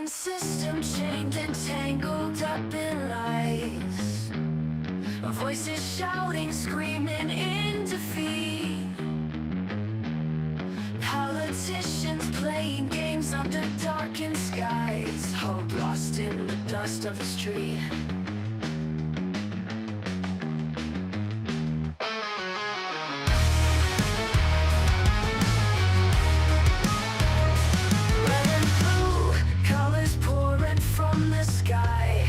broken system, chained and tangled up in lies. Voices shouting, screaming in defeat. Politicians playing games under darkened skies. Hope lost in the dust of the street. Red and blue, colors pouring from the sky.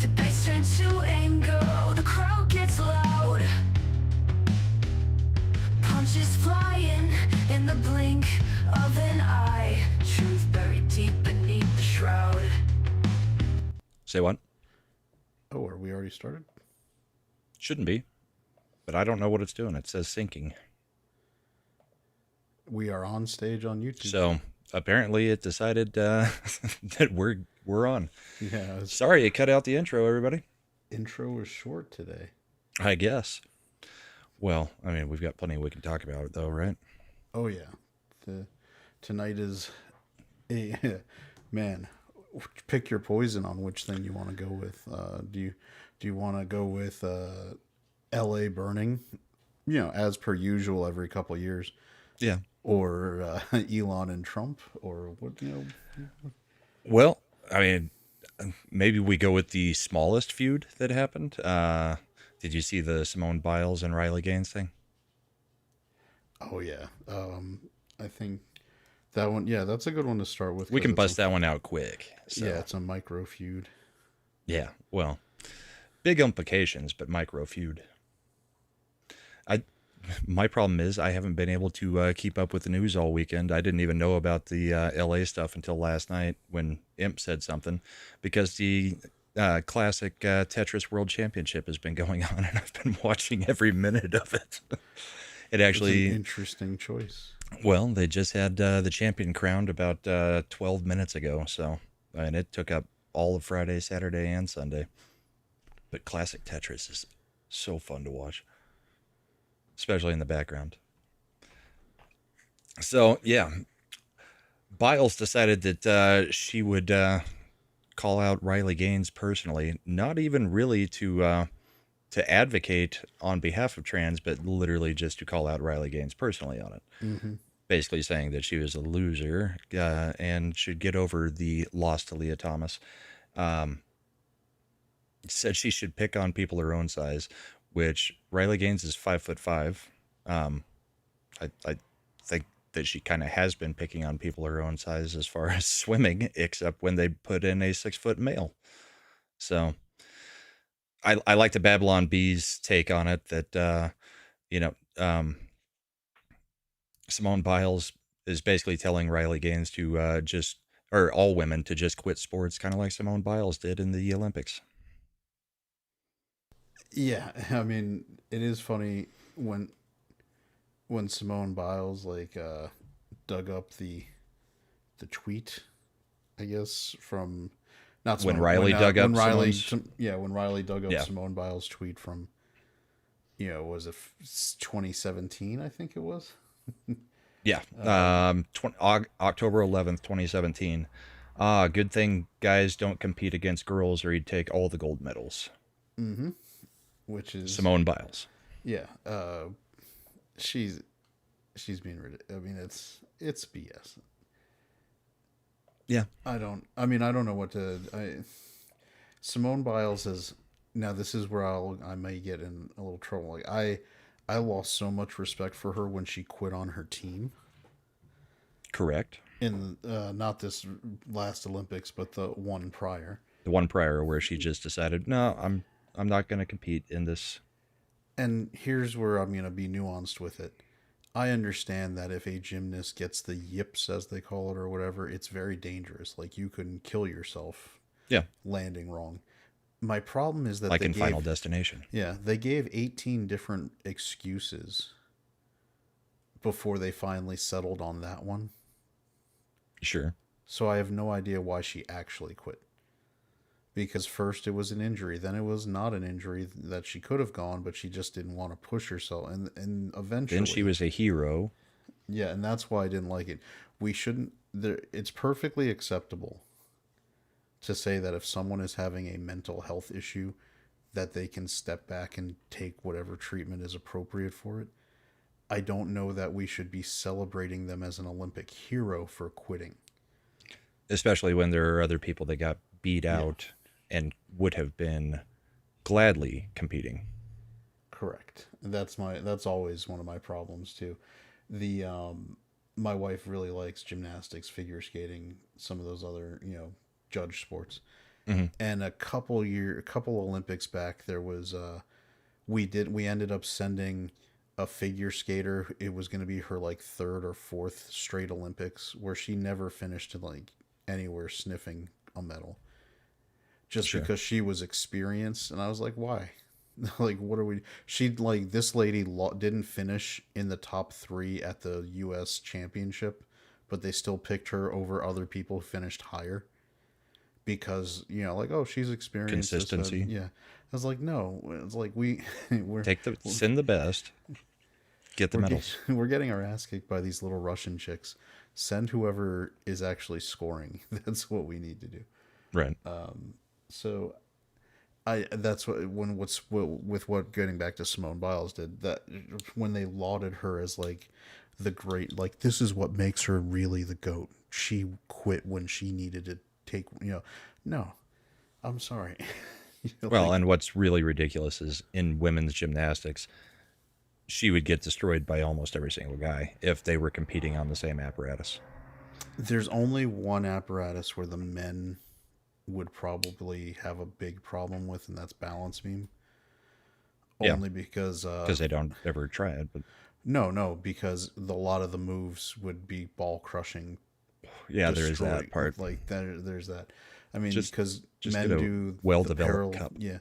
Debates turn to anger, the crowd gets loud. Punches flying in the blink of an eye. Truth buried deep beneath the shroud. Say what? Oh, are we already started? Shouldn't be. But I don't know what it's doing. It says syncing. We are on stage on YouTube. So apparently it decided that we're on. Yeah. Sorry, it cut out the intro, everybody. Intro was short today. I guess. Well, I mean, we've got plenty we can talk about it, though, right? Oh yeah. Tonight is a man. Pick your poison on which thing you want to go with. Do you want to go with L.A. burning? You know, as per usual, every couple of years. Yeah. Or Elon and Trump, or what? You know. Well, I mean, maybe we go with the smallest feud that happened. Did you see the Simone Biles and Riley Gaines thing? Oh yeah. I think that one. Yeah, that's a good one to start with. We can bust that one out quick. So. Yeah, it's a micro feud. Yeah. Well, big implications, but micro feud. My problem is I haven't been able to keep up with the news all weekend. I didn't even know about the LA stuff until last night when Imp said something, because the classic Tetris World Championship has been going on, and I've been watching every minute of it. It actually It's an interesting choice. Well, they just had the champion crowned about 12 minutes ago, so and it took up all of Friday, Saturday, and Sunday. But classic Tetris is so fun to watch, especially in the background. So, yeah, Biles decided that she would call out Riley Gaines personally, not even really to advocate on behalf of trans, but literally just to call out Riley Gaines personally on it. Mm-hmm. Basically saying that she was a loser and should get over the loss to Leah Thomas. Said she should pick on people her own size, which Riley Gaines is 5'5". I think that she kind of has been picking on people her own size as far as swimming, except when they put in a 6-foot male. So I like the Babylon Bee's take on it that, Simone Biles is basically telling Riley Gaines to or all women to just quit sports, kind of like Simone Biles did in the Olympics. Yeah, I mean, it is funny when Simone Biles dug up the tweet, I guess, from not Simone, when Riley dug up when Riley dug up Yeah. Simone Biles' tweet from, was it 2017? I think it was. Yeah. October 11th, 2017. Good thing guys don't compete against girls or he'd take all the gold medals. Mm-hmm. Which is Simone Biles. Yeah. She's being ridiculous. I mean, it's BS. Yeah. I don't know what to. Simone Biles is now. This is where I may get in a little trouble. Like I lost so much respect for her when she quit on her team. Correct. In not this last Olympics, but the one prior. The one prior where she just decided, no, I'm not going to compete in this. And here's where I'm going to be nuanced with it. I understand that if a gymnast gets the yips, as they call it, or whatever, it's very dangerous. Like, you can kill yourself. Yeah. Landing wrong. My problem is that like in Final Destination. Yeah, they gave 18 different excuses before they finally settled on that one. Sure. So I have no idea why she actually quit. Because first it was an injury, then it was not an injury that she could have gone, but she just didn't want to push herself, and eventually. Then she was a hero. Yeah, and that's why I didn't like it. We shouldn't. it's perfectly acceptable to say that if someone is having a mental health issue, that they can step back and take whatever treatment is appropriate for it. I don't know that we should be celebrating them as an Olympic hero for quitting. Especially when there are other people that got beat out and would have been gladly competing. Correct. That's always one of my problems too. The My wife really likes gymnastics, figure skating, some of those other, judge sports. Mm-hmm. And a couple Olympics back, there was we ended up sending a figure skater. It was going to be her like third or fourth straight Olympics, where she never finished like anywhere sniffing a medal, just Sure. because she was experienced. And I was like, why? Like, what are we? She like this lady didn't finish in the top 3 at the U.S. Championship, but they still picked her over other people who finished higher because like, oh, she's experienced. Consistency. Yeah, I was like, no, it's like we're Send the best, get the medals. we're getting our ass kicked by these little Russian chicks. Send whoever is actually scoring. That's what we need to do. Right. So that's what getting back to Simone Biles did, that when they lauded her as like the great, like, this is what makes her really the GOAT. She quit when she needed to take, no, I'm sorry. Well, and what's really ridiculous is in women's gymnastics, she would get destroyed by almost every single guy if they were competing on the same apparatus. There's only one apparatus where the men would probably have a big problem with, and that's balance beam. Only because they don't ever try it. But no, because a lot of the moves would be ball crushing. yeah, there is that part. Like there's that. I mean, Just because get men a do well-developed cup. Yeah,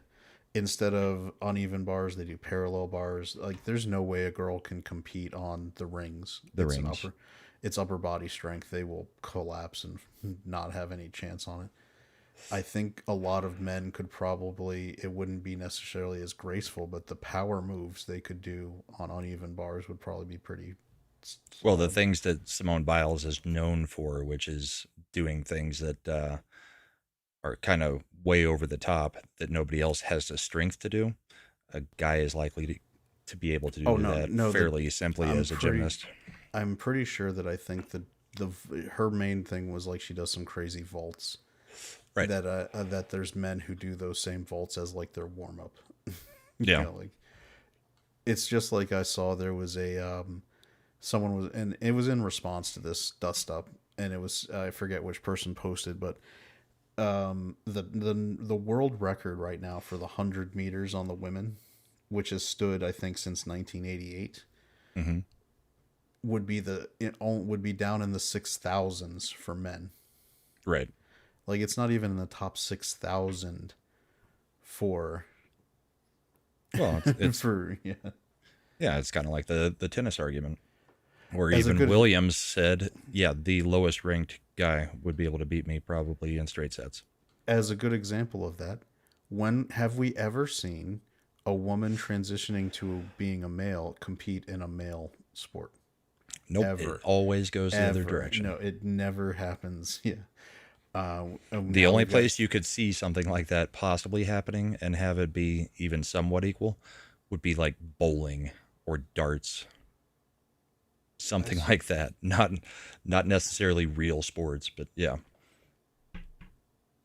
instead of uneven bars, they do parallel bars. Like, there's no way a girl can compete on the rings. It's upper body strength. They will collapse and not have any chance on it. I think a lot of men could probably, it wouldn't be necessarily as graceful, but the power moves they could do on uneven bars would probably be pretty. Well, the things that Simone Biles is known for, which is doing things that are kind of way over the top that nobody else has the strength to do, a guy is likely to be able to do fairly simply as a gymnast. I'm pretty sure that I think that her main thing was like she does some crazy vaults. Right. That there's men who do those same vaults as like their warm up. Yeah. Like, it's just like I saw there was someone was, and it was in response to this dust up, and it was, I forget which person posted, but the world record right now for the 100 meters on the women, which has stood I think since 1988, mm-hmm. would be down in the 6,000s for men. Right. Like, it's not even in the top 6,000 for. Well, it's for yeah, it's kind of like the tennis argument, where even Williams said, "Yeah, the lowest ranked guy would be able to beat me probably in straight sets." As a good example of that, when have we ever seen a woman transitioning to being a male compete in a male sport? Nope. Ever. It always goes the other direction. No, it never happens. Yeah. The only place you could see something like that possibly happening and have it be even somewhat equal would be like bowling or darts. Something like that. Not necessarily real sports, but yeah.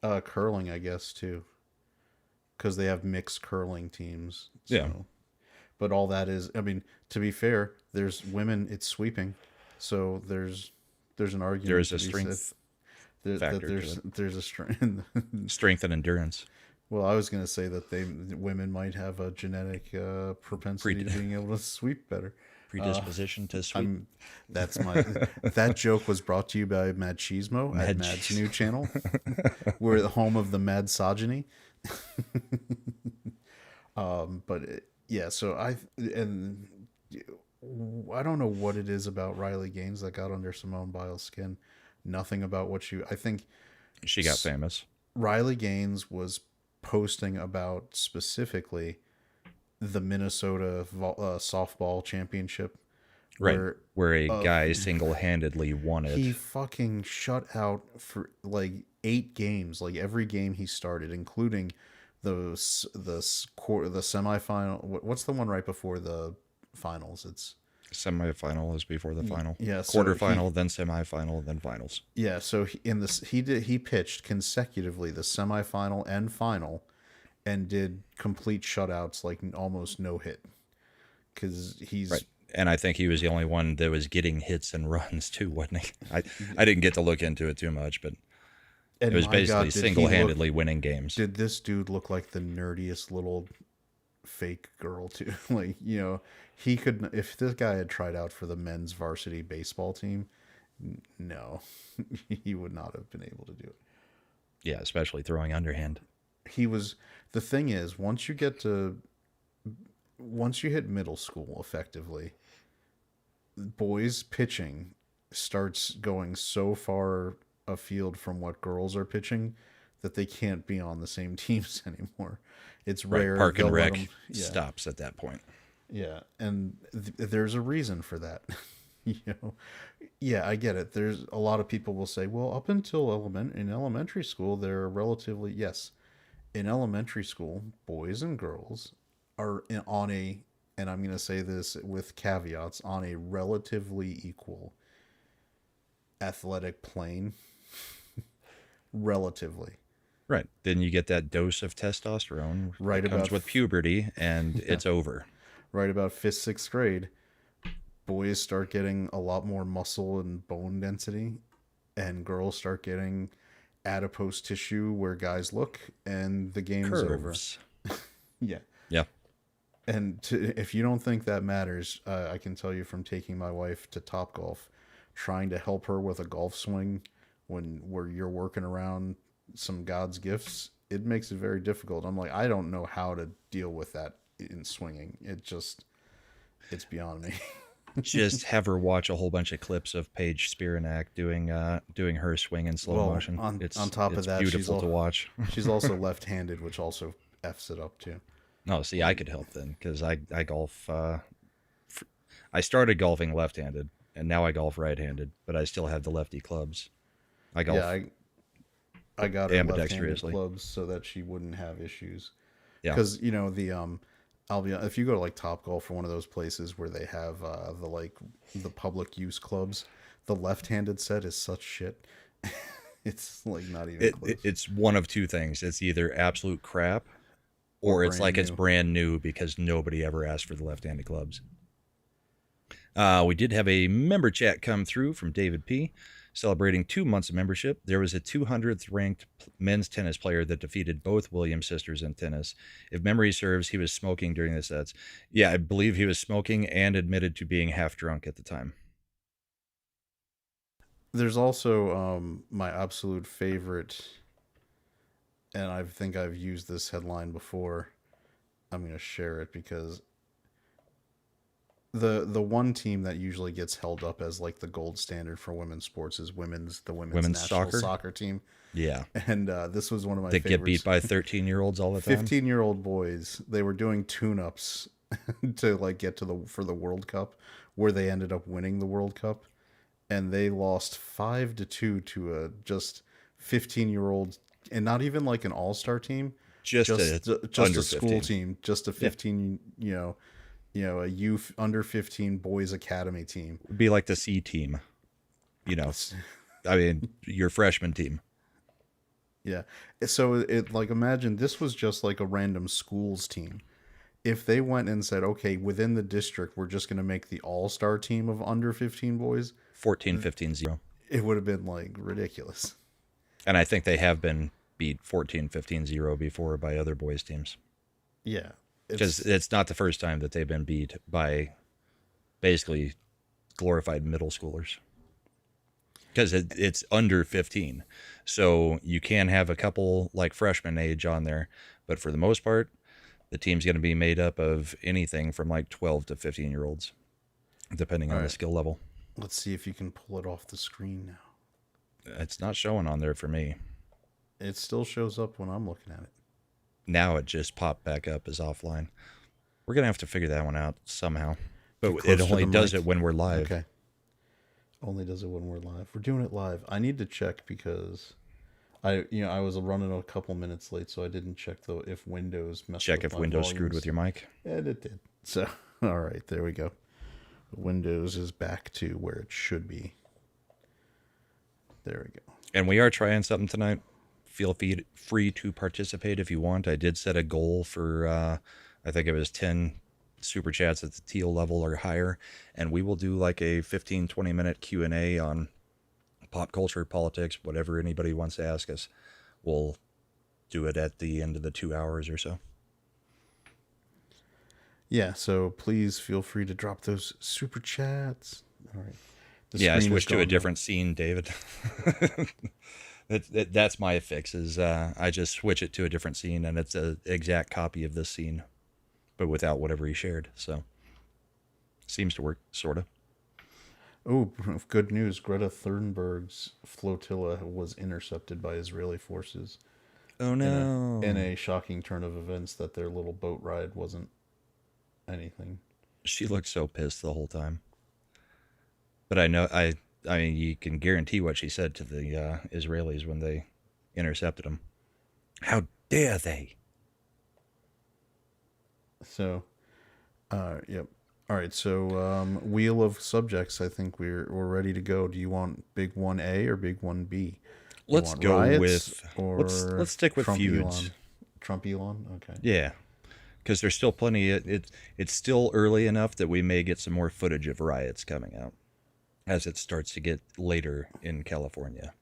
Curling, I guess, too. Because they have mixed curling teams. So. Yeah. But all that is, I mean, to be fair, there's women, it's sweeping. So there's an argument. There is a strength factor. There's a strength. Strength and endurance. Well, I was going to say that women might have a genetic propensity to being able to sweep better. Predisposition to sweep. That joke was brought to you by Machismo at Mad's new channel. We're the home of the Madsogyny. Yeah, so I don't know what it is about Riley Gaines that got under Simone Biles' skin. Nothing about I think she got famous. Riley Gaines was posting about specifically the Minnesota softball championship, Right. where Where a guy single-handedly won he it. fucking shut out for like 8 games, like every game he started, including the semifinal. What's the one right before the finals? It's Semifinal is before the final. yeah. So Quarterfinal, then semifinal, then finals. he pitched consecutively the semifinal and final, and did complete shutouts, like almost no hit, because Right. he's And I think he was the only one that was getting hits and runs too, wasn't he? I didn't get to look into it too much, but it and was my basically God, single-handedly winning games. did this dude look like the nerdiest little fake girl too? Like, he could, if this guy had tried out for the men's varsity baseball team, no, he would not have been able to do it. Yeah, especially throwing underhand. He was, the thing is, once you hit middle school, effectively, boys pitching starts going so far afield from what girls are pitching that they can't be on the same teams anymore. It's Right. rare. Park and They'll let Rec 'em- yeah, stops at that point. yeah, and there's a reason for that. you know, yeah, I get it. There's a lot of people will say, well, up until in elementary school, they're relatively, yes, in elementary school, boys and girls are on a, and I'm going to say this with caveats, on a relatively equal athletic plane. Relatively. Right. Then you get that dose of testosterone Right that comes about with puberty, and it's over. Right about 5th, 6th grade, boys start getting a lot more muscle and bone density, and girls start getting adipose tissue where guys look, and the game is over. Curves. Yeah. Yeah. And if you don't think that matters, I can tell you from taking my wife to Topgolf, trying to help her with a golf swing where you're working around some God's gifts, it makes it very difficult. I'm like, I don't know how to deal with that in swinging. It's beyond me. Just have her watch a whole bunch of clips of Paige Spiranak doing her swing in slow motion. On It's top of it's that, beautiful to watch. She's also left-handed, which also f's it up too. No, see, I could help then because I golf. I started golfing left-handed, and now I golf right-handed, but I still have the lefty clubs. I golf. Yeah, I got her left-handed ambidextrously. clubs so that she wouldn't have issues. Yeah. Because I'll be, if you go to like Topgolf or one of those places where they have the public use clubs, the left-handed set is such shit. It's like not even close. It's one of two things. It's either absolute crap, or it's like it's brand new because nobody ever asked for the left-handed clubs. We did have a member chat come through from David P. Celebrating 2 months of membership. There was a 200th ranked men's tennis player that defeated both Williams sisters in tennis. If memory serves, he was smoking during the sets. Yeah, I believe he was smoking and admitted to being half drunk at the time. There's also my absolute favorite, and I think I've used this headline before. I'm going to share it because the one team that usually gets held up as like the gold standard for women's sports is the women's national soccer team. Yeah. And this was one of my That favorites. get beat by 13-year-olds all the time. 15-year-old boys. They were doing tune-ups to like get to for the World Cup, where they ended up winning the World Cup, and they lost 5-2 to a just 15-year-old, and not even like an all-star team, just a school team, just a 15, a youth under 15 boys academy team. It'd be like the C team, I mean, your freshman team. Yeah. So it like, imagine this was just like a random schools team. If they went and said, okay, within the district, we're just going to make the all-star team of under 15 boys. 14-15-0. It would have been like ridiculous. And I think they have been beat 14-15-0 before by other boys teams. Yeah. Because it's not the first time that they've been beat by basically glorified middle schoolers. Because it's under 15. So you can have a couple like freshman age on there. But for the most part, the team's going to be made up of anything from like 12 to 15-year-olds, depending on the skill level. Let's see if you can pull it off the screen now. It's not showing on there for me. It still shows up when I'm looking at it. Now it just popped back up as offline. We're going to have to figure that one out somehow. But Get it close to only the does mic. it when we're live. Okay. Only does it when we're live. We're doing it live. I need to check because I was running a couple minutes late, so I didn't check though if Windows messed Check with if my Windows screwed with volumes. your mic. And it did. So, all right, there we go. Windows is back to where it should be. There we go. And we are trying something tonight. Feel free to participate if you want. I did set a goal for, I think it was 10 super chats at the teal level or higher. And we will do like a 15, 20-minute Q&A on pop culture, politics, whatever anybody wants to ask us. We'll do it at the end of the 2 hours or so. Yeah, so please feel free to drop those super chats. All right. Yeah, I switched to a different scene, David. That's my fix. Is I just switch it to a different scene, and it's an exact copy of this scene, but without whatever he shared. So seems to work, sort of. Oh, good news! Greta Thunberg's flotilla was intercepted by Israeli forces. Oh no! In a shocking turn of events, that their little boat ride wasn't anything. She looked so pissed the whole time. But I know, I mean, you can guarantee what she said to the Israelis when they intercepted them. How dare they? So, yep. All right. So, wheel of subjects. I think we're ready to go. Do you want big 1A or big 1B? Let's go with. Or let's stick with Trump feuds. Elon? Trump Elon. Okay. Yeah, because there's still plenty. It's still early enough that we may get some more footage of riots coming out as it starts to get later in California.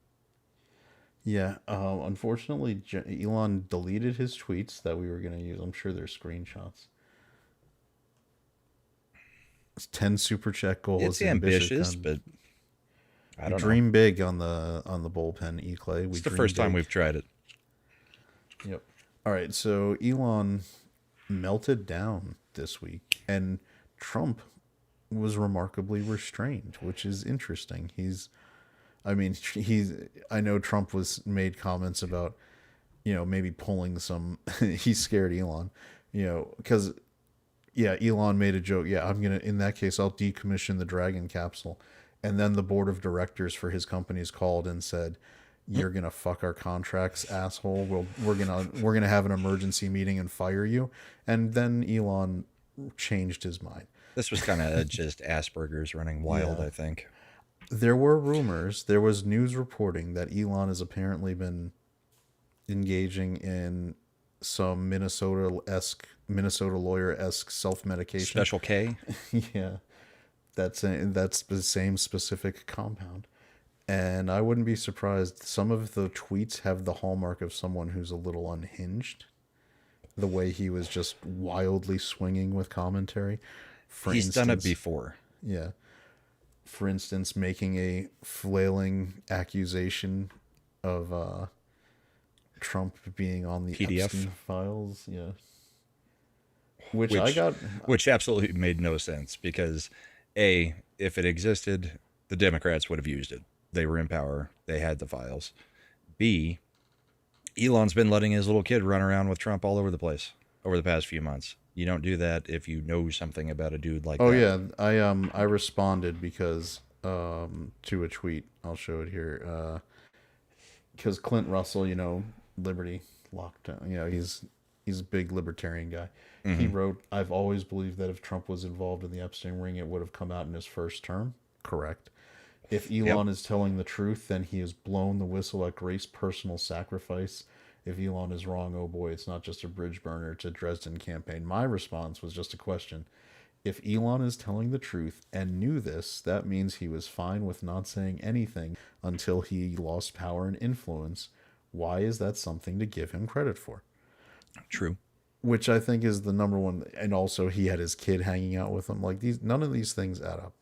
Yeah. Unfortunately, Elon deleted his tweets that we were going to use. I'm sure they're screenshots. 10 super chat goal. It's ambitious, but I don't dream know. big on the bullpen, E-Clay. It's the first time we've tried it. Yep. All right, so Elon melted down this week, and Trump was remarkably restrained, which is interesting. I know Trump was made comments about, maybe pulling some. He's scared Elon, because Elon made a joke. Yeah, in that case, I'll decommission the Dragon capsule. And then the board of directors for his companies called and said, "You're gonna fuck our contracts, asshole. We're gonna have an emergency meeting and fire you." And then Elon changed his mind. This was kind of just Asperger's running wild, Yeah. I think. There were rumors. There was news reporting that Elon has apparently been engaging in some Minnesota lawyer-esque self-medication. Special K? Yeah. That's the same specific compound. And I wouldn't be surprised. Some of the tweets have the hallmark of someone who's a little unhinged. The way he was just wildly swinging with commentary. He's done it before. Yeah. For instance, making a flailing accusation of Trump being on the PDF Epstein files. Yeah. Which absolutely made no sense because A, if it existed, the Democrats would have used it. They were in power. They had the files. B, Elon's been letting his little kid run around with Trump all over the place over the past few months. You don't do that if you know something about a dude like that. Oh yeah, I responded because to a tweet. I'll show it here. Because Clint Russell, Liberty lockdown. He's a big libertarian guy. Mm-hmm. He wrote, "I've always believed that if Trump was involved in the Epstein ring, it would have come out in his first term." Correct. If Elon is telling the truth, then he has blown the whistle at Grace's personal sacrifice. If Elon is wrong, oh boy, it's not just a bridge burner, it's a Dresden campaign. My response was just a question. If Elon is telling the truth and knew this, that means he was fine with not saying anything until he lost power and influence. Why is that something to give him credit for? True. Which I think is the number one. And also he had his kid hanging out with him. None of these things add up.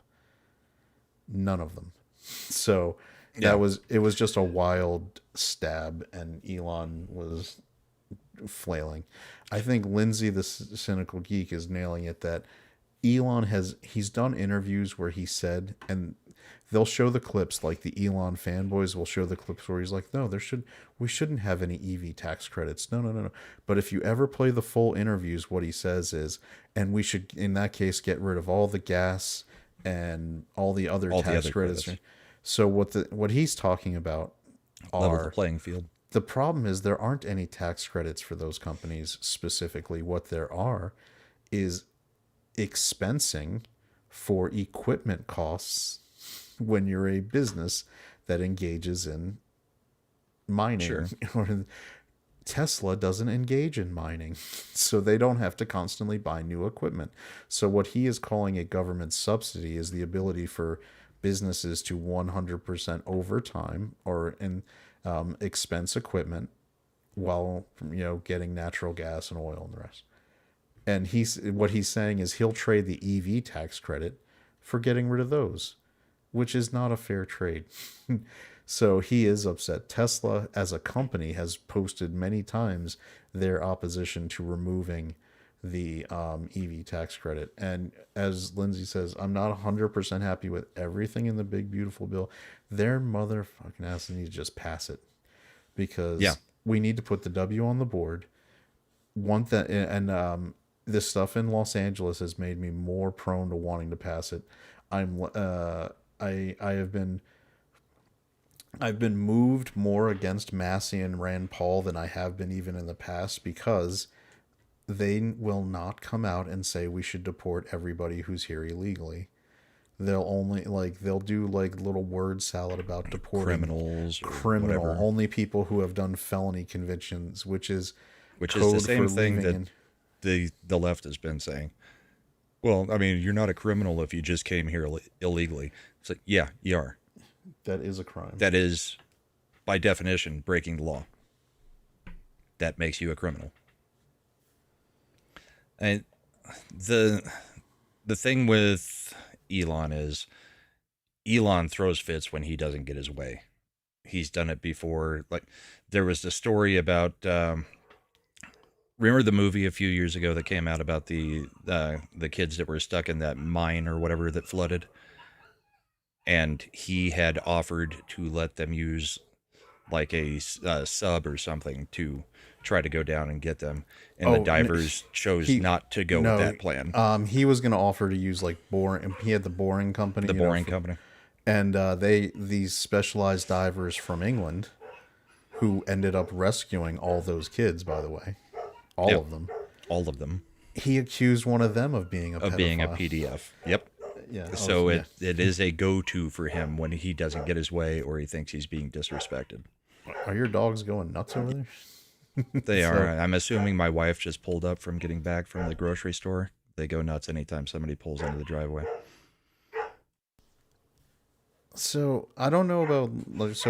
None of them. So it was just a wild stab, and Elon was flailing. I think Lindsay, the cynical geek, is nailing it that Elon he's done interviews where he said, and they'll show the clips, like the Elon fanboys will show the clips where he's like, no, we shouldn't have any EV tax credits. No, no, no, no. But if you ever play the full interviews, what he says is, and we should, in that case, get rid of all the gas and all the other tax credits. So what he's talking about level the are playing field. the problem is there aren't any tax credits for those companies specifically. What there are is expensing for equipment costs when you're a business that engages in mining. Sure. Tesla doesn't engage in mining, so they don't have to constantly buy new equipment. So what he is calling a government subsidy is the ability for businesses to 100% over time or expense equipment while getting natural gas and oil and the rest. And what he's saying is he'll trade the EV tax credit for getting rid of those, which is not a fair trade. So he is upset. Tesla as a company has posted many times their opposition to removing the EV tax credit. And as Lindsay says, I'm not 100% happy with everything in the big, beautiful bill. Their motherfucking ass need to just pass it, because we need to put the W on the board. This stuff in Los Angeles has made me more prone to wanting to pass it. I've been moved more against Massey and Rand Paul than I have been even in the past, because they will not come out and say we should deport everybody who's here illegally. They'll only they'll do little word salad about deporting criminal only people who have done felony convictions, which is the same thing that the left has been saying. Well, I mean, you're not a criminal if you just came here illegally. It's like, yeah, you are. That is a crime. That is, by definition, breaking the law. That makes you a criminal. And the thing with Elon is Elon throws fits when he doesn't get his way. He's done it before. Like, there was the story about remember the movie a few years ago that came out about the kids that were stuck in that mine or whatever that flooded, and he had offered to let them use like a sub or something to try to go down and get them, and the divers chose not to go with that plan. He was going to offer to use boring. He had the boring company. And these specialized divers from England, who ended up rescuing all those kids, by the way, all of them. He accused one of them of being a PDF. Yep. Yeah. So it is a go-to for him when he doesn't get his way or he thinks he's being disrespected. Are your dogs going nuts over there? They are. I'm assuming my wife just pulled up from getting back from the grocery store. They go nuts anytime somebody pulls into the driveway. So I don't know about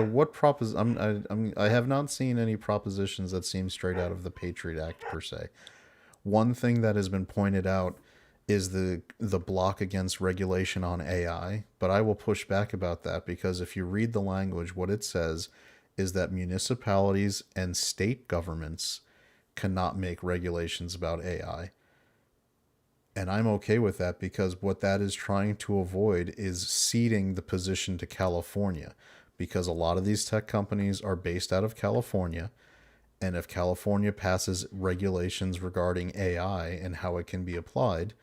what I have not seen any propositions that seem straight out of the Patriot Act per se. One thing that has been pointed out is the block against regulation on AI, but I will push back about that, because if you read the language, what it says is that municipalities and state governments cannot make regulations about AI. And I'm okay with that, because what that is trying to avoid is ceding the position to California, because a lot of these tech companies are based out of California. And if California passes regulations regarding AI and how it can be applied,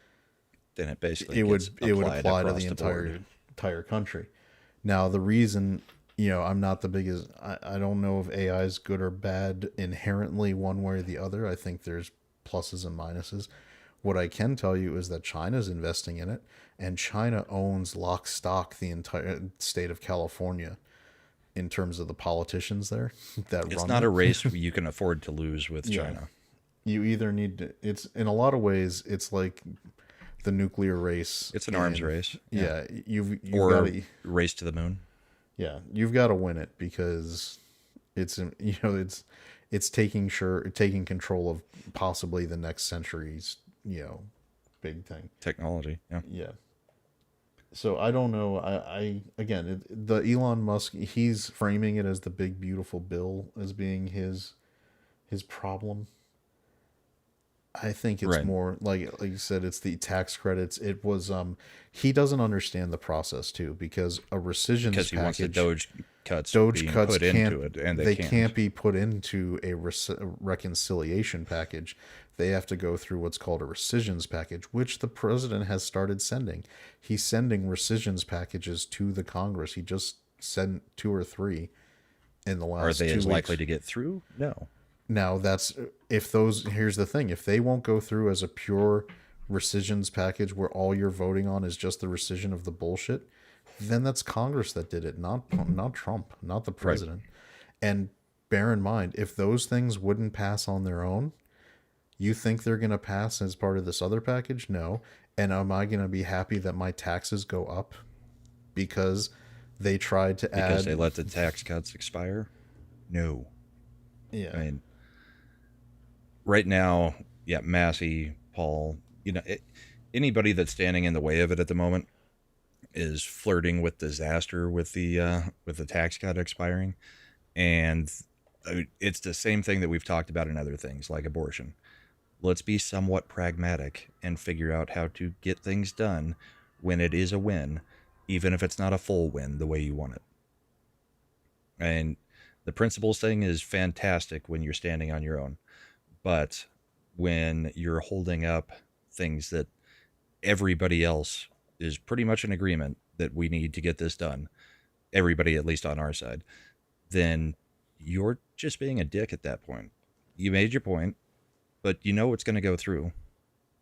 then it would apply to the entire country. Now, the reason, I'm not the biggest, I don't know if AI is good or bad inherently one way or the other. I think there's pluses and minuses. What I can tell you is that China's investing in it, and China owns lock stock the entire state of California in terms of the politicians there that it's not a race you can afford to lose with China. You either need to, it's in a lot of ways, it's like the nuclear race. It's an arms race. Yeah. You've or got a race to the moon. Yeah. You've got to win it, because it's taking control of possibly the next century's, big thing. Technology. Yeah. Yeah. So I don't know. The Elon Musk, he's framing it as the big, beautiful bill as being his problem. I think it's Right. more like you said, it's the tax credits. It was he doesn't understand the process too, because a rescissions Because he wants the package, Doge cuts Doge being cuts put can't into it, and they they can't. can't be put into a reconciliation package. They have to go through what's called a rescissions package, which the president has started sending. He's sending rescissions packages to the Congress. He just sent 2 or 3 in the Are last they two as likely weeks. to get through? No. Now that's if those here's the thing, if they won't go through as a pure rescissions package where all you're voting on is just the rescission of the bullshit, then that's Congress that did it, not Trump, not the Right. president. And bear in mind, if those things wouldn't pass on their own, you think they're going to pass as part of this other package? No. And am I going to be happy that my taxes go up because they tried to Because add? they let the tax cuts expire? No. Yeah. I mean, right now, yeah, Massey, Paul, anybody that's standing in the way of it at the moment is flirting with disaster with the tax cut expiring, and it's the same thing that we've talked about in other things like abortion. Let's be somewhat pragmatic and figure out how to get things done when it is a win, even if it's not a full win the way you want it. And the principles thing is fantastic when you're standing on your own, but when you're holding up things that everybody else is pretty much in agreement that we need to get this done, everybody at least on our side, then you're just being a dick at that point. You made your point, but you know it's going to go through.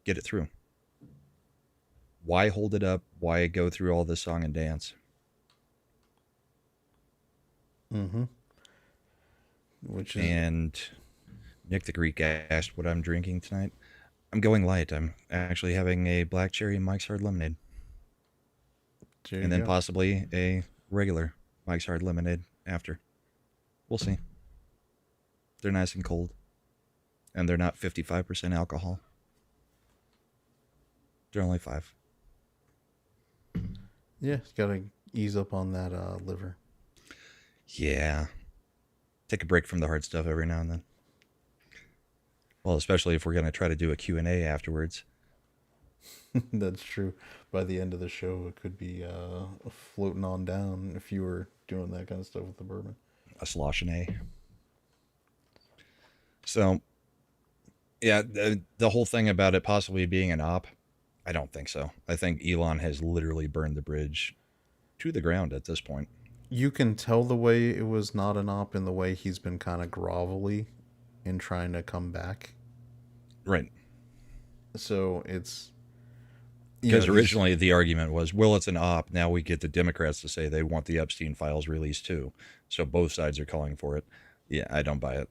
Get it through. Why hold it up? Why go through all this song and dance? Mm-hmm. Which is And Nick the Greek asked what I'm drinking tonight. I'm going light. I'm actually having a black cherry Mike's Hard Lemonade. there And you then go. possibly a regular Mike's Hard Lemonade after. We'll see. They're nice and cold. And they're not 55% alcohol. They're only 5. Yeah, gotta ease up on that liver. Yeah. Take a break from the hard stuff every now and then. Well, especially if we're going to try to do a Q&A afterwards. That's true. By the end of the show, it could be floating on down if you were doing that kind of stuff with the bourbon. A slosh and a. So, yeah, the whole thing about it possibly being an op, I don't think so. I think Elon has literally burned the bridge to the ground at this point. You can tell the way it was not an op in the way he's been kind of grovelly in trying to come back. Right. So it's Because originally the argument was, well, it's an op. Now we get the Democrats to say they want the Epstein files released too. So both sides are calling for it. Yeah, I don't buy it.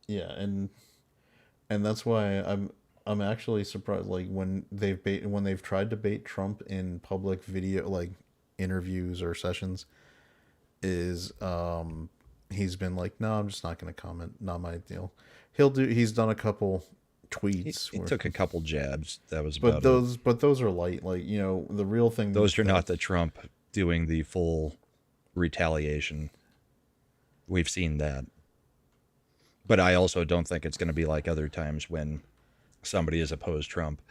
yeah, and that's why I'm actually surprised. Like when they've tried to bait Trump in public video, like interviews or sessions, is he's been like, no, I'm just not going to comment. Not my deal. He's done a couple tweets. He where, took a couple jabs. That was but about those are light. Like the real thing. it. Those are not the Trump doing the full retaliation. We've seen that. But I also don't think it's going to be like other times when somebody has opposed Trump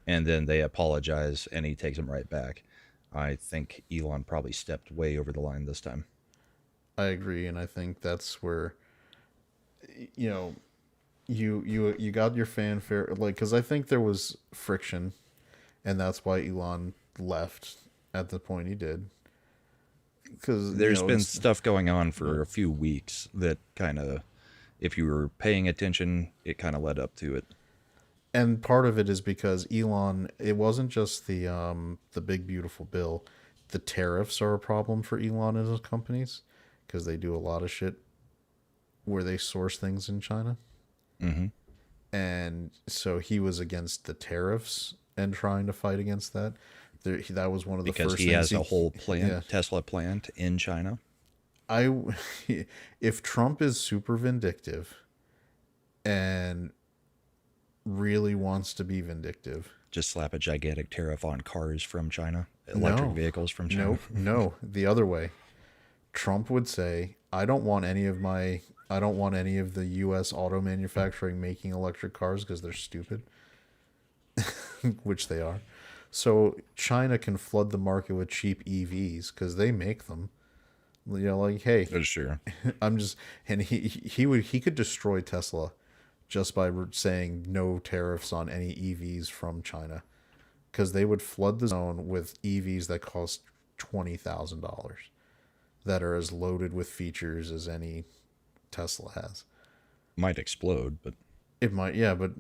and then they apologize and he takes them right back. I think Elon probably stepped way over the line this time. I agree, and I think that's where you got your fanfare, like, because I think there was friction, and that's why Elon left at the point he did. Because There's been stuff going on for a few weeks that kind of, if you were paying attention, it kind of led up to it. and part of it is because Elon. It wasn't just the big beautiful bill. The tariffs are a problem for Elon and his companies because they do a lot of shit where they source things in China. Mm-hmm. And so he was against the tariffs and trying to fight against that. That was one of the Because first he things has a whole plant, yeah. Tesla plant in China. If Trump is super vindictive and really wants to be vindictive, Just slap a gigantic tariff on cars from China, electric vehicles from China. no, the other way. Trump would say, I don't want any of the US auto manufacturing making electric cars because they're stupid, which they are. So China can flood the market with cheap EVs because they make them. Like, hey, That's true. I'm just, and he could destroy Tesla just by saying no tariffs on any EVs from China, because they would flood the zone with EVs that cost $20,000, that are as loaded with features as any Tesla has. Might explode, but It might, yeah, but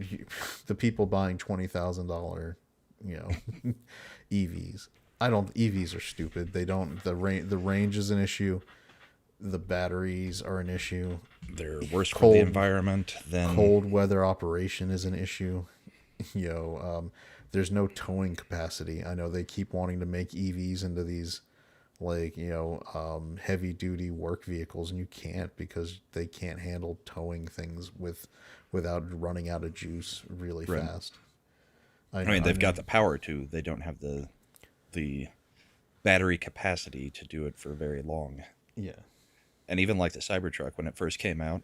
the people buying $20,000, EVs. EVs are stupid. They don't, the range is an issue. The batteries are an issue. they're worse for the environment than Cold weather operation is an issue. There's no towing capacity. I know they keep wanting to make EVs into these heavy duty work vehicles, and you can't, because they can't handle towing things without running out of juice really fast. I mean, they've got the power to. They don't have the battery capacity to do it for very long. Yeah. And even like the Cybertruck, when it first came out,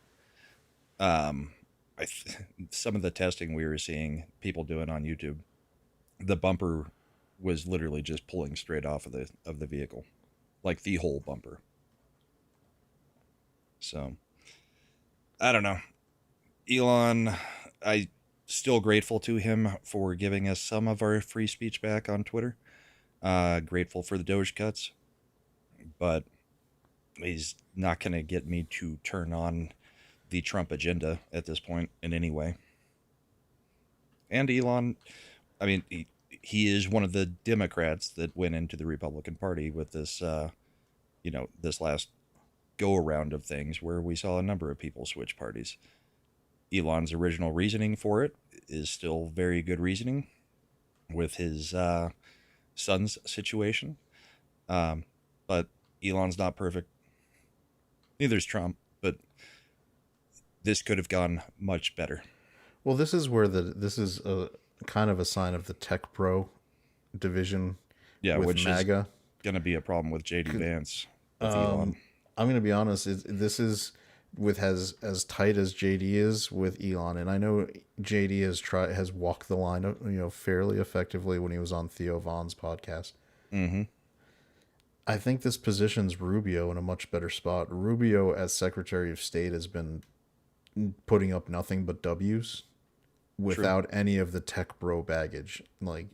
some of the testing we were seeing people doing on YouTube, the bumper was literally just pulling straight off of the vehicle, like the whole bumper. So I don't know. Elon, I still grateful to him for giving us some of our free speech back on Twitter. Grateful for the Doge cuts, but he's not going to get me to turn on the Trump agenda at this point in any way. And Elon, I mean, he is one of the Democrats that went into the Republican Party with this, this last go around of things where we saw a number of people switch parties. Elon's original reasoning for it is still very good reasoning with his son's situation. But Elon's not perfect. Neither is Trump, but this could have gone much better. Well, this is where this is a kind of a sign of the tech bro division. Yeah, with which MAGA. is going to be a problem with JD Vance. With Elon. I'm going to be honest. This is with as tight as JD is with Elon, and I know JD has walked the line, fairly effectively when he was on Theo Vaughn's podcast. Mm-hmm. I think this positions Rubio in a much better spot. Rubio, as Secretary of State, has been putting up nothing but W's without any of the tech bro baggage. Like,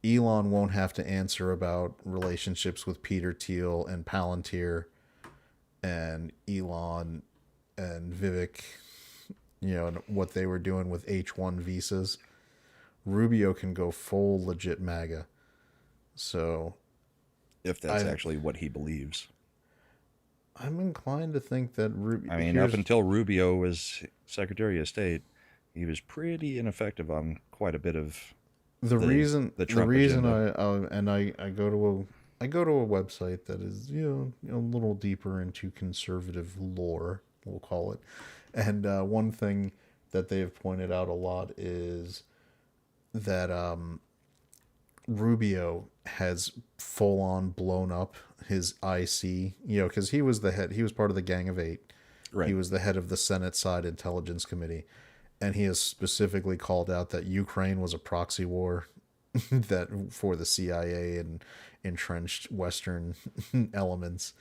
Elon won't have to answer about relationships with Peter Thiel and Palantir and Elon and Vivek, and what they were doing with H-1 visas. Rubio can go full legit MAGA. So, if that's actually what he believes. I'm inclined to think that Rubio... I mean, up until Rubio was Secretary of State, he was pretty ineffective on quite a bit of the reason agenda. I go to a website that is a little deeper into conservative lore, we'll call it, and one thing that they have pointed out a lot is that Rubio has full on blown up his IC, because he was part of the Gang of Eight. Right. He was the head of the Senate side Intelligence Committee, and he has specifically called out that Ukraine was a proxy war that for the CIA and entrenched Western elements.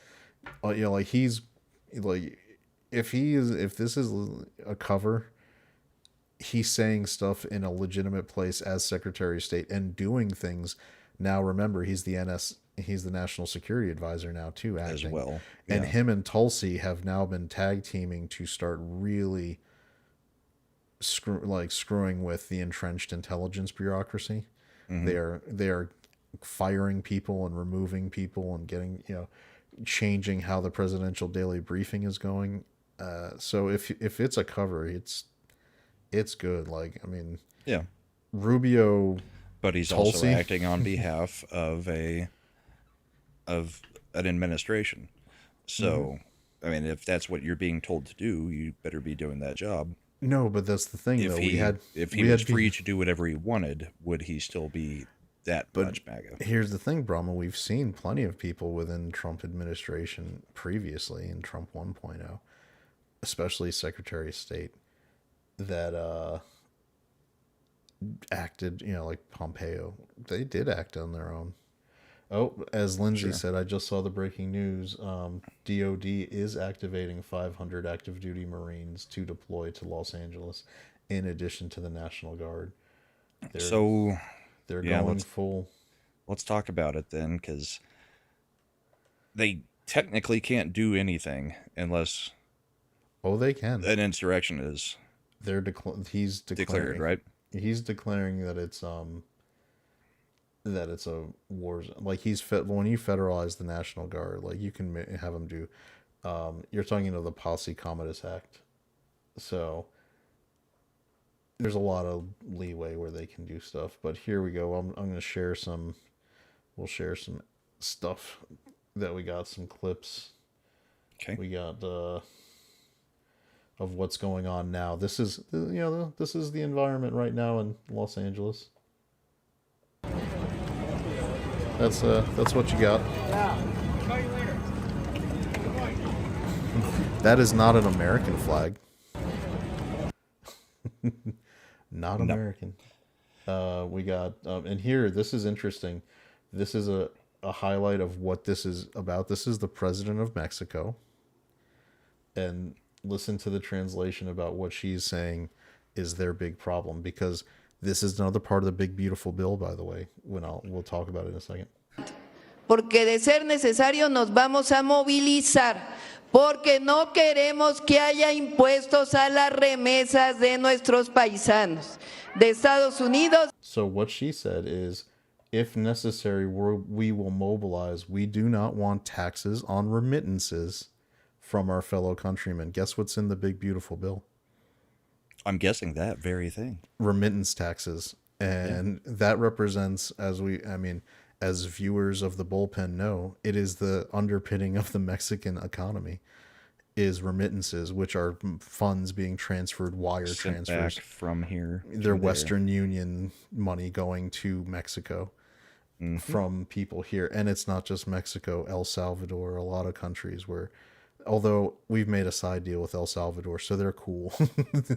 He's like, if this is a cover, he's saying stuff in a legitimate place as Secretary of State and doing things. Now, remember, he's the National Security Advisor now too, acting. As well. Yeah. And him and Tulsi have now been tag teaming to start really screwing with the entrenched intelligence bureaucracy. Mm-hmm. They are firing people and removing people and getting, changing how the presidential daily briefing is going. So if it's a cover, it's good. Like, I mean, yeah, Rubio, but he's Tulsi. Also acting on behalf of an administration. So, I mean, if that's what you're being told to do, you better be doing that job. No, but that's the thing. If he was free to do whatever he wanted, would he still be that But much MAGA. here's the thing, Brahma. We've seen plenty of people within Trump administration previously in Trump 1.0, especially Secretary of State, that acted, like Pompeo. They did act on their own. Oh, as Lindsay said, I just saw the breaking news. DOD is activating 500 active duty Marines to deploy to Los Angeles, in addition to the National Guard. They're going full. Let's talk about it then, because they technically can't do anything unless They can. an insurrection is He's declared, right? He's declaring that it's a war zone. Like when you federalize the National Guard, like you can have them do. You're talking of the Posse Comitatus Act, so there's a lot of leeway where they can do stuff. But here we go. I'm going to share some. We'll share some stuff that we got, some clips. Okay. We got of what's going on now. This is this is the environment right now in Los Angeles. That's what you got. Call you later. That is not an American flag. Not American. We got and here, this is interesting. This is a highlight of what this is about. This is the president of Mexico. And listen to the translation about what she's saying is their big problem, because this is another part of the big beautiful bill, by the way, we'll talk about it in a second. Porque de ser necesario nos vamos a movilizar, porque no queremos que haya impuestos a las remesas de nuestros paisanos de Estados Unidos. So what she said is, if necessary, we will mobilize. We do not want taxes on remittances from our fellow countrymen. Guess what's in the big beautiful bill? I'm guessing that very thing. Remittance taxes. And that represents, as viewers of the Bullpen know, it is the underpinning of the Mexican economy, is remittances, which are funds being transferred, wire Sent transfers back from here. their Western Union money going to Mexico from people here. And it's not just Mexico, El Salvador, a lot of countries where, although we've made a side deal with El Salvador, so they're cool.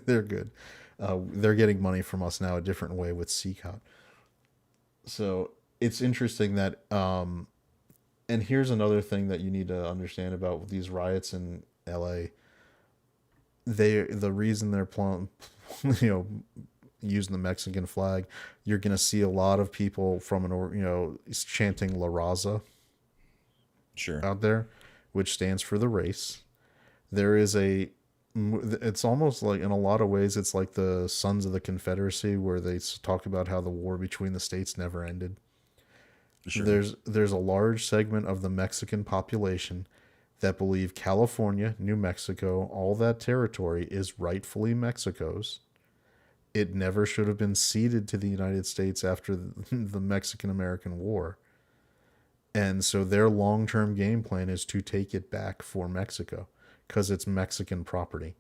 They're good. They're getting money from us now a different way with CCOT. So it's interesting that, and here's another thing that you need to understand about these riots in LA. The reason they're using the Mexican flag, you're going to see a lot of people from chanting La Raza out there, which stands for the race. There is it's almost like, in a lot of ways, it's like the Sons of the Confederacy, where they talk about how the war between the states never ended. Sure. There's a large segment of the Mexican population that believe California, New Mexico, all that territory is rightfully Mexico's. It never should have been ceded to the United States after the Mexican-American War. And so their long-term game plan is to take it back for Mexico, because it's Mexican property.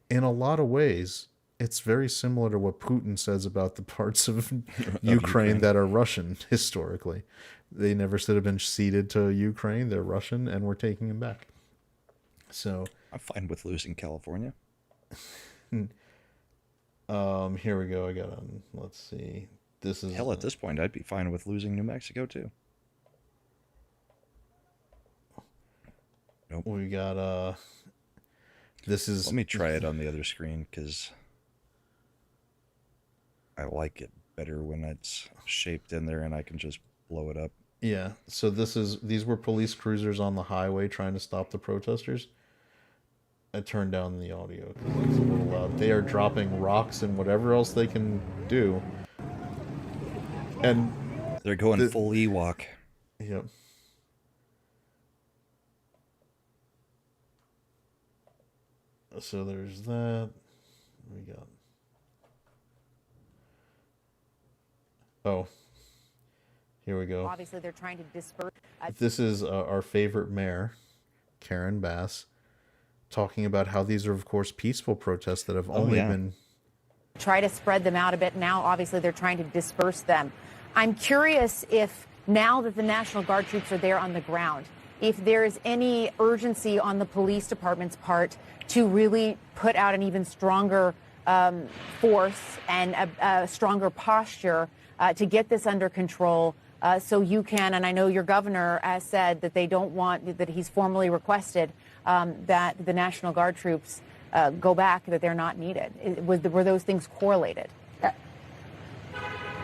In a lot of ways, it's very similar to what Putin says about the parts of Ukraine that are Russian historically. They never should have been ceded to Ukraine. They're Russian, and we're taking them back. So I'm fine with losing California. Here we go. Let's see. This is hell. At this point, I'd be fine with losing New Mexico too. Nope. We got this is. Let me try it on the other screen, because I like it better when it's shaped in there and I can just blow it up. Yeah. So these were police cruisers on the highway trying to stop the protesters. I turned down the audio because it's a little loud. They are dropping rocks and whatever else they can do. And they're going full Ewok. Yep. So there's that. We got. Oh. Here we go. Obviously, they're trying to disperse. This is our favorite mayor, Karen Bass, talking about how these are, of course, peaceful protests that have only been... Try to spread them out a bit. Now, obviously, they're trying to disperse them. I'm curious if now that the National Guard troops are there on the ground, if there is any urgency on the police department's part to really put out an even stronger force and a stronger posture to get this under control, so you can, and I know your governor has said that they don't want, that he's formally requested that the National Guard troops go back, that they're not needed. Were those things correlated?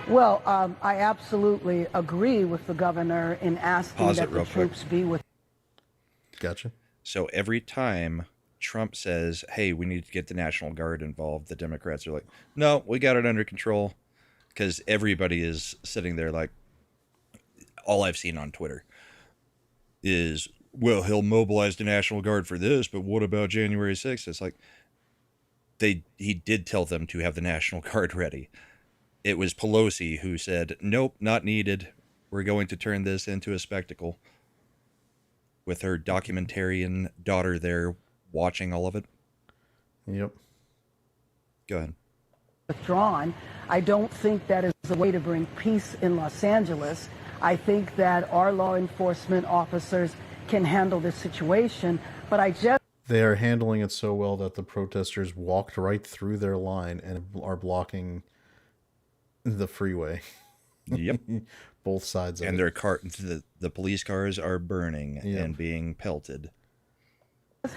Well, I absolutely agree with the governor in asking that the troops be with. Gotcha. So every time Trump says, hey, we need to get the National Guard involved, the Democrats are like, no, we got it under control. Because everybody is sitting there like, all I've seen on Twitter is, well, he'll mobilize the National Guard for this, but what about January 6th? It's like, he did tell them to have the National Guard ready. It was Pelosi who said, nope, not needed. We're going to turn this into a spectacle. With her documentarian daughter there watching all of it. Yep. Go ahead. Withdrawn. I don't think that is a way to bring peace in Los Angeles. I think that our law enforcement officers can handle this situation, but I just... They are handling it so well that the protesters walked right through their line and are blocking the freeway. Yep. Both sides of and it. the police cars are burning and being pelted.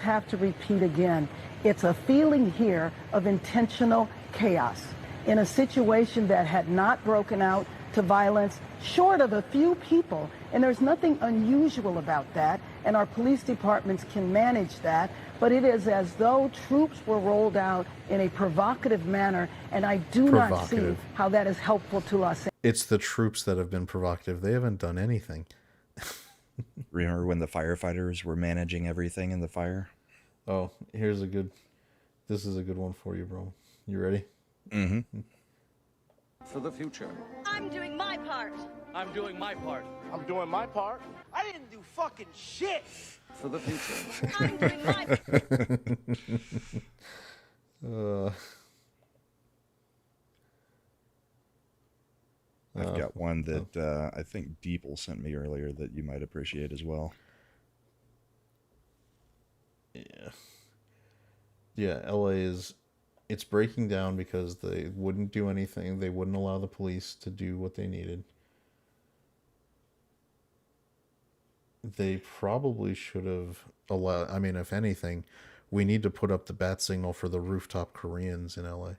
Have to repeat again, it's a feeling here of intentional chaos in a situation that had not broken out to violence, short of a few people, and there's nothing unusual about that, and our police departments can manage that, but it is as though troops were rolled out in a provocative manner, and I do not see how that is helpful to Los Angeles. It's the troops that have been provocative. They haven't done anything. Remember when the firefighters were managing everything in the fire? Oh, this is a good one for you, bro. You ready? Mm-hmm. For the future. I'm doing my part. I'm doing my part. I'm doing my part. I didn't do fucking shit. For the future. I'm doing my part. I've got one that I think Deeple sent me earlier that you might appreciate as well. Yeah, LA it's breaking down because they wouldn't do anything. They wouldn't allow the police to do what they needed. They probably should have allowed, I mean, if anything, we need to put up the bat signal for the rooftop Koreans in LA.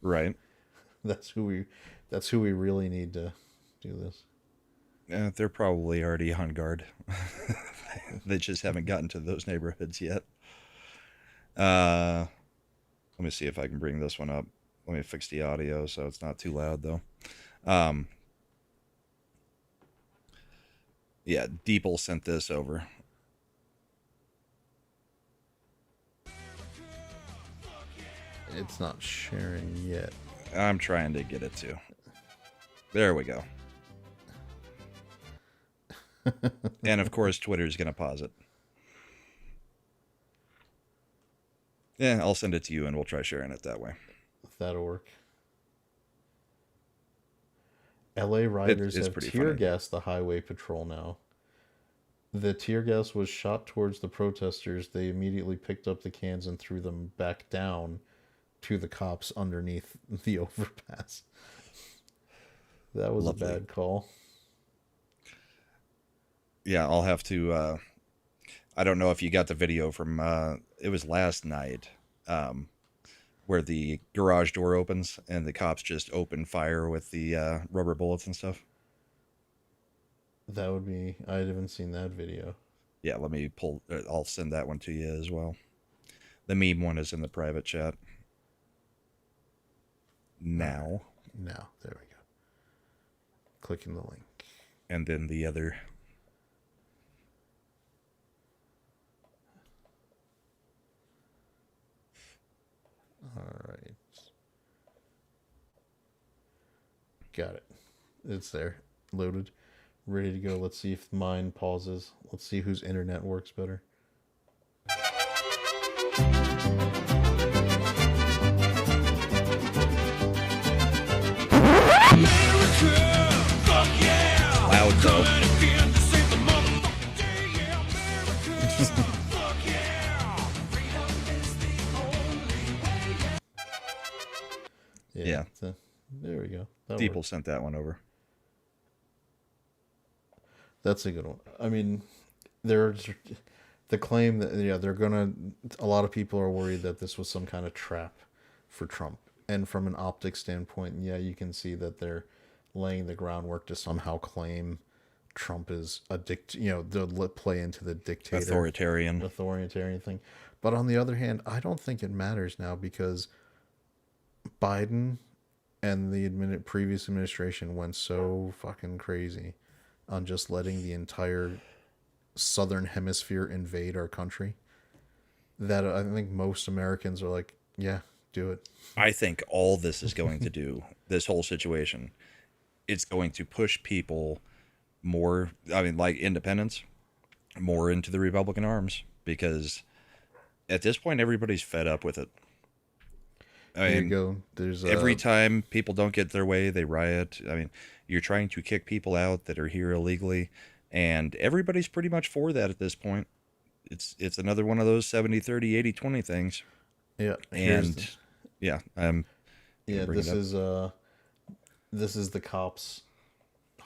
Right. That's who we really need to do this. Yeah, they're probably already on guard. They just haven't gotten to those neighborhoods yet. Let me see if I can bring this one up. Let me fix the audio so it's not too loud, though. Yeah, Deeple sent this over. It's not sharing yet. I'm trying to get it to. There we go. And of course, Twitter's going to pause it. Yeah, I'll send it to you and we'll try sharing it that way. That'll work. LA rioters have tear gassed the highway patrol now. The tear gas was shot towards the protesters. They immediately picked up the cans and threw them back down to the cops underneath the overpass. That was Lovely. A bad call. Yeah, I'll have to... I don't know if you got the video from... it was last night where the garage door opens and the cops just open fire with the rubber bullets and stuff. That would be... I haven't seen that video. Yeah, let me pull... I'll send that one to you as well. The meme one is in the private chat. Now. Now, there we go. Clicking the link. And then the other... All right. Got it. It's there. Loaded. Ready to go. Let's see if mine pauses. Let's see whose internet works better. America! Yeah. There we go. That People works. sent that one over. That's a good one. I mean, there's the claim that they're gonna. A lot of people are worried that this was some kind of trap for Trump, and from an optics standpoint, yeah, you can see that they're laying the groundwork to somehow claim Trump is a they'll play into the dictator Authoritarian thing. But on the other hand, I don't think it matters now because Biden and the previous administration went so fucking crazy on just letting the entire southern hemisphere invade our country that I think most Americans are like, yeah, do it. I think all this is going to do, this whole situation, it's going to push people more, I mean, like independents, more into the Republican arms, because at this point, everybody's fed up with it. I There mean, you go. There's every time people don't get their way, they riot. I mean, you're trying to kick people out that are here illegally, and everybody's pretty much for that at this point. It's another one of those 70-30, 80-20 things. Yeah. And yeah, yeah, this is the cops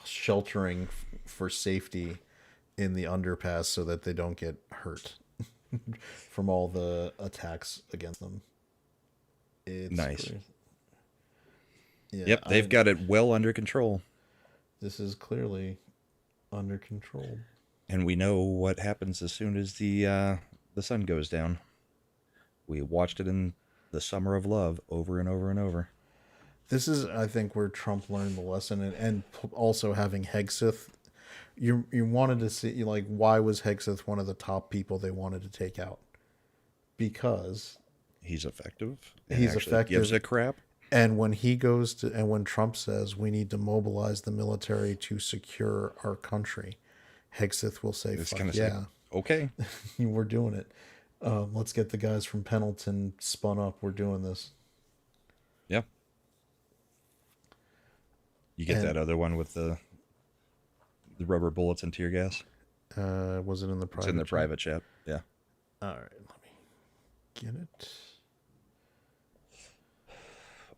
sheltering for safety in the underpass so that they don't get hurt from all the attacks against them. It's nice. crazy. Yeah, Yep, they've got it well under control. This is clearly under control. And we know what happens as soon as the sun goes down. We watched it in the Summer of Love over and over and over. This is, I think, where Trump learned the lesson, and also having Hegseth. You wanted to see, like, why was Hegseth one of the top people they wanted to take out? Because he's effective. And he's actually effective. Gives a crap. And when he goes to, and when Trump says we need to mobilize the military to secure our country, Hegseth will say, It's "Fuck gonna yeah, say, okay, we're doing it. Let's get the guys from Pendleton spun up. We're doing this." Yeah. You get And- that other one with the rubber bullets and tear gas? Was it in the private? It's in the chat? private chat. Yeah. All right, let me get it.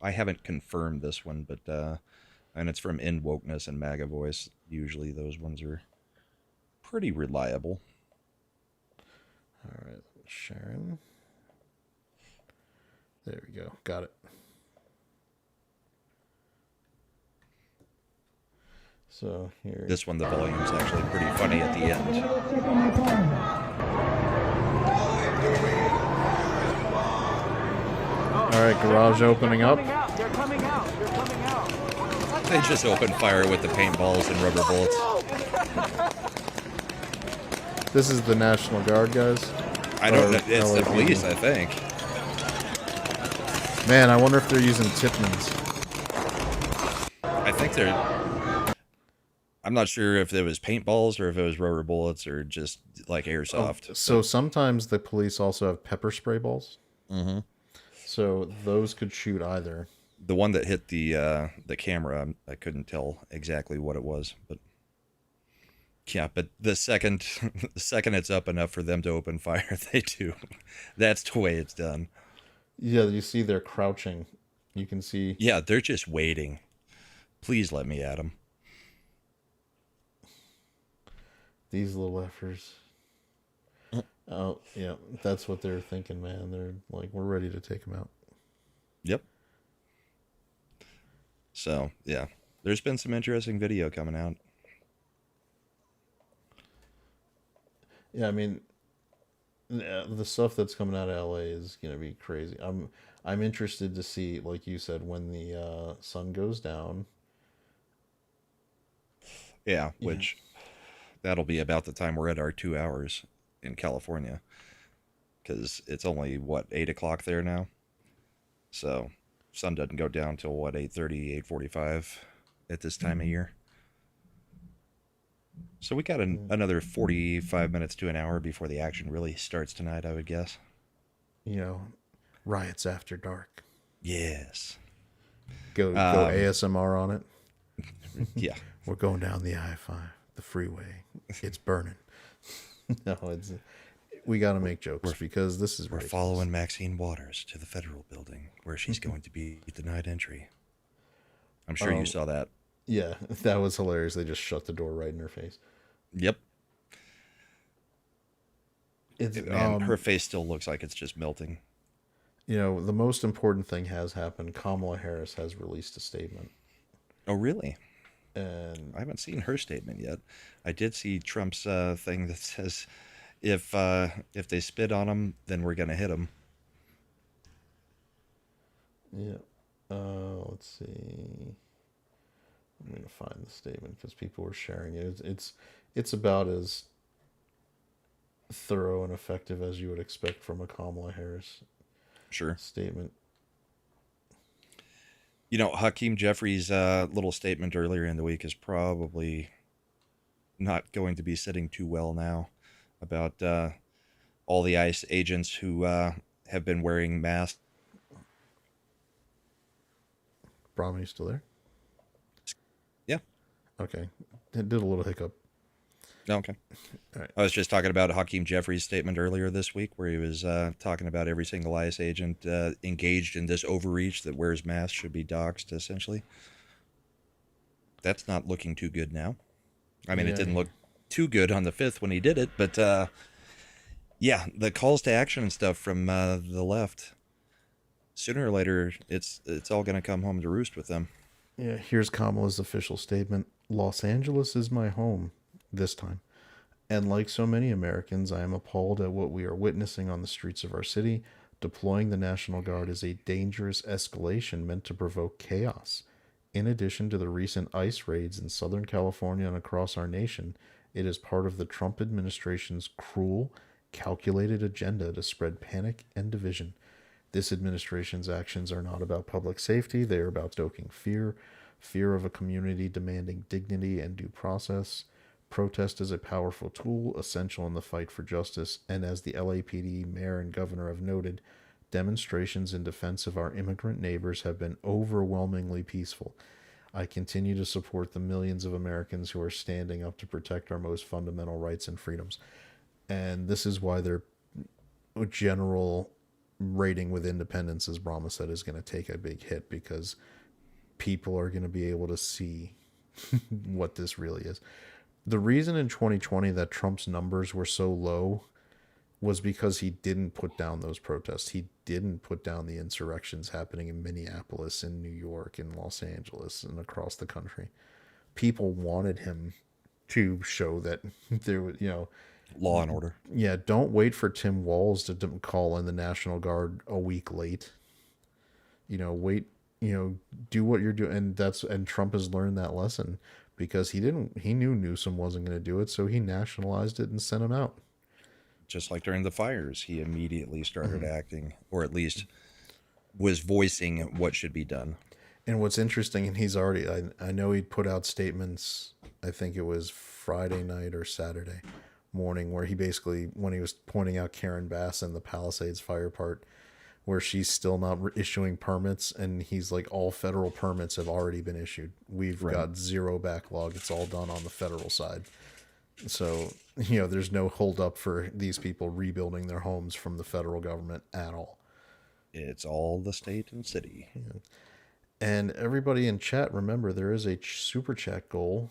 I haven't confirmed this one, but and it's from In Wokeness and MAGA Voice. Usually those ones are pretty reliable. All right, Sharon. There we go. Got it. So here. This one, the volume's actually pretty funny at the end. All right, garage opening up. They're coming out. They're coming out. They just open fire with the paintballs and rubber bullets. This is the National Guard, guys. I don't know. Or It's the LAPD. police, I think. Man, I wonder if they're using Tipmans. I think they're... I'm not sure if it was paintballs or if it was rubber bullets or just like airsoft. So sometimes the police also have pepper spray balls. Mm-hmm. So those could shoot either. The one that hit the camera, I couldn't tell exactly what it was, but yeah. But the second it's up enough for them to open fire, they do. That's the way it's done. Yeah, you see they're crouching. You can see. Yeah, they're just waiting. Please let me at them. These little effers. Oh, yeah, that's what they're thinking, man. They're like, we're ready to take them out. Yep. So, yeah. There's been some interesting video coming out. Yeah, I mean, the stuff that's coming out of LA is gonna be crazy. I'm interested to see, like you said, when the sun goes down. Yeah, which that'll be about the time we're at our 2 hours in California, because it's only 8 o'clock there now. So sun doesn't go down till 8:30, 8:45 at this time of year. So we got another 45 minutes to an hour before the action really starts tonight, I would guess. You know, riots after dark. Yes. Go ASMR on it. Yeah. We're going down the I-5, the freeway. It's burning. No, we got to make jokes because this is We're ridiculous. following Maxine Waters to the federal building where she's going to be denied entry. I'm sure you saw that. Yeah, that was hilarious. They just shut the door right in her face. Yep. It's And her face still looks like it's just melting. You know, the most important thing has happened. Kamala Harris has released a statement. Oh, really? And I haven't seen her statement yet. I did see Trump's thing that says, if they spit on him, then we're gonna hit him. yeah, let's see. I'm gonna find the statement because people were sharing it. It's about as thorough and effective as you would expect from a Kamala Harris Sure. statement. You know, Hakeem Jeffries' little statement earlier in the week is probably not going to be sitting too well now about all the ICE agents who have been wearing masks. Brahma, you still there? Yeah. Okay. It did a little hiccup. Okay. All right. I was just talking about Hakeem Jeffries' statement earlier this week where he was talking about every single ICE agent engaged in this overreach that wears masks should be doxxed, essentially. That's not looking too good now. I mean, it didn't look too good on the 5th when he did it, but yeah, the calls to action and stuff from the left, sooner or later, it's all going to come home to roost with them. Yeah, here's Kamala's official statement. Los Angeles is my home this time. And like so many Americans, I am appalled at what we are witnessing on the streets of our city. Deploying the National Guard is a dangerous escalation meant to provoke chaos. In addition to the recent ICE raids in Southern California and across our nation, it is part of the Trump administration's cruel, calculated agenda to spread panic and division. This administration's actions are not about public safety. They are about stoking fear of a community demanding dignity and due process. Protest is a powerful tool, essential in the fight for justice, and as the LAPD mayor and governor have noted, demonstrations in defense of our immigrant neighbors have been overwhelmingly peaceful. I continue to support the millions of Americans who are standing up to protect our most fundamental rights and freedoms. And this is why their general rating with independents, as Brahma said, is going to take a big hit because people are going to be able to see what this really is. The reason in 2020 that Trump's numbers were so low was because he didn't put down those protests. He didn't put down the insurrections happening in Minneapolis, in New York, in Los Angeles, and across the country. People wanted him to show that there was, Law and order. Yeah, don't wait for Tim Walz to call in the National Guard a week late. Wait, do what you're doing. And Trump has learned that lesson. Because he knew Newsom wasn't going to do it, so he nationalized it and sent him out. Just like during the fires, he immediately started acting, or at least was voicing what should be done. And what's interesting, and he's already, I know he'd put out statements, I think it was Friday night or Saturday morning, where he basically, when he was pointing out Karen Bass and the Palisades fire part, where she's still not issuing permits, and he's like, all federal permits have already been issued. We've got zero backlog. It's all done on the federal side. So, there's no hold up for these people rebuilding their homes from the federal government at all. It's all the state and city. Yeah. And everybody in chat, remember, there is a super chat goal.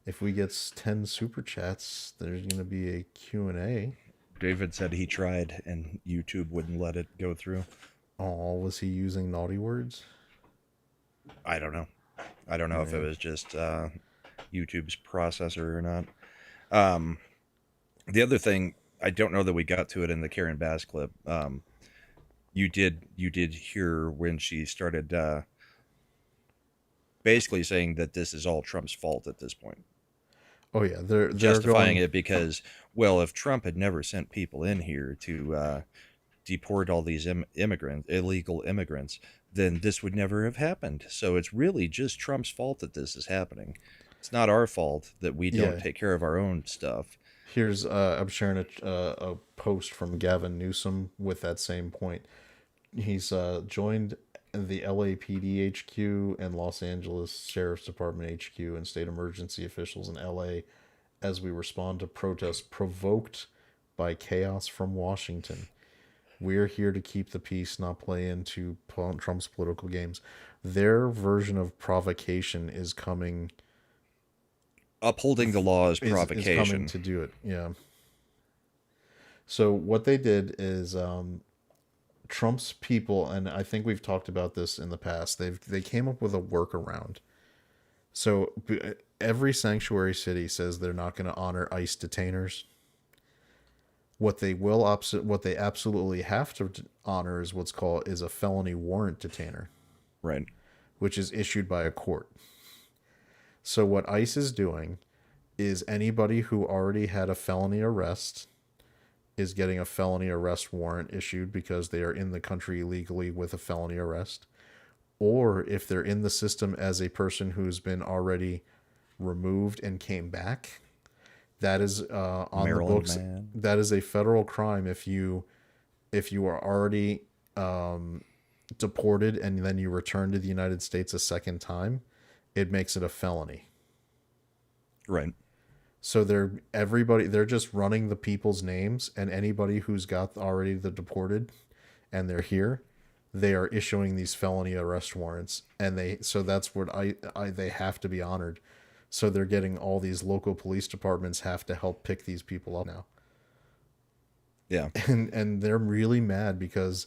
If we get 10 super chats, there's going to be a Q&A. David said he tried and YouTube wouldn't let it go through. Oh, was he using naughty words? I don't know. I don't know if it was just YouTube's processor or not. The other thing, I don't know that we got to it in the Karen Bass clip. You did hear when she started basically saying that this is all Trump's fault at this point. Oh yeah, they're justifying it because, well, if Trump had never sent people in here to deport all these illegal immigrants, then this would never have happened. So it's really just Trump's fault that this is happening. It's not our fault that we don't take care of our own stuff. Here's I'm sharing a post from Gavin Newsom with that same point. He's joined the LAPD HQ and Los Angeles Sheriff's Department HQ and state emergency officials in LA as we respond to protests provoked by chaos from Washington. We're here to keep the peace, not play into Trump's political games. Their version of provocation is coming. Upholding the law is Is provocation. coming to do it. Yeah. So what they did is Trump's people, and I think we've talked about this in the past. They came up with a workaround. So every sanctuary city says they're not going to honor ICE detainers. What they absolutely have to honor is what's called a felony warrant detainer, Right. which is issued by a court. So what ICE is doing is anybody who already had a felony arrest is getting a felony arrest warrant issued because they are in the country illegally with a felony arrest. Or if they're in the system as a person who's been already removed and came back, that is on Maryland the books. man. That is a federal crime if you are already deported and then you return to the United States a second time, it makes it a felony. Right. So they're just running the people's names, and anybody who's got already the deported and they're here, they are issuing these felony arrest warrants, and that's what they have to be honored. So they're getting all these local police departments have to help pick these people up now. Yeah. And they're really mad because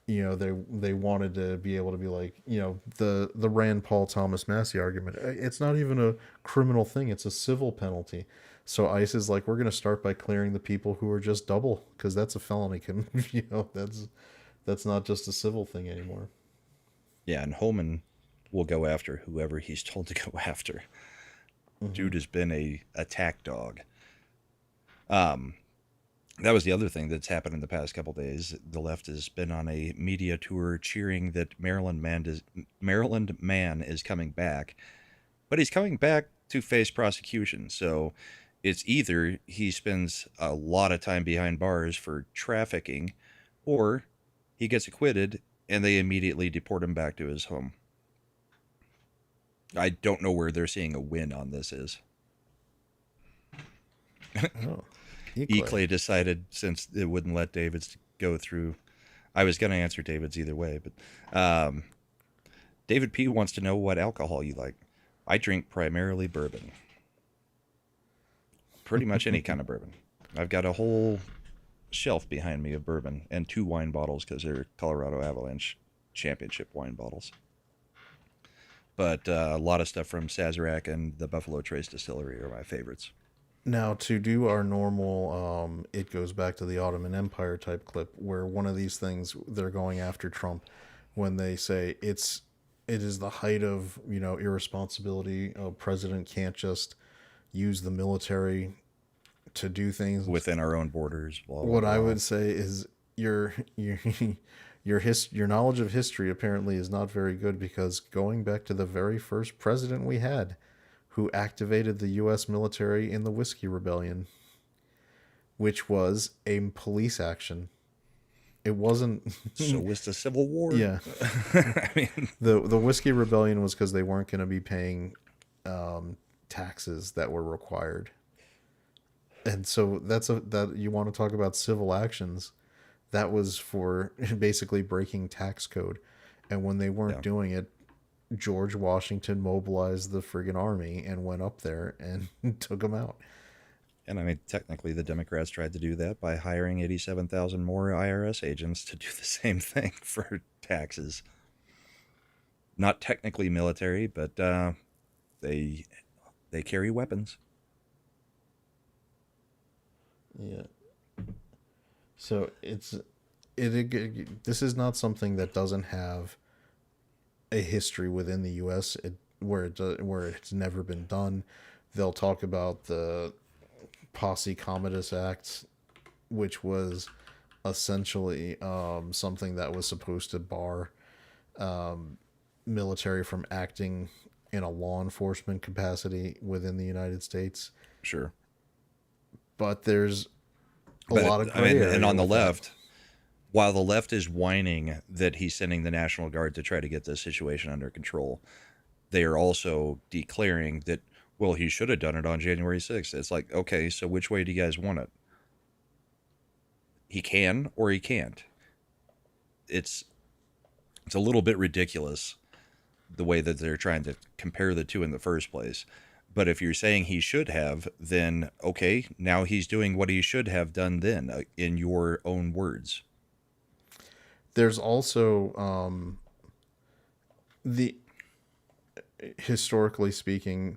they wanted to be able to be like, the Rand Paul Thomas Massey argument. It's not even a criminal thing. It's a civil penalty. So ICE is like, we're going to start by clearing the people who are just double, because that's a felony. That's not just a civil thing anymore. Yeah. And Holman will go after whoever he's told to go after. Mm-hmm. Dude has been a attack dog. That was the other thing that's happened in the past couple of days. The left has been on a media tour cheering that Maryland man is coming back, but he's coming back to face prosecution. So it's either he spends a lot of time behind bars for trafficking, or he gets acquitted and they immediately deport him back to his home. I don't know where they're seeing a win on this is. Oh. Clay decided, since it wouldn't let David's go through, I was going to answer David's either way, but David P wants to know what alcohol you like. I drink primarily bourbon. Pretty much any kind of bourbon. I've got a whole shelf behind me of bourbon and 2 wine bottles because they're Colorado Avalanche championship wine bottles. But a lot of stuff from Sazerac and the Buffalo Trace Distillery are my favorites. Now, to do our normal, it goes back to the Ottoman Empire type clip, where one of these things they're going after Trump when they say it is the height of irresponsibility. A president can't just use the military to do things within our own borders. Blah, blah, what blah. I would say is your knowledge of history apparently is not very good, because going back to the very first president we had, who activated the U.S. military in the Whiskey Rebellion, which was a police action. It wasn't. So was the Civil War. Yeah. I mean, the Whiskey Rebellion was because they weren't going to be paying taxes that were required. And so that you want to talk about civil actions. That was for basically breaking tax code. And when they weren't doing it, George Washington mobilized the friggin' army and went up there and took them out. And I mean, technically, the Democrats tried to do that by hiring 87,000 more IRS agents to do the same thing for taxes. Not technically military, but they carry weapons. Yeah. So this is not something that doesn't have a history within the U.S. where it's never been done. They'll talk about the Posse Comitatus Act, which was essentially something that was supposed to bar military from acting in a law enforcement capacity within the United States. Sure. But there's a lot of gray area and on the with left, while the left is whining that he's sending the National Guard to try to get this situation under control, they are also declaring that, well, he should have done it on January 6th. It's like, okay, so which way do you guys want it? he can or he can't. It's a little bit ridiculous the way that they're trying to compare the two in the first place. But if you're saying he should have, then okay, now he's doing what he should have done then, in your own words. There's also the historically speaking,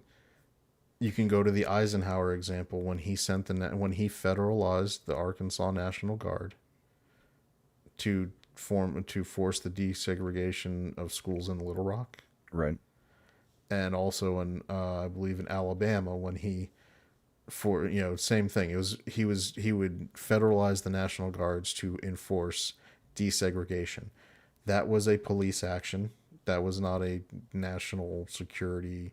you can go to the Eisenhower example when he federalized the Arkansas National Guard to force the desegregation of schools in Little Rock. Right. And also in I believe in Alabama when same thing. He would federalize the National Guards to enforce desegregation. That was a police action. That was not a national security,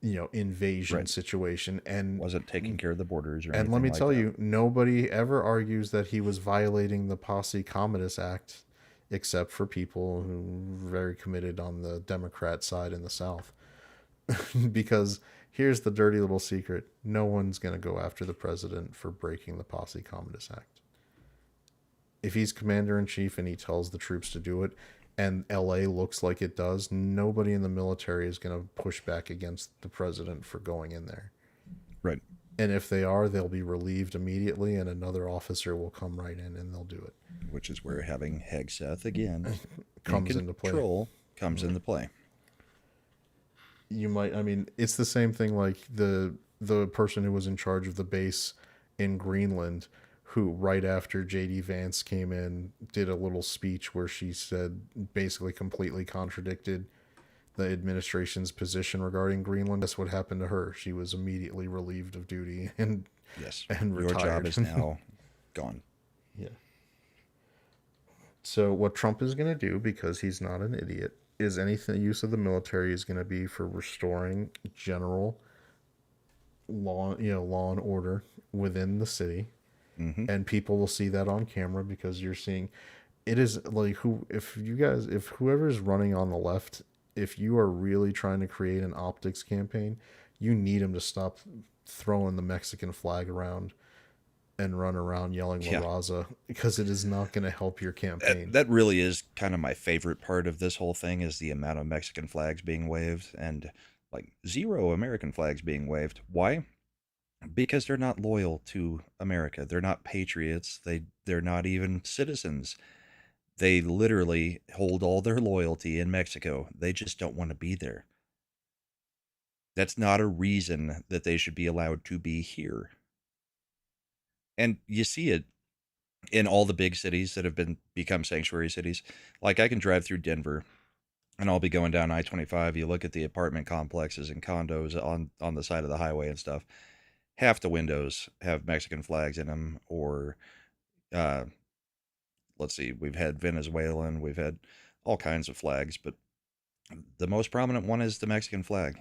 invasion situation. And wasn't taking care of the borders or anything. And let me tell that. you, nobody ever argues that he was violating the Posse Comitatus Act, except for people who are very committed on the Democrat side in the South. Because here's the dirty little secret. No one's going to go after the president for breaking the Posse Comitatus Act. If he's commander-in-chief and he tells the troops to do it, and LA looks like it does, nobody in the military is going to push back against the president for going in there. Right. And if they are, they'll be relieved immediately, and another officer will come right in and they'll do it. Which is where having Hegseth again comes into play. It's the same thing like the person who was in charge of the base in Greenland, who right after J.D. Vance came in did a little speech where she said, basically completely contradicted the administration's position regarding Greenland. That's what happened to her. She was immediately relieved of duty and retired. Your job is now gone. Yeah. So what Trump is going to do, because he's not an idiot, is anything use of the military is going to be for restoring general law and order within the city. Mm-hmm. And people will see that on camera, because you're seeing it is like if whoever's running on the left, if you are really trying to create an optics campaign, you need them to stop throwing the Mexican flag around and run around yelling La Raza, because it is not going to help your campaign. That really is kind of my favorite part of this whole thing, is the amount of Mexican flags being waved and like 0 American flags being waved. Why? Because they're not loyal to America. They're not patriots. They're not even citizens. They literally hold all their loyalty in Mexico. They just don't want to be there. That's not a reason that they should be allowed to be here. And you see it in all the big cities that have become sanctuary cities. Like, I can drive through Denver and I'll be going down I-25. You look at the apartment complexes and condos on the side of the highway and stuff. Half the windows have Mexican flags in them, or let's see, we've had Venezuelan, we've had all kinds of flags, but the most prominent one is the Mexican flag.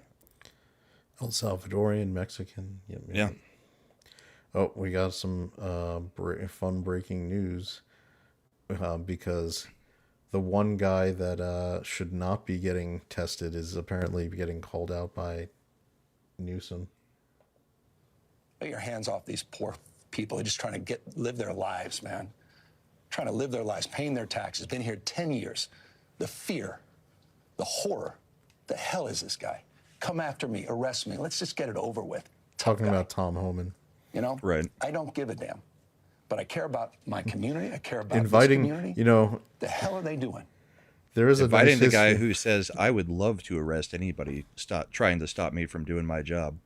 El Salvadorian, Mexican. Yep. Yeah. Oh, we got some fun breaking news, because the one guy that should not be getting tested is apparently getting called out by Newsom. Get your hands off these poor people. They're just trying to live their lives, man. Trying to live their lives, paying their taxes. Been here 10 years. The fear, the horror. The hell is this guy? Come after me, arrest me. Let's just get it over with. Talking about Tom Homan. Right. I don't give a damn. But I care about my community. I care about inviting, this community. The hell are they doing? There is inviting the guy who says, I would love to arrest anybody trying to stop me from doing my job.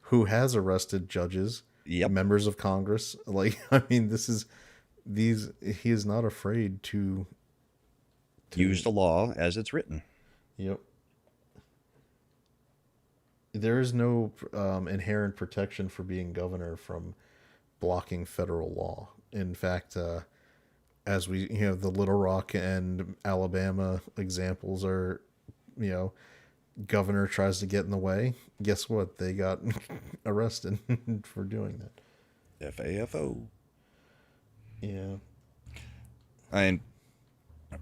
Who has arrested judges, members of Congress. Like, I mean, he is not afraid to use the law as it's written. Yep. There is no inherent protection for being governor from blocking federal law. In fact, as we, the Little Rock and Alabama examples are, governor tries to get in the way. Guess what? They got arrested for doing that. FAFO. Yeah.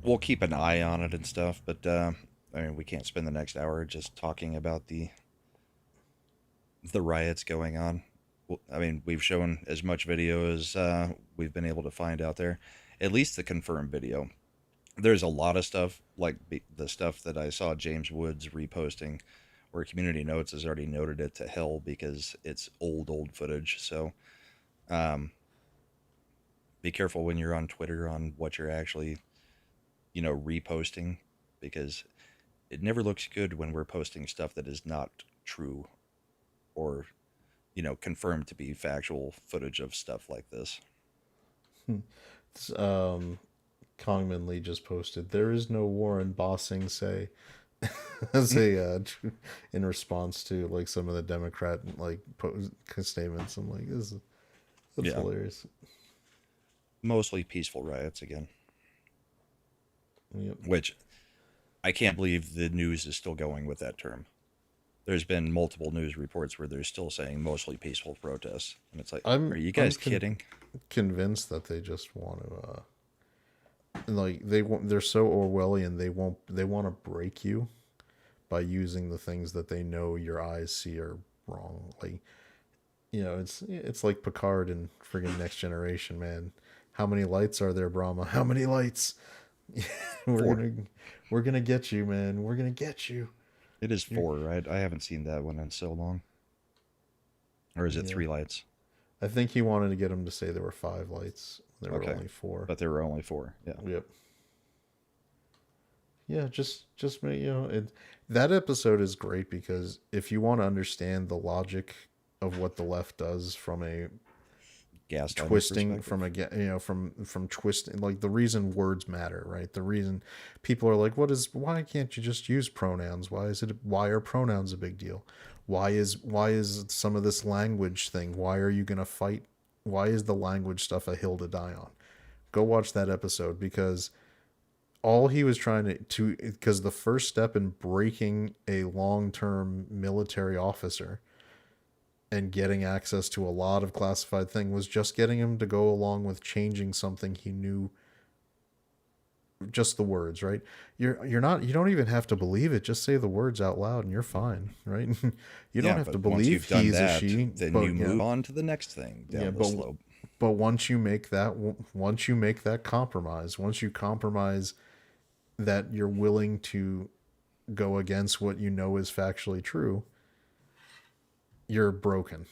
We'll keep an eye on it and stuff, but we can't spend the next hour just talking about the riots going on. I mean, we've shown as much video as we've been able to find out there, at least the confirmed video. There's a lot of stuff, like the stuff that I saw James Woods reposting, where Community Notes has already noted it to hell because it's old footage. So be careful when you're on Twitter on what you're actually, reposting, because it never looks good when we're posting stuff that is not true or, confirmed to be factual footage of stuff like this. Kongman Lee just posted, "There is no war in Bossing Say," as in response to like some of the Democrat statements. I'm like, that's hilarious. Mostly peaceful riots again. Yep. Which I can't believe the news is still going with that term. There's been multiple news reports where they're still saying mostly peaceful protests, and it's like, are you guys kidding? Convinced that they just want to. They're so Orwellian. They want to break you by using the things that they know your eyes see are wrong. Like, it's like Picard and friggin' Next Generation, man. How many lights are there, Brahma? How many lights? We're gonna get you, man. We're gonna get you. It is 4, right? I haven't seen that one in so long. Or is it 3 lights? I think he wanted to get him to say there were 5 lights. There were only 4. But there were only 4. Yeah. Yep. Yeah, just that episode is great because if you want to understand the logic of what the left does from a gas twisting, from from twisting, like the reason words matter, right? The reason people are like, why can't you just use pronouns? Why are pronouns a big deal? Why is some of this language thing? Why are you going to fight? Why is the language stuff a hill to die on? Go watch that episode, because all he was trying to because the first step in breaking a long-term military officer and getting access to a lot of classified thing was just getting him to go along with changing something he knew. Just the words, right? You don't even have to believe it. Just say the words out loud and you're fine, right? You don't have to believe he's a she. Then you move on to the next thing down the slope. But once you make that compromise, once you compromise that you're willing to go against what you know is factually true, you're broken.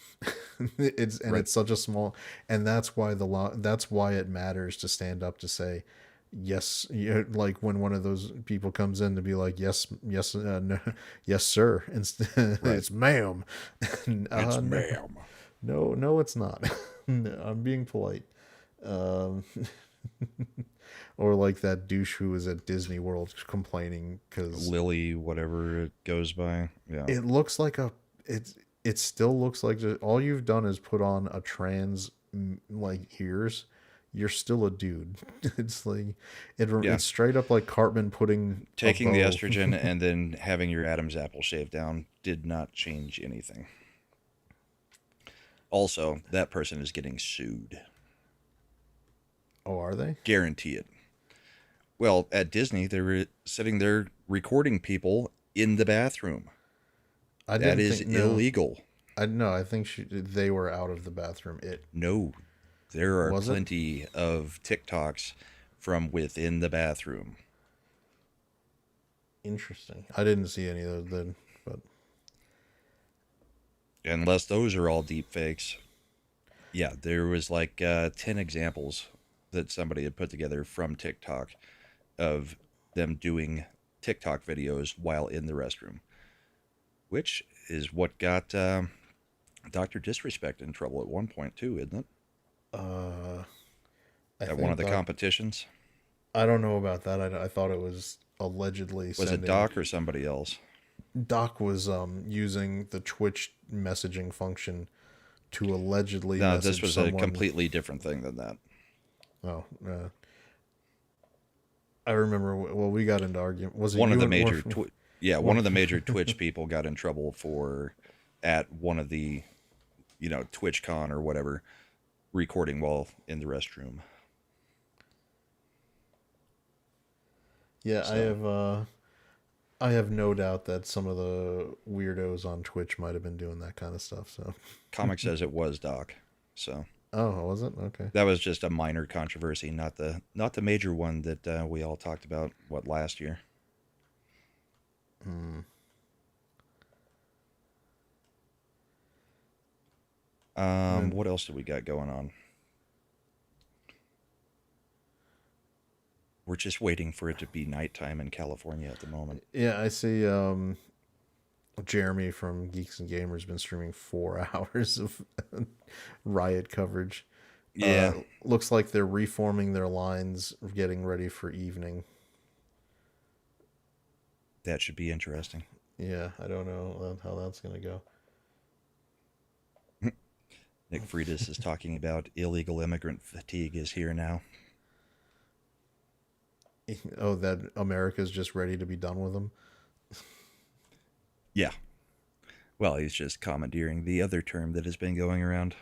It's such a small, and that's why it matters to stand up to say yes. Like when one of those people comes in to be like, yes, no, yes, sir. Instead, right. It's ma'am. It's ma'am. No, it's not. I'm being polite. Or like that douche who was at Disney World complaining because Lily, whatever it goes by. Yeah. It looks like it still looks like all you've done is put on a trans ears. You're still a dude. It's like it's straight up like Cartman taking the estrogen and then having your Adam's apple shaved down did not change anything. Also, that person is getting sued. Oh, are they? Guarantee it. Well, at Disney, they were sitting there recording people in the bathroom. That is illegal. I think they were out of the bathroom. No, there are plenty of TikToks from within the bathroom. Interesting. I didn't see any of those then, but unless those are all deep fakes. Yeah, there was like 10 examples that somebody had put together from TikTok of them doing TikTok videos while in the restroom, which is what got Dr. Disrespect in trouble at one point too, isn't it? At one of the competitions. I don't know about that. I thought it was allegedly. Was it Doc or somebody else? Doc was using the Twitch messaging function to allegedly. No, this was a completely different thing than that. Oh, I remember. Well, we got into argument. Was it one of the major? One of the major Twitch people got in trouble at one of the, TwitchCon or whatever, recording while in the restroom. Yeah, so. I have no doubt that some of the weirdos on Twitch might have been doing that kind of stuff. So, Comic says it was Doc. So oh, was it? Okay. that was just a minor controversy, not the major one that we all talked about last year. What else do we got going on? We're just waiting for it to be nighttime in California at the moment. Yeah, I see. Jeremy from Geeks and Gamers been streaming 4 hours of riot coverage. Yeah, Looks like they're reforming their lines, getting ready for evening. that should be interesting. Yeah, I don't know how that's gonna go. Nick Freitas is talking about illegal immigrant fatigue is here now. Oh, that America's just ready to be done with them. Yeah. Well, he's just commandeering the other term that has been going around.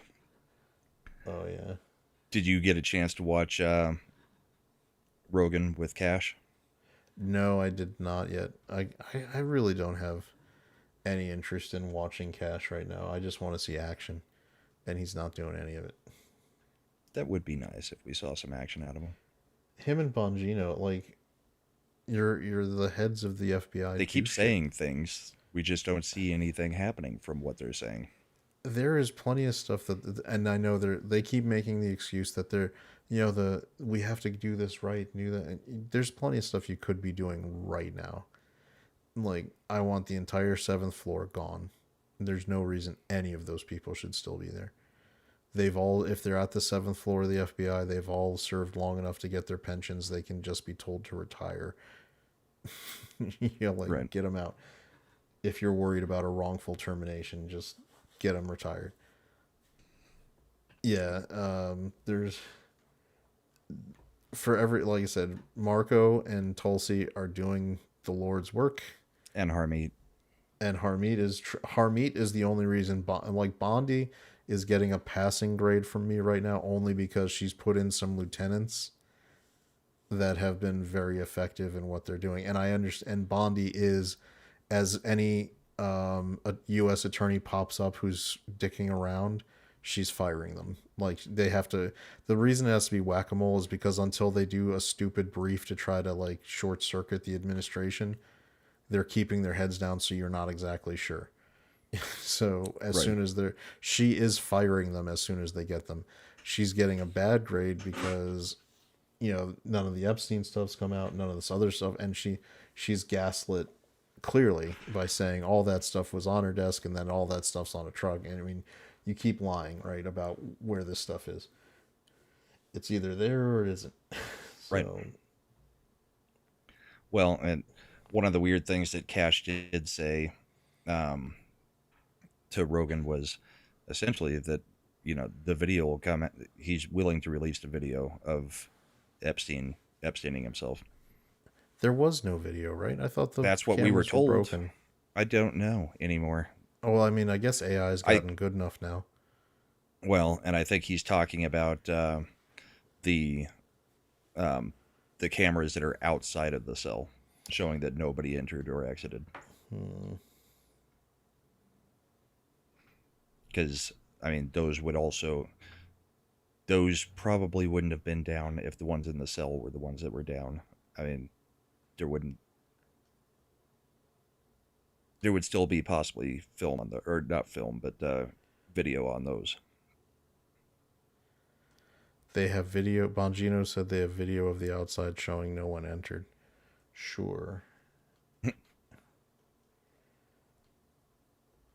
Oh yeah. Did you get a chance to watch Rogan with Cash? No, I did not yet. I really don't have any interest in watching Cash right now. I just want to see action, and he's not doing any of it. That would be nice if we saw some action out of him. Him and Bongino, like, you're the heads of the FBI. They keep saying things. We just don't see anything happening from what they're saying. There is plenty of stuff that, and I know they keep making the excuse that we have to do this right, do that. There's plenty of stuff you could be doing right now. Like, I want the entire 7th floor gone. There's no reason any of those people should still be there. They've all, if they're at the 7th floor of the FBI, they've all served long enough to get their pensions. They can just be told to retire. Right. Get them out. If you're worried about a wrongful termination, just get them retired. Yeah, there's like I said, Marco and Tulsi are doing the Lord's work, And Harmeet. and Harmeet is the only reason. Bondi is getting a passing grade from me right now, only because she's put in some lieutenants that have been very effective in what they're doing, and I understand. Bondi is, as any a U.S. attorney pops up who's dicking around, she's firing them. Like, they have to. The reason it has to be whack-a-mole is because until they do a stupid brief to try to, like, short circuit the administration, they're keeping their heads down, so you're not exactly sure. So as soon as she is firing them as soon as they get them. She's getting a bad grade because, none of the Epstein stuff's come out, none of this other stuff, and she's gaslit clearly by saying all that stuff was on her desk and then all that stuff's on a truck. And I mean, you keep lying, right, about where this stuff is. It's either there or it isn't. Right. Well, and one of the weird things that Cash did say to Rogan was essentially that, the video will come. He's willing to release the video of Epsteining himself. There was no video, right? I thought that's what we were told. Broken. I don't know anymore. Oh, well, I mean, I guess AI has gotten good enough now. Well, and I think he's talking about the cameras that are outside of the cell, showing that nobody entered or exited. Because, I mean, those probably wouldn't have been down if the ones in the cell were the ones that were down. I mean, there would still be possibly film on or not film, but video on those. They have video. Bongino said they have video of the outside showing no one entered. Sure.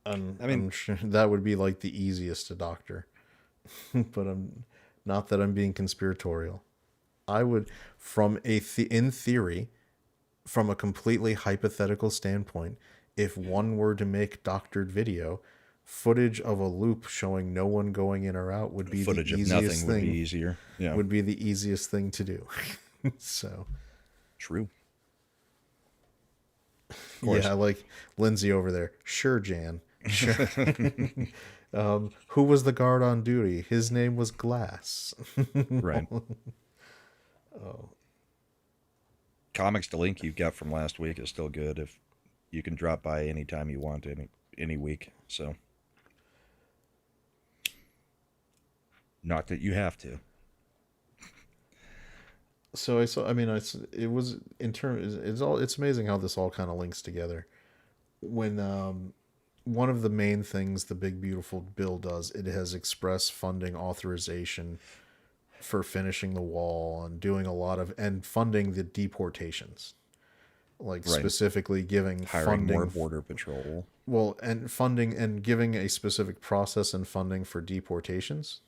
I mean, I'm sure that would be like the easiest to doctor. But I'm not that I'm being conspiratorial. I would, in theory, from a completely hypothetical standpoint, if one were to make doctored video, footage of a loop showing no one going in or out would be footage the of easiest nothing thing. Would be easier. Yeah, would be the easiest thing to do. So true. Yeah, like Lindsay over there. Sure, Jan. Sure. Who was the guard on duty? His name was Glass. Right. Oh. Comics to link you got from last week is still good. If You can drop by anytime you want, any week. So, not that you have to. So I saw. I mean, it was in terms. It's amazing how this all kind of links together. When one of the main things the big beautiful bill does, it has express funding authorization for finishing the wall and doing a lot of and funding the deportations, like Right. specifically giving Hiring funding more border patrol. well, and funding and giving a specific process and funding for deportations.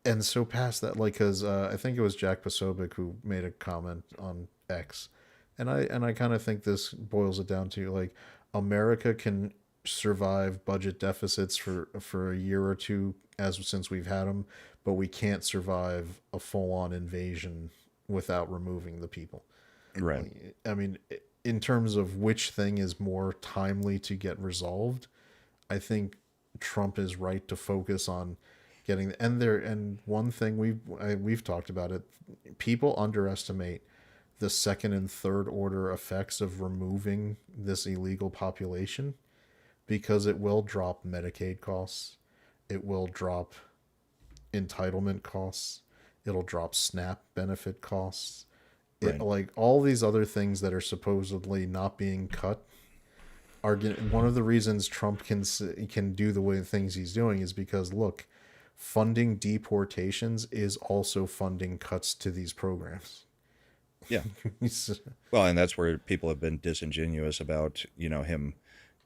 And so past that, like, because I think it was Jack Posobiec who made a comment on X, and I kind of think this boils it down to like America can survive budget deficits for a year or two since we've had them, but we can't survive a full on invasion without removing the people. Right. I mean, in terms of which thing is more timely to get resolved, I think Trump is right to focus on getting and one thing we've talked about it. People underestimate the second and third order effects of removing this illegal population, because it will drop Medicaid costs, it will drop entitlement costs, it'll drop SNAP benefit costs. Right. Like all these other things that are supposedly not being cut are one of the reasons Trump can do the way things he's doing is because look, funding deportations is also funding cuts to these programs. Yeah. Well, and that's where people have been disingenuous about, him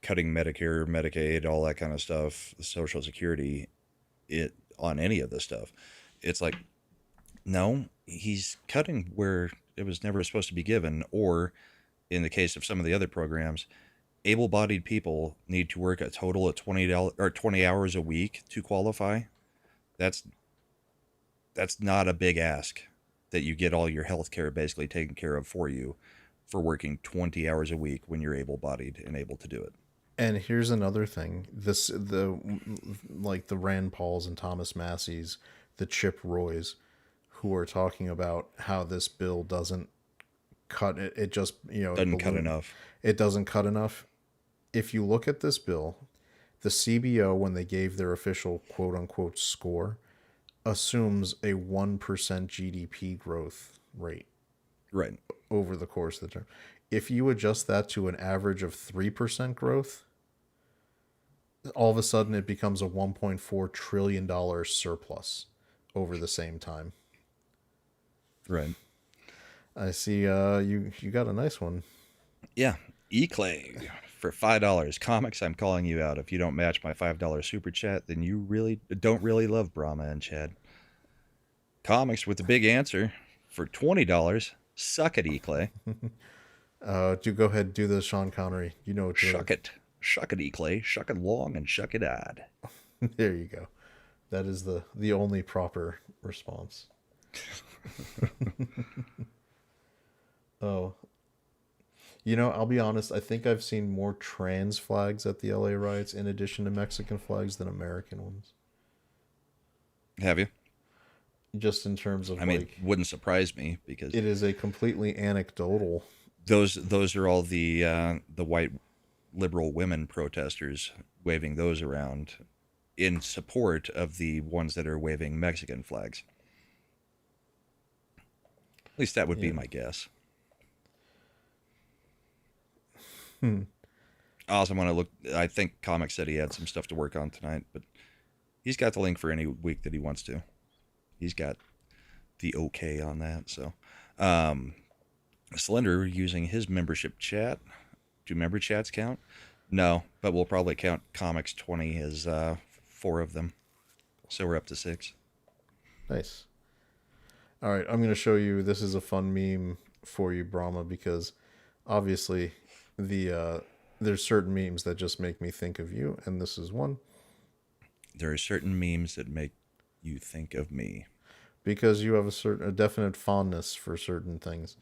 cutting Medicare, Medicaid, all that kind of stuff, Social Security, on any of this stuff. It's like, no, he's cutting where it was never supposed to be given, or in the case of some of the other programs, able-bodied people need to work a total of 20 hours a week to qualify. That's not a big ask that you get all your health care basically taken care of for you for working 20 hours a week when you're able-bodied and able to do it. And here's another thing. The Rand Pauls and Thomas Masseys, the Chip Roys, who are talking about how this bill doesn't cut it. It just, Doesn't cut enough. It doesn't cut enough. If you look at this bill, the CBO, when they gave their official quote unquote score, assumes a 1% GDP growth rate. Right. Over the course of the term. If you adjust that to an average of 3% growth, all of a sudden it becomes a $1.4 trillion surplus over the same time. Right. I see you got a nice one. Yeah. E-Clay for $5. Comics, I'm calling you out. If you don't match my $5 super chat, then you really don't really love Brahma and Chad. Comics with the big answer for $20. Suck it, E-Clay. Do go ahead and do the Sean Connery. You know what to Shuck it. Shuck it, E-Clay. Shuck it long and shuck it odd. There you go. That is the only proper response. Oh. I'll be honest, I think I've seen more trans flags at the LA riots in addition to Mexican flags than American ones. Have you? Just in terms of wouldn't surprise me because it is a completely anecdotal. Those are all the white liberal women protesters waving those around in support of the ones that are waving Mexican flags. At least that would be my guess. I also want to look. I think Comics said he had some stuff to work on tonight, but he's got the link for any week that he wants to. He's got the okay on that. So, Slender using his membership chat. Do member chats count? No, but we'll probably count Comics 20 as 4 of them. So we're up to 6. Nice. All right, I'm going to show you. This is a fun meme for you, Brahma, because obviously there's certain memes that just make me think of you, and this is one. There are certain memes that make you think of me because you have a definite fondness for certain things.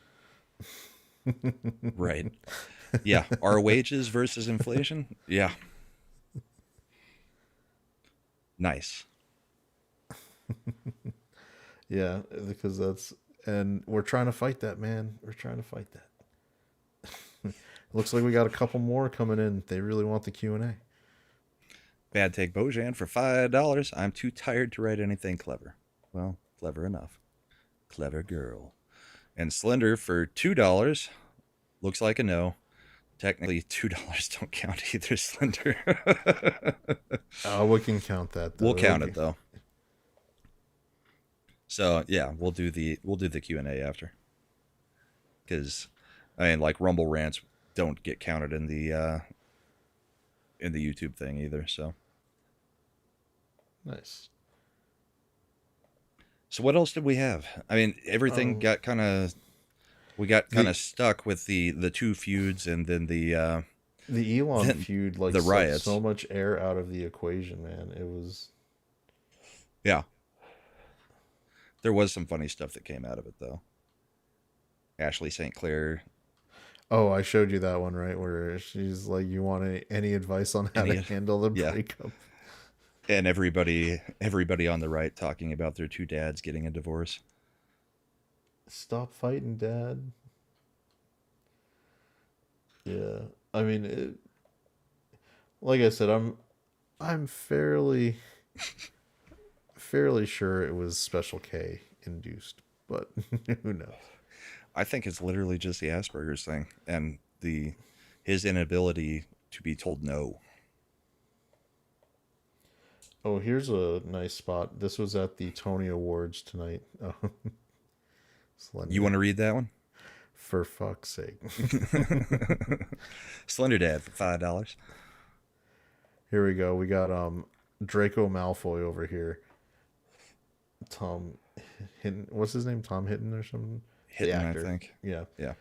Right. Yeah. Our wages versus inflation. Yeah. Nice. Yeah, because and we're trying to fight that, man. We're trying to fight that. Looks like we got a couple more coming in. They really want the Q&A. Bad Take Bojan for $5. I'm too tired to write anything clever. Well, clever enough. Clever girl. And Slender for $2. Looks like a no. Technically, $2 don't count either, Slender. We can count that, though. We'll count it, though. So, yeah, we'll do the Q&A after. Because, I mean, like, Rumble rants don't get counted in the YouTube thing either, so. Nice. So what else did we have? I mean, everything got kind of stuck with the two feuds and then the Elon feud, like, the sucked riots. so much air out of the equation, man. It was... Yeah. There was some funny stuff that came out of it, though. Ashley St. Clair. Oh, I showed you that one, right? Where she's like, you want any advice on how to handle the breakup? And everybody on the right talking about their two dads getting a divorce. Stop fighting, Dad. Yeah. I mean, like I said, I'm fairly sure it was Special K induced, but who knows? I think it's literally just the Asperger's thing and his inability to be told no. Oh, here's a nice spot. This was at the Tony Awards tonight. Oh. You want to read that one? For fuck's sake. Slender Dad for $5. Here we go. We got Draco Malfoy over here. Tom Hinton. What's his name? Tom Hinton or something? Hinton, I think. Yeah. Yeah.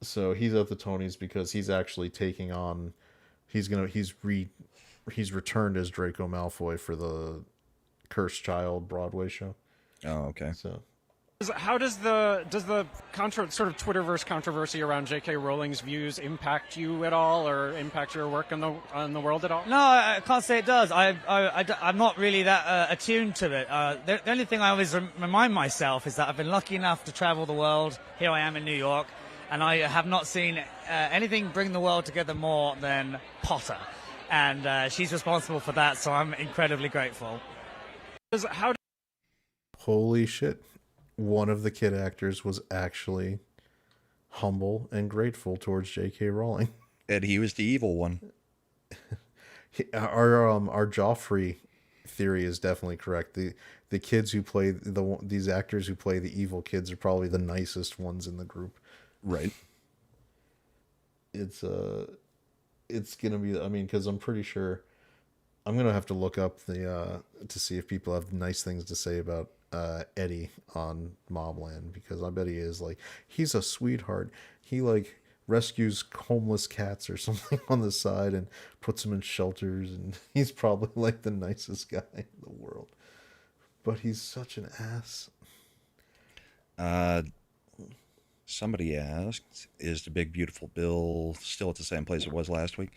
So he's at the Tonys because he's actually taking on. He's returned as Draco Malfoy for the Cursed Child Broadway show. Oh, okay. So. How does the sort of Twitterverse controversy around J.K. Rowling's views impact you at all, or impact your work in the world at all? No, I can't say it does. I'm not really that attuned to it. The only thing I always remind myself is that I've been lucky enough to travel the world. Here I am in New York, and I have not seen anything bring the world together more than Potter, and she's responsible for that. So I'm incredibly grateful. Holy shit. One of the kid actors was actually humble and grateful towards J.K. Rowling. And he was the evil one. Our Joffrey theory is definitely correct. The kids who play these actors who play the evil kids are probably the nicest ones in the group. Right. It's gonna be. I mean, because I'm pretty sure I'm gonna have to look up to see if people have nice things to say about Eddie on Mobland, because I bet he is. Like, he's a sweetheart. He like rescues homeless cats or something on the side and puts them in shelters, and he's probably like the nicest guy in the world. But he's such an ass. Somebody asked, is the Big Beautiful Bill still at the same place it was last week?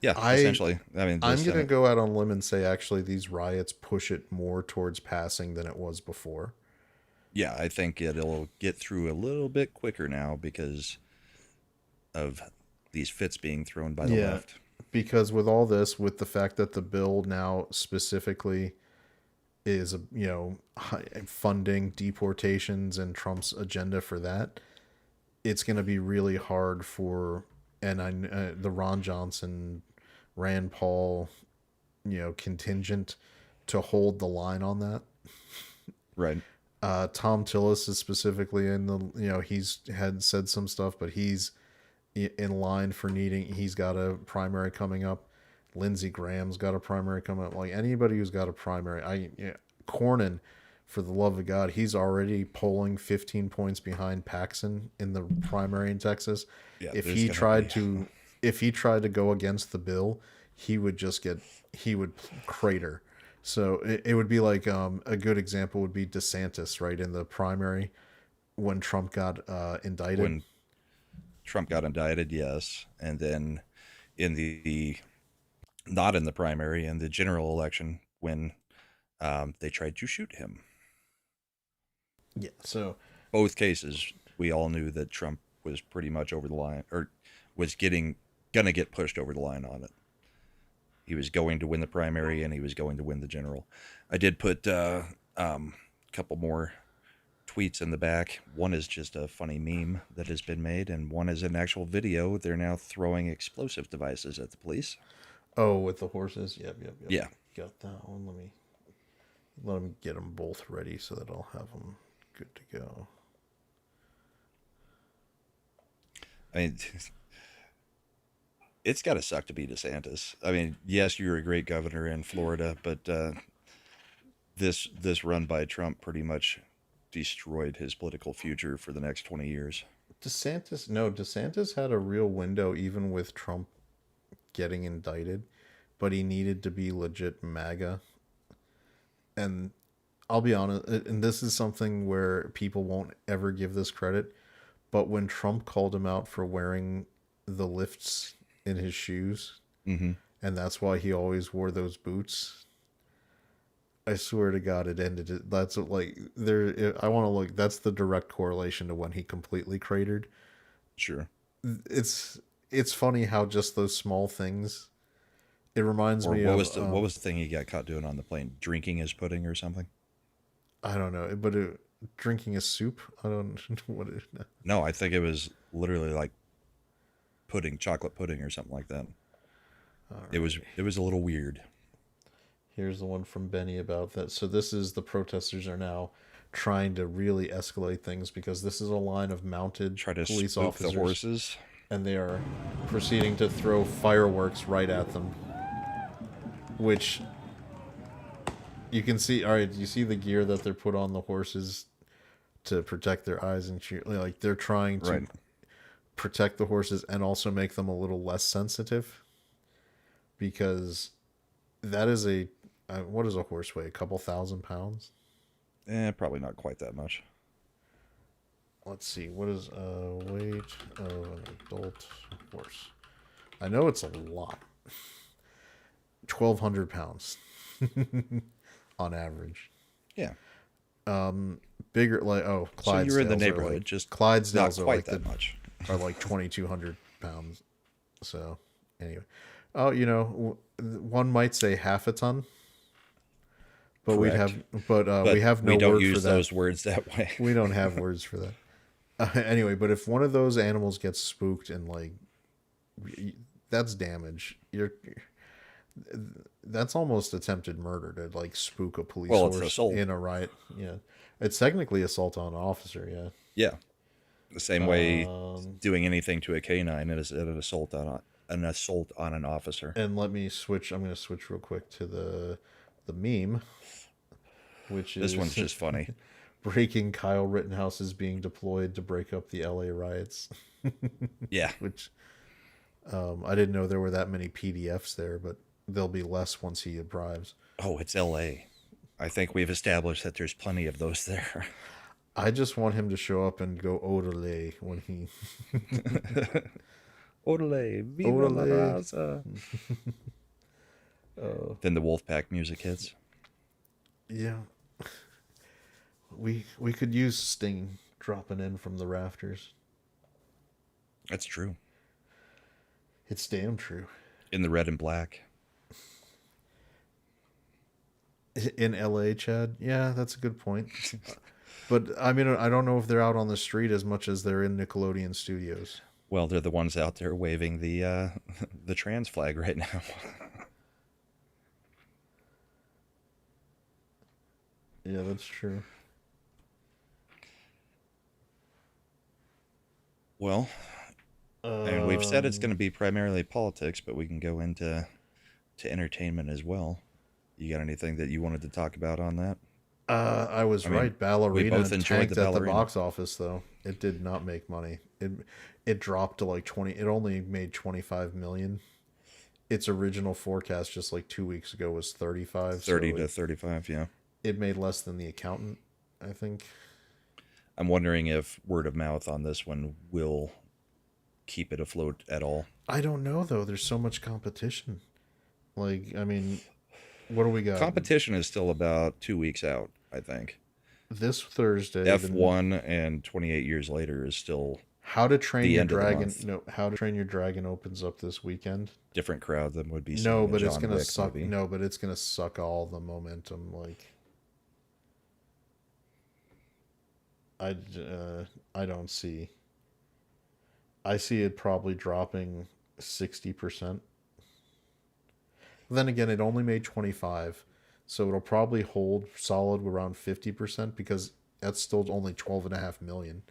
Yeah, essentially. I mean, I'm going to go out on a limb and say actually these riots push it more towards passing than it was before. Yeah, I think it'll get through a little bit quicker now because of these fits being thrown by the left. Because with all this, with the fact that the bill now specifically is, funding deportations and Trump's agenda for that, it's going to be really hard for the Ron Johnson, Rand Paul, contingent to hold the line on that. Right. Tom Tillis is specifically in the, he's had said some stuff, but he's in line for he's got a primary coming up. Lindsey Graham's got a primary coming up. Like, anybody who's got a primary, Cornyn, for the love of God, he's already polling 15 points behind Paxson in the primary in Texas. Yeah, if he tried to go against the bill, he would crater. So it would be like a good example would be DeSantis, right, in the primary when Trump got indicted. When Trump got indicted, yes, and then in the not in the primary, in the general election when they tried to shoot him. Yeah, so both cases, we all knew that Trump was pretty much over the line, or was getting gonna get pushed over the line on it. He was going to win the primary, and he was going to win the general. I did put a couple more tweets in the back. One is just a funny meme that has been made, and one is an actual video. They're now throwing explosive devices at the police. Oh, with the horses? Yep. Yeah. Got that one. Let me get them both ready so that I'll have them good to go. I mean, it's got to suck to be DeSantis. I mean, yes, you're a great governor in Florida, but this run by Trump pretty much destroyed his political future for the next 20 years. DeSantis had a real window even with Trump getting indicted, but he needed to be legit MAGA. And I'll be honest, and this is something where people won't ever give this credit, but when Trump called him out for wearing the lifts in his shoes, and that's why he always wore those boots, I swear to God, it ended it. That's like there. I want to look. That's the direct correlation to when he completely cratered. Sure. It's funny how just those small things. It reminds me what of what was the thing he got caught doing on the plane? Drinking his pudding or something? I don't know, but drinking a soup. I don't know what it. No, I think it was literally like pudding, chocolate pudding, or something like that. It was a little weird. Here's the one from Benny about that. So this is the protesters are now trying to really escalate things because this is a line of mounted police officers. The horses, and they are proceeding to throw fireworks right at them. Which you can see. All right, you see the gear that they're put on the horses to protect their eyes and shoot. Like they're trying to protect the horses and also make them a little less sensitive, because that is a what does a horse weigh? A couple thousand pounds? Probably not quite that much. Let's see. What is weight of an adult horse? I know it's a lot. 1,200 pounds on average. Yeah. Bigger like Clydesdales. So you're in the neighborhood, like, just Clydesdales not are quite like that much. Are like 2,200 pounds. So anyway, one might say half a ton. But Correct. we have no we don't word use for that. those words that way. We don't have words for that. Anyway, but if one of those animals gets spooked and like that's damage, that's almost attempted murder to like spook a police horse in a riot. Yeah, it's technically assault on an officer. Yeah. Yeah. The same way doing anything to a canine is an assault on an officer. And let me switch. I'm going to switch real quick to the meme, which is this one's just funny. Breaking Kyle Rittenhouse is being deployed to break up the LA riots. Yeah. Which I didn't know there were that many PDFs there, but there'll be less once he arrives. Oh, it's LA. I think we've established that there's plenty of those there. I just want him to show up and go Odele when he Odele, viva la raza. Then the Wolfpack music hits. Yeah. We could use Sting dropping in from the rafters. That's true. It's damn true. In the red and black. In LA, Chad? Yeah, that's a good point. But I mean, I don't know if they're out on the street as much as they're in Nickelodeon studios. Well, they're the ones out there waving the trans flag right now. Yeah, that's true. Well, and we've said it's going to be primarily politics, but we can go into entertainment as well. You got anything that you wanted to talk about on that? I was right. Ballerina we both enjoyed tanked at the box office, though. It did not make money. It dropped to like 20. It only made 25 million. Its original forecast just like 2 weeks ago was 35. 30 to 35, yeah. It made less than The Accountant, I think. I'm wondering if word of mouth on this one will keep it afloat at all. I don't know, though. There's so much competition. Like, I mean, what do we got? Competition is still about 2 weeks out, I think. This Thursday. F1 and 28 Years Later is still How to Train The Your end of the Dragon. month. No, How to Train Your Dragon opens up this weekend. Different crowd than would be No, seeing a but it's John gonna Wick suck. movie. No, but it's gonna suck all the momentum. Like, I don't see. I see it probably dropping 60%. Then again, it only made 25, so it'll probably hold solid around 50% because that's still only 12.5 million.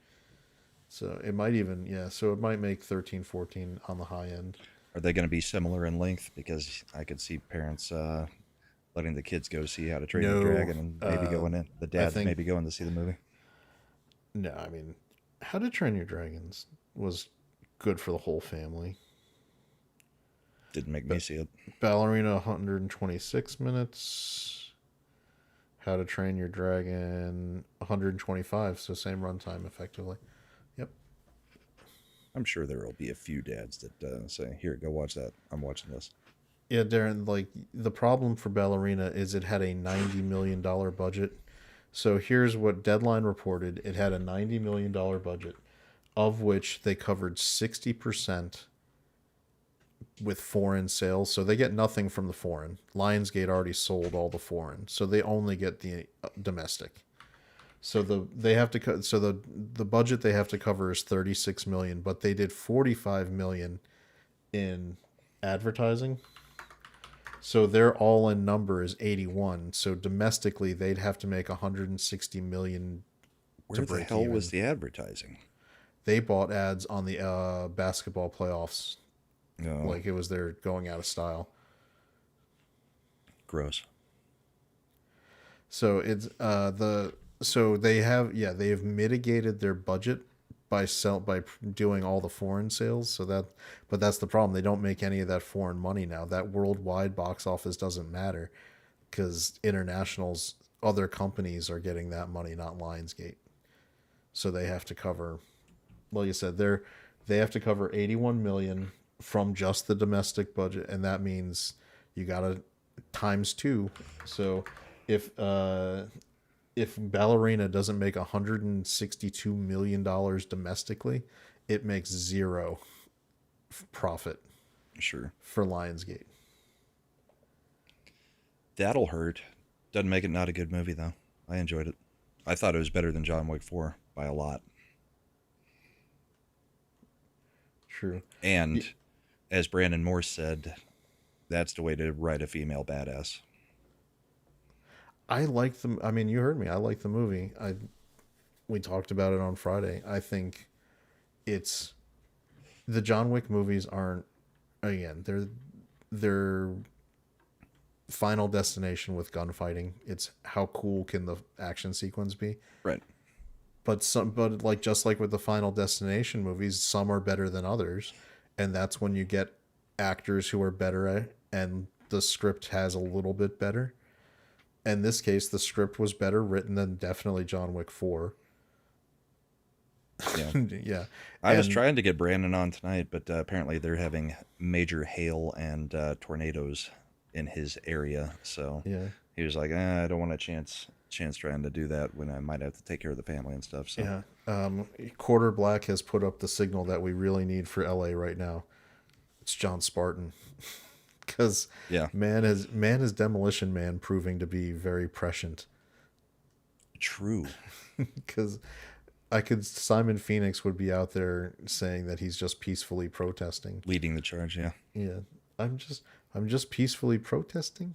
So it might even, yeah, so it might make 13, 14 on the high end. Are they going to be similar in length? Because I could see parents letting the kids go see How to Train Your Dragon and maybe going in. The dads maybe going to see the movie. No, I mean, How to Train Your Dragons was good for the whole family. Didn't make me see it. Ballerina 126 minutes. How to Train Your Dragon 125, so same runtime effectively. Yep. I'm sure there will be a few dads that say, "Here, go watch that. I'm watching this." Yeah, Darren, like the problem for Ballerina is it had a $90 million budget. So here's what Deadline reported. It had a $90 million budget, of which they covered 60% with foreign sales. So they get nothing from the foreign. Lionsgate already sold all the foreign. So they only get the domestic. So the budget they have to cover is 36 million, but they did 45 million in advertising. So their all-in number is 81. So domestically, they'd have to make 160 million Where the hell was the advertising? They bought ads on the basketball playoffs. No. Like it was their going out of style. Gross. So it's they have mitigated their budget by doing all the foreign sales. But that's the problem. They don't make any of that foreign money now. That worldwide box office doesn't matter because internationals, other companies are getting that money, not Lionsgate. So they have to cover, like you said, they have to cover 81 million from just the domestic budget, and that means you gotta times 2. So if Ballerina doesn't make $162 million domestically, it makes zero profit. Sure. For Lionsgate. That'll hurt. Doesn't make it not a good movie though. I enjoyed it. I thought it was better than John Wick 4 by a lot. True. And as Brandon Morse said, that's the way to write a female badass. I like them. I mean, you heard me. I like the movie. We talked about it on Friday. I think it's the John Wick movies aren't, again, they're Final Destination with gunfighting. It's how cool can the action sequence be? Right. But like just like with the Final Destination movies, some are better than others, and that's when you get actors who are better at, and the script has a little bit better. In this case, the script was better written than definitely John Wick 4. Yeah. Yeah. I was trying to get Brandon on tonight, but apparently they're having major hail and tornadoes in his area. So yeah, he was like, I don't want a chance trying to do that when I might have to take care of the family and stuff. So yeah. Quarter Black has put up the signal that we really need for LA right now. It's John Spartan. Because man is Demolition Man proving to be very prescient. True. Because Simon Phoenix would be out there saying that he's just peacefully protesting, leading the charge. Yeah. Yeah. I'm just peacefully protesting.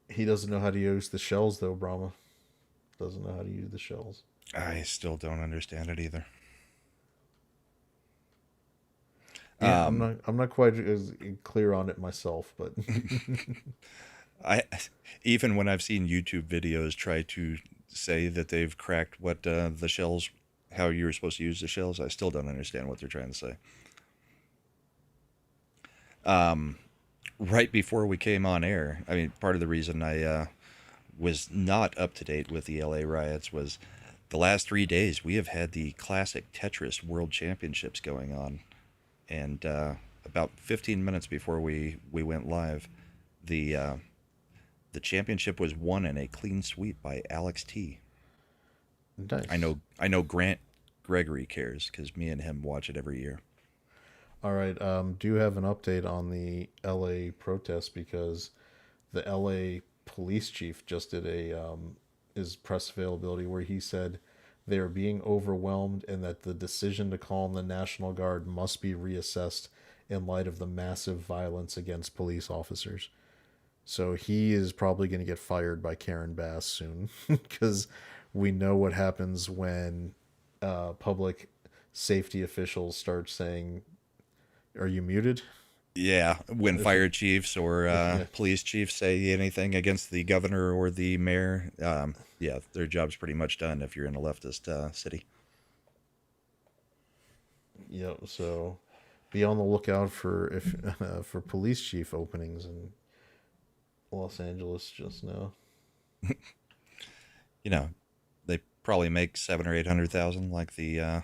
He doesn't know how to use the shells though. Brahma doesn't know how to use the shells. I still don't understand it either. Yeah, I'm not quite as clear on it myself, but even when I've seen YouTube videos try to say that they've cracked what the shells, how you're supposed to use the shells, I still don't understand what they're trying to say. Right before we came on air, I mean, part of the reason I was not up to date with the LA riots was the last 3 days we have had the classic Tetris World Championships going on. And about 15 minutes before we went live, the championship was won in a clean sweep by Alex T. Nice. I know Grant Gregory cares because me and him watch it every year. All right. Do you have an update on the LA protest? Because the LA police chief just did his press availability where he said they are being overwhelmed and that the decision to call in the National Guard must be reassessed in light of the massive violence against police officers. So he is probably going to get fired by Karen Bass soon because we know what happens when public safety officials start saying, "Are you muted?" Yeah, when fire chiefs or police chiefs say anything against the governor or the mayor, yeah, their job's pretty much done if you're in a leftist city. Yep. So be on the lookout for for police chief openings in Los Angeles just now. You know, they probably make 700,000 or 800,000, like the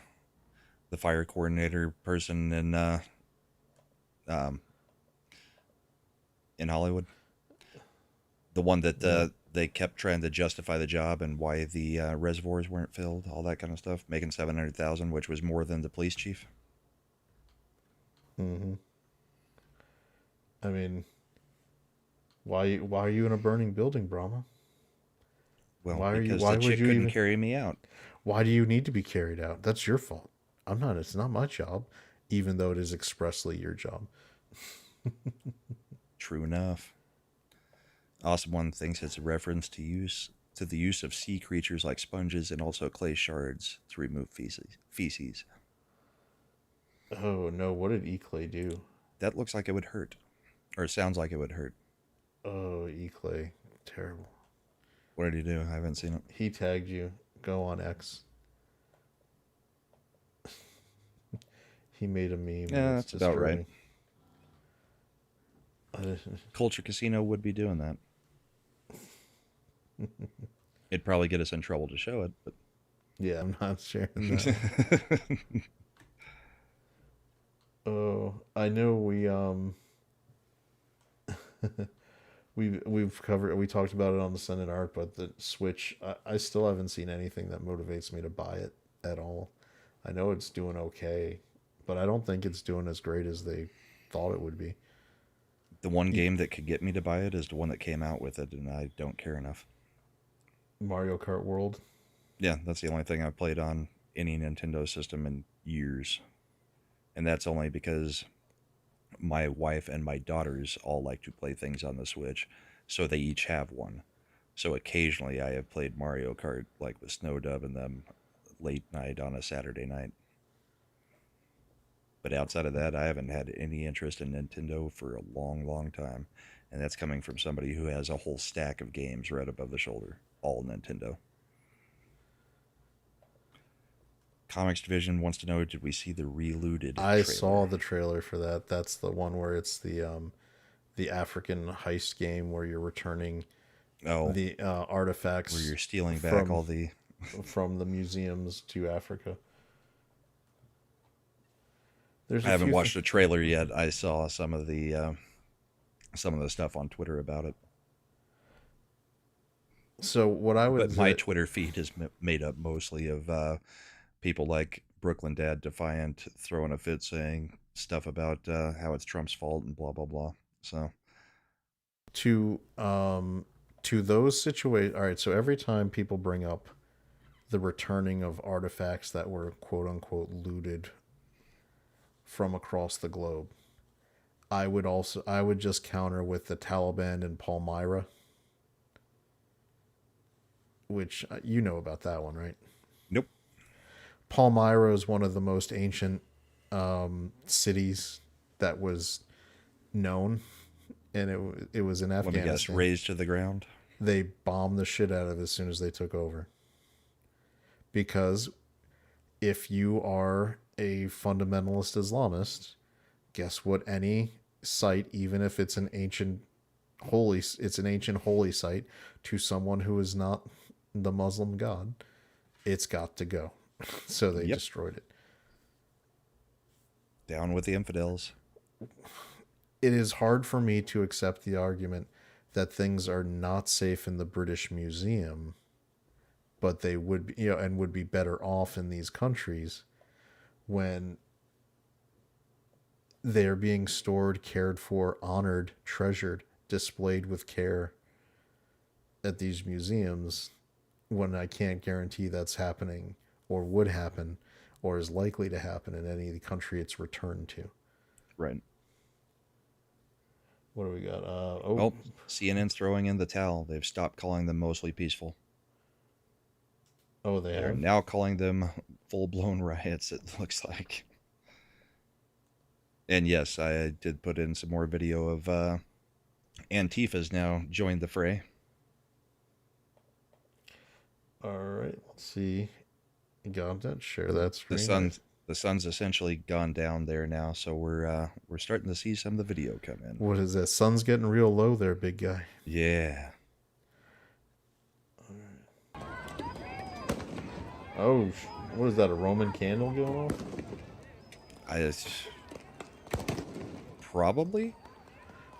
fire coordinator person in Hollywood. The one that they kept trying to justify the job and why the reservoirs weren't filled, all that kind of stuff, making 700,000, which was more than the police chief. Mm-hmm. I mean, why are you in a burning building, Brahma? Well, why because why the would chick you couldn't even carry me out. Why do you need to be carried out? That's your fault. It's not my job, even though it is expressly your job. True enough. Awesome One thinks it's a reference to the use of sea creatures like sponges and also clay shards to remove feces. Oh no, what did E-Clay do? That looks like it would hurt. Or it sounds like it would hurt. Oh, E-Clay. Terrible. What did he do? I haven't seen it. He tagged you. Go on X. He made a meme. Yeah, that's about right. Disturbing. Culture Casino would be doing that. It'd probably get us in trouble to show it, but yeah, I'm not sharing that. Oh, I know we talked about it on the Senate Art, but the Switch, I still haven't seen anything that motivates me to buy it at all. I know it's doing okay, but I don't think it's doing as great as they thought it would be. The one game that could get me to buy it is the one that came out with it, and I don't care enough. Mario Kart World? Yeah, that's the only thing I've played on any Nintendo system in years. And that's only because my wife and my daughters all like to play things on the Switch, so they each have one. So occasionally I have played Mario Kart, like with Snowdub and them, late night on a Saturday night. But outside of that, I haven't had any interest in Nintendo for a long, long time. And that's coming from somebody who has a whole stack of games right above the shoulder, all Nintendo. Comics Division wants to know, did we see the Relooted I trailer? saw the trailer for that. That's the one where it's the African heist game where you're returning the artifacts, where you're stealing back all the from the museums to Africa. I haven't watched the trailer yet. I saw some of the stuff on Twitter about it. So what I would But my Twitter feed is made up mostly of people like Brooklyn Dad Defiant throwing a fit saying stuff about how it's Trump's fault and blah blah blah. So to those situations, all right, so every time people bring up the returning of artifacts that were quote unquote looted from across the globe, I would just counter with the Taliban and Palmyra, which you know about that one, right? Nope. Palmyra is one of the most ancient cities that was known, and it was in Afghanistan. Let me guess, razed to the ground. They bombed the shit out of it as soon as they took over. Because if you are a fundamentalist Islamist, guess what? Any site, even if it's an ancient holy site to someone who is not the Muslim god, it's got to go. So they destroyed it. Down with the infidels. It is hard for me to accept the argument that things are not safe in the British Museum, but they would be, and would be better off in these countries when they're being stored, cared for, honored, treasured, displayed with care at these museums, when I can't guarantee that's happening or would happen or is likely to happen in any country it's returned to. Right. What do we got? CNN's throwing in the towel. They've stopped calling them mostly peaceful. Oh, they're now calling them full-blown riots, it looks like. And yes, I did put in some more video of Antifa's now joined the fray. All right, let's see. Got that? Share that screen. The sun's essentially gone down there now, so we're starting to see some of the video come in. What is that? Sun's getting real low there, big guy. Yeah. Oh, what is that? A Roman candle going off? Probably.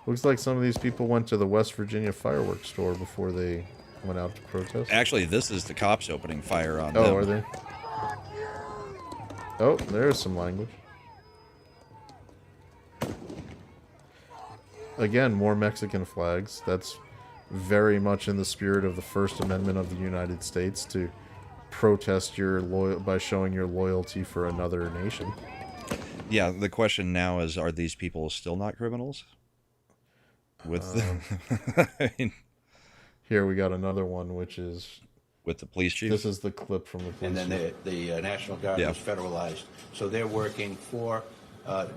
Looks like some of these people went to the West Virginia fireworks store before they went out to protest. Actually, this is the cops opening fire on them. Oh, are they? Oh, there's some language. Again, more Mexican flags. That's very much in the spirit of the First Amendment of the United States, to protest by showing your loyalty for another nation. Yeah, the question now is, are these people still not criminals? I mean, here we got another one, which is with the police chief. This is the clip from the police and then the National Guard was federalized. So they're working for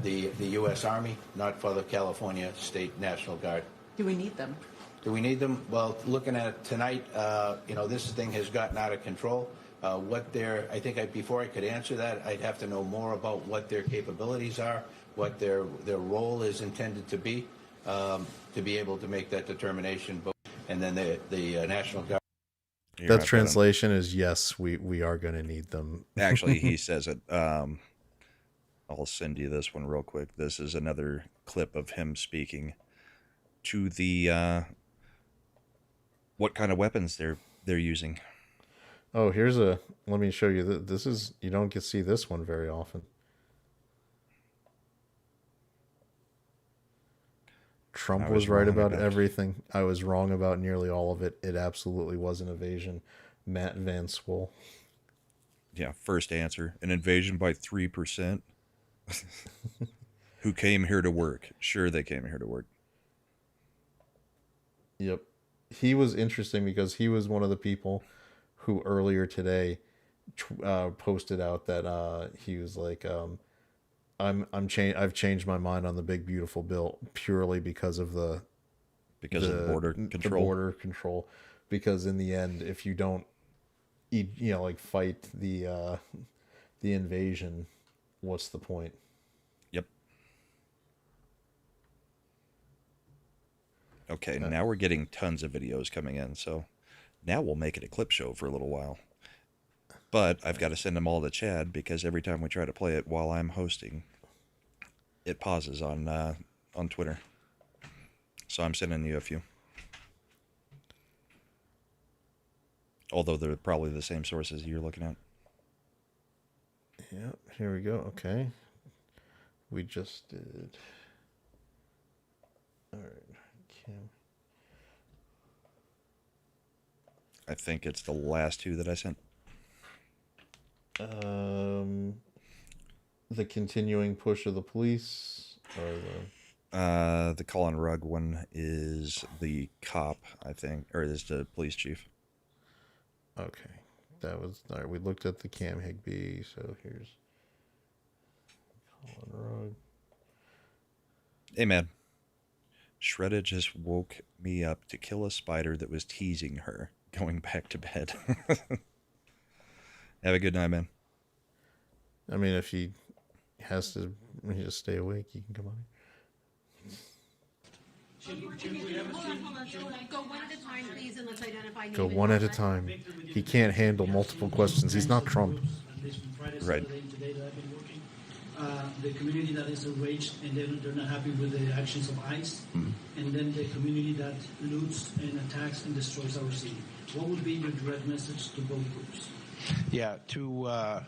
the U.S. Army, not for the California State National Guard. Do we need them? Do we need them? Well, looking at it tonight, this thing has gotten out of control. I think before I could answer that, I'd have to know more about what their capabilities are, what their role is intended to be able to make that determination. And then the National Guard. That translation is, yes, we are going to need them. Actually, he says it. I'll send you this one real quick. This is another clip of him speaking to the what kind of weapons they're using. Oh, let me show you. This is, you don't get to see this one very often. Trump was right about everything. I was wrong about nearly all of it. It absolutely was an invasion. Matt Van Swoll. Yeah, first answer. An invasion by 3%. Who came here to work? Sure, they came here to work. Yep. He was interesting because he was one of the people who earlier today posted out that he was like, I've changed my mind on the big beautiful bill purely because of the border control. The border control, because in the end, if you don't fight the invasion, what's the point? Yep. Okay, now we're getting tons of videos coming in, so now we'll make it a clip show for a little while. But I've got to send them all to Chad, because every time we try to play it while I'm hosting, it pauses on Twitter. So I'm sending you a few. Although they're probably the same sources you're looking at. Yep, here we go. Okay. We just did. All right. I think it's the last two that I sent. The continuing push of the police, or the Colin Rugg one is the cop, I think, or is the police chief. Okay, that was all right. We looked at the Cam Higbee, so here's Colin Rugg. Hey man, Shredda just woke me up to kill a spider that was teasing her. Going back to bed. Have a good night, man. I mean, if he has to just stay awake, he can come on. Go one at a time, please, and let's identify. Go one at a time. He can't handle multiple questions. He's not Trump. Right. the community that is enraged and they're not happy with the actions of ICE, and then the community that loots and attacks and destroys our city. What would be your direct message to both groups? Yeah, to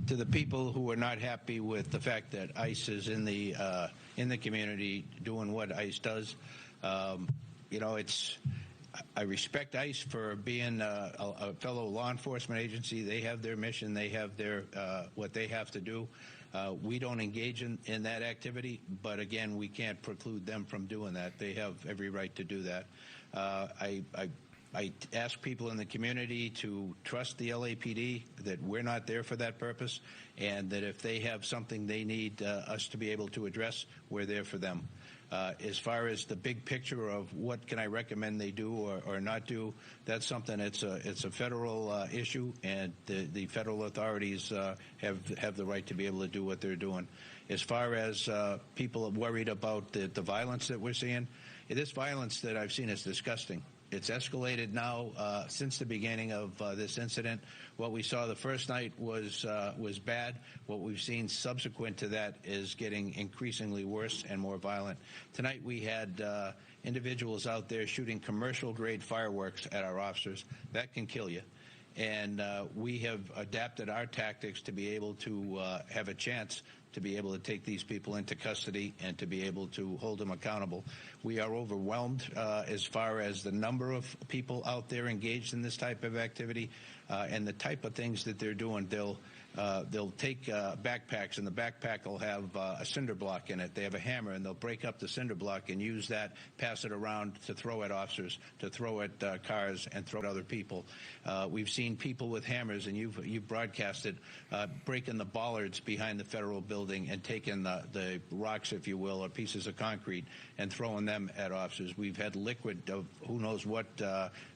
the people who are not happy with the fact that ICE is in the community doing what ICE does, I respect ICE for being a fellow law enforcement agency. They have their mission. They have their what they have to do. We don't engage in that activity, but again, we can't preclude them from doing that. They have every right to do that. I ask people in the community to trust the LAPD, that we're not there for that purpose, and that if they have something they need us to be able to address, we're there for them. As far as the big picture of what can I recommend they do or not do, that's something, it's a federal issue, and the federal authorities have the right to be able to do what they're doing. As far as people are worried about the violence that we're seeing, this violence that I've seen is disgusting. It's escalated now since the beginning of this incident. What we saw the first night was bad. What we've seen subsequent to that is getting increasingly worse and more violent. Tonight we had individuals out there shooting commercial-grade fireworks at our officers. That can kill you. And we have adapted our tactics to be able to have a chance to be able to take these people into custody and to be able to hold them accountable. We are overwhelmed as far as the number of people out there engaged in this type of activity and the type of things that they're doing. They'll take backpacks, and the backpack will have a cinder block in it. They have a hammer, and they'll break up the cinder block and use that, pass it around to throw at officers, to throw at cars, and throw at other people. We've seen people with hammers, and you've broadcasted, breaking the bollards behind the federal building and taking the rocks, if you will, or pieces of concrete, and throwing them at officers. We've had liquid of who knows what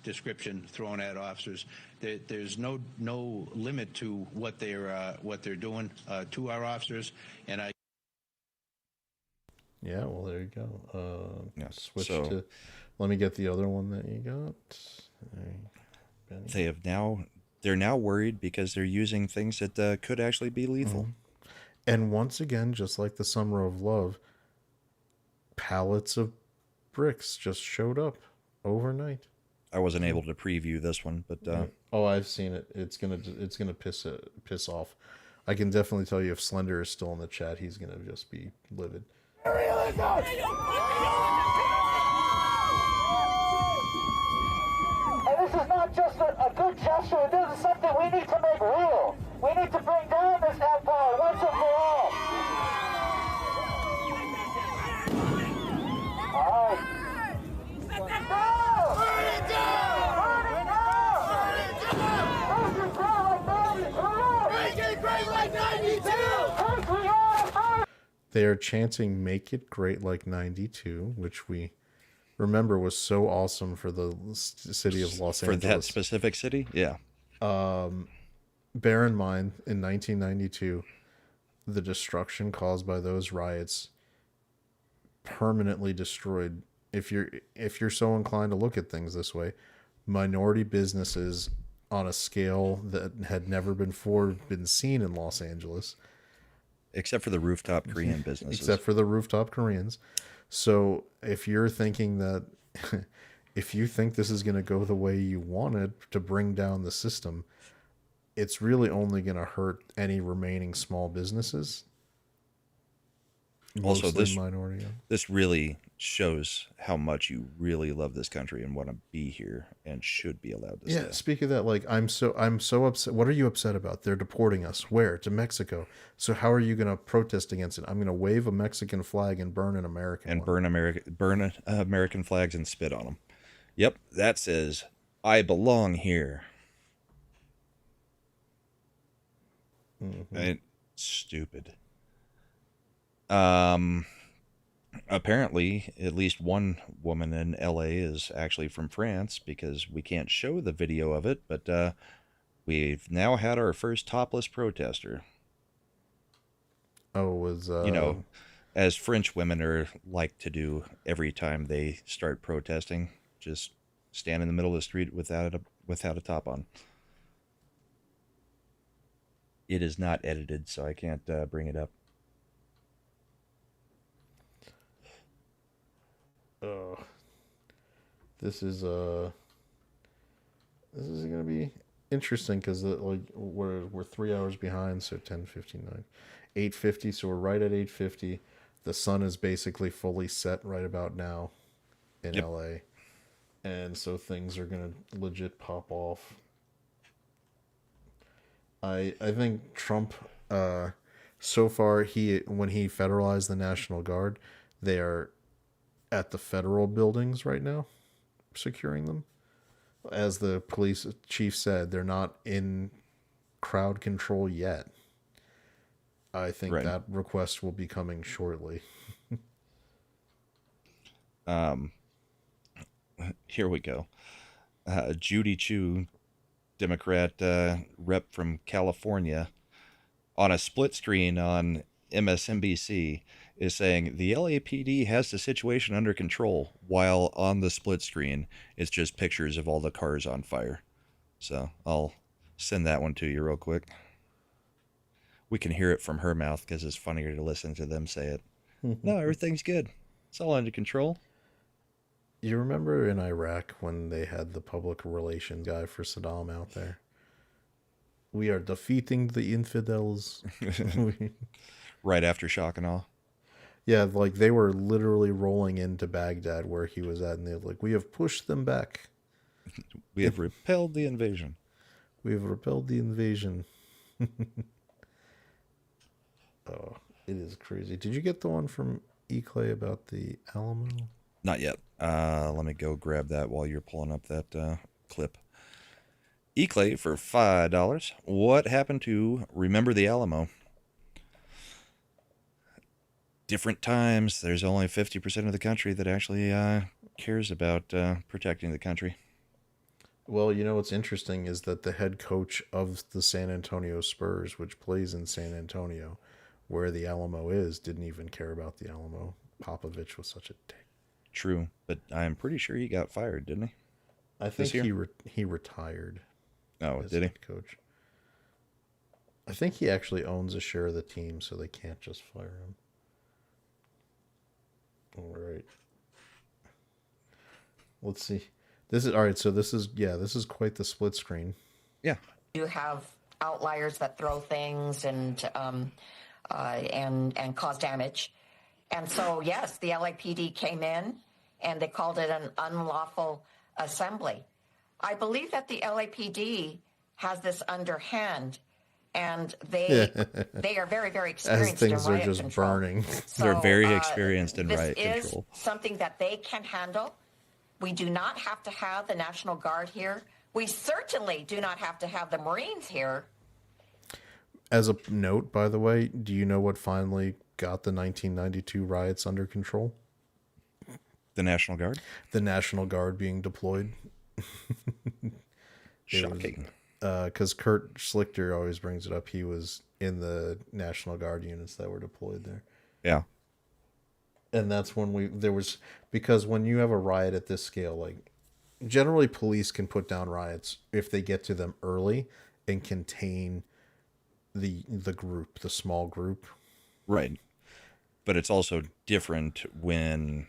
description thrown at officers. There's no limit to what they're doing to our officers, and I. Yeah, well, there you go. Switch to. Let me get the other one that you got. They're now worried because they're using things that could actually be lethal. And once again, just like the Summer of Love, pallets of bricks just showed up overnight. I wasn't able to preview this one, but oh, I've seen it. It's gonna piss off. I can definitely tell you if Slender is still in the chat, he's gonna just be livid. And this is not just a good gesture. This is something we need to make real. We need to bring down this empire once and for all. All right. They are chanting "Make it great like '92," which we remember was so awesome for the city of Los Angeles. For that specific city, yeah. Bear in mind, in 1992, the destruction caused by those riots permanently destroyed. If you're so inclined to look at things this way, minority businesses on a scale that had never before been seen in Los Angeles. Except for the rooftop Korean businesses. Except for the rooftop Koreans. So if you're thinking that, if you think this is going to go the way you want it to bring down the system, it's really only going to hurt any remaining small businesses. Also, minority. This really shows how much you really love this country and want to be here and should be allowed to stay. Yeah, speak of that, like I'm so upset. What are you upset about? They're deporting us. Where? To Mexico. So how are you going to protest against it? I'm going to wave a Mexican flag and burn an American and one. burn American flags and spit on them. Yep, that says I belong here. Mm-hmm. Stupid. Apparently at least one woman in LA is actually from France, because we can't show the video of it, but we've now had our first topless protester. As French women are like to do every time they start protesting, just stand in the middle of the street without a top on. It is not edited, so I can't bring it up. This is gonna be interesting because like we're 3 hours behind, so 10:59, 8:50. So we're right at 8:50. The sun is basically fully set right about now in LA, and so things are gonna legit pop off. I think Trump, so far when he federalized the National Guard, they are at the federal buildings right now, securing them. As the police chief said, they're not in crowd control yet. I think that request will be coming shortly. Here we go. Judy Chu, Democrat rep from California, on a split screen on MSNBC, is saying the LAPD has the situation under control, while on the split screen it's just pictures of all the cars on fire. So I'll send that one to you real quick. We can hear it from her mouth because it's funnier to listen to them say it. No, everything's good. It's all under control. You remember in Iraq when they had the public relations guy for Saddam out there? We are defeating the infidels. Right after shock and awe. Yeah, like they were literally rolling into Baghdad where he was at, and they're like, we have pushed them back. We have repelled the invasion. We have repelled the invasion. Oh, it is crazy. Did you get the one from E-Clay about the Alamo? Not yet. Let me go grab that while you're pulling up that clip. E-Clay for $5. What happened to Remember the Alamo? Different times. There's only 50% of the country that actually cares about protecting the country. Well, you know what's interesting is that the head coach of the San Antonio Spurs, which plays in San Antonio, where the Alamo is, didn't even care about the Alamo. Popovich was such a dick. True, but I'm pretty sure he got fired, didn't he? I think he retired. Oh, did he? Coach. I think he actually owns a share of the team, so they can't just fire him. All right. Let's see. This is all right. So this is quite the split screen. Yeah. You have outliers that throw things and cause damage, and so yes, the LAPD came in and they called it an unlawful assembly. I believe that the LAPD has this underhand, and they are very, very experienced in riot control. As things are just burning. So, they're very experienced in riot control. This is something that they can handle. We do not have to have the National Guard here. We certainly do not have to have the Marines here. As a note, by the way, do you know what finally got the 1992 riots under control? The National Guard? The National Guard being deployed. Shocking. Because Kurt Schlichter always brings it up. He was in the National Guard units that were deployed there. Yeah. And that's when because when you have a riot at this scale, like generally police can put down riots if they get to them early and contain the group, the small group. Right. But it's also different when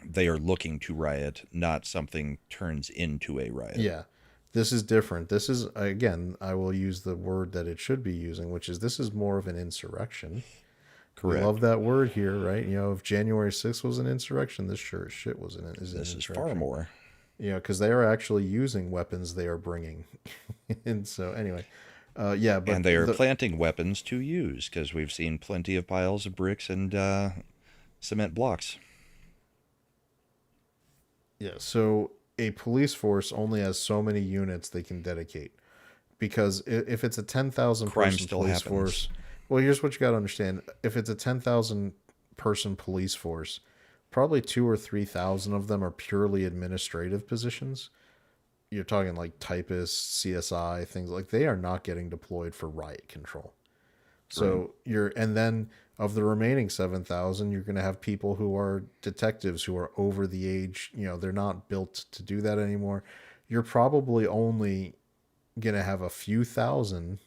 they are looking to riot, not something turns into a riot. Yeah. This is different. This is, again, I will use the word that it should be using, which is this is more of an insurrection. Correct. We love that word here, right? You know, if January 6th was an insurrection, this sure as shit was an insurrection. This is far more. You know, because they are actually using weapons they are bringing. And so, anyway, yeah. But and they are planting weapons to use, because we've seen plenty of piles of bricks and cement blocks. Yeah, so a police force only has so many units they can dedicate. Because if it's a 10,000 person police force... Well, here's what you got to understand. If it's a 10,000 person police force, probably 2,000 or 3,000 of them are purely administrative positions. You're talking like typists, CSI, things like they are not getting deployed for riot control. So and then of the remaining 7,000, you're going to have people who are detectives who are over the age, you know, they're not built to do that anymore. You're probably only going to have a few thousand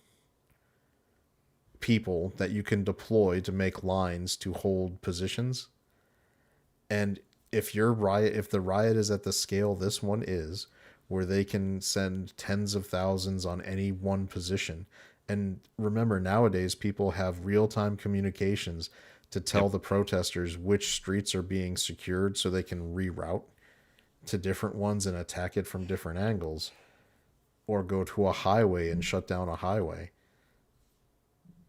people that you can deploy to make lines to hold positions. And if the riot is at the scale this one is, where they can send tens of thousands on any one position. And remember, nowadays people have real-time communications to tell the protesters which streets are being secured so they can reroute to different ones and attack it from different angles, or go to a highway and shut down a highway.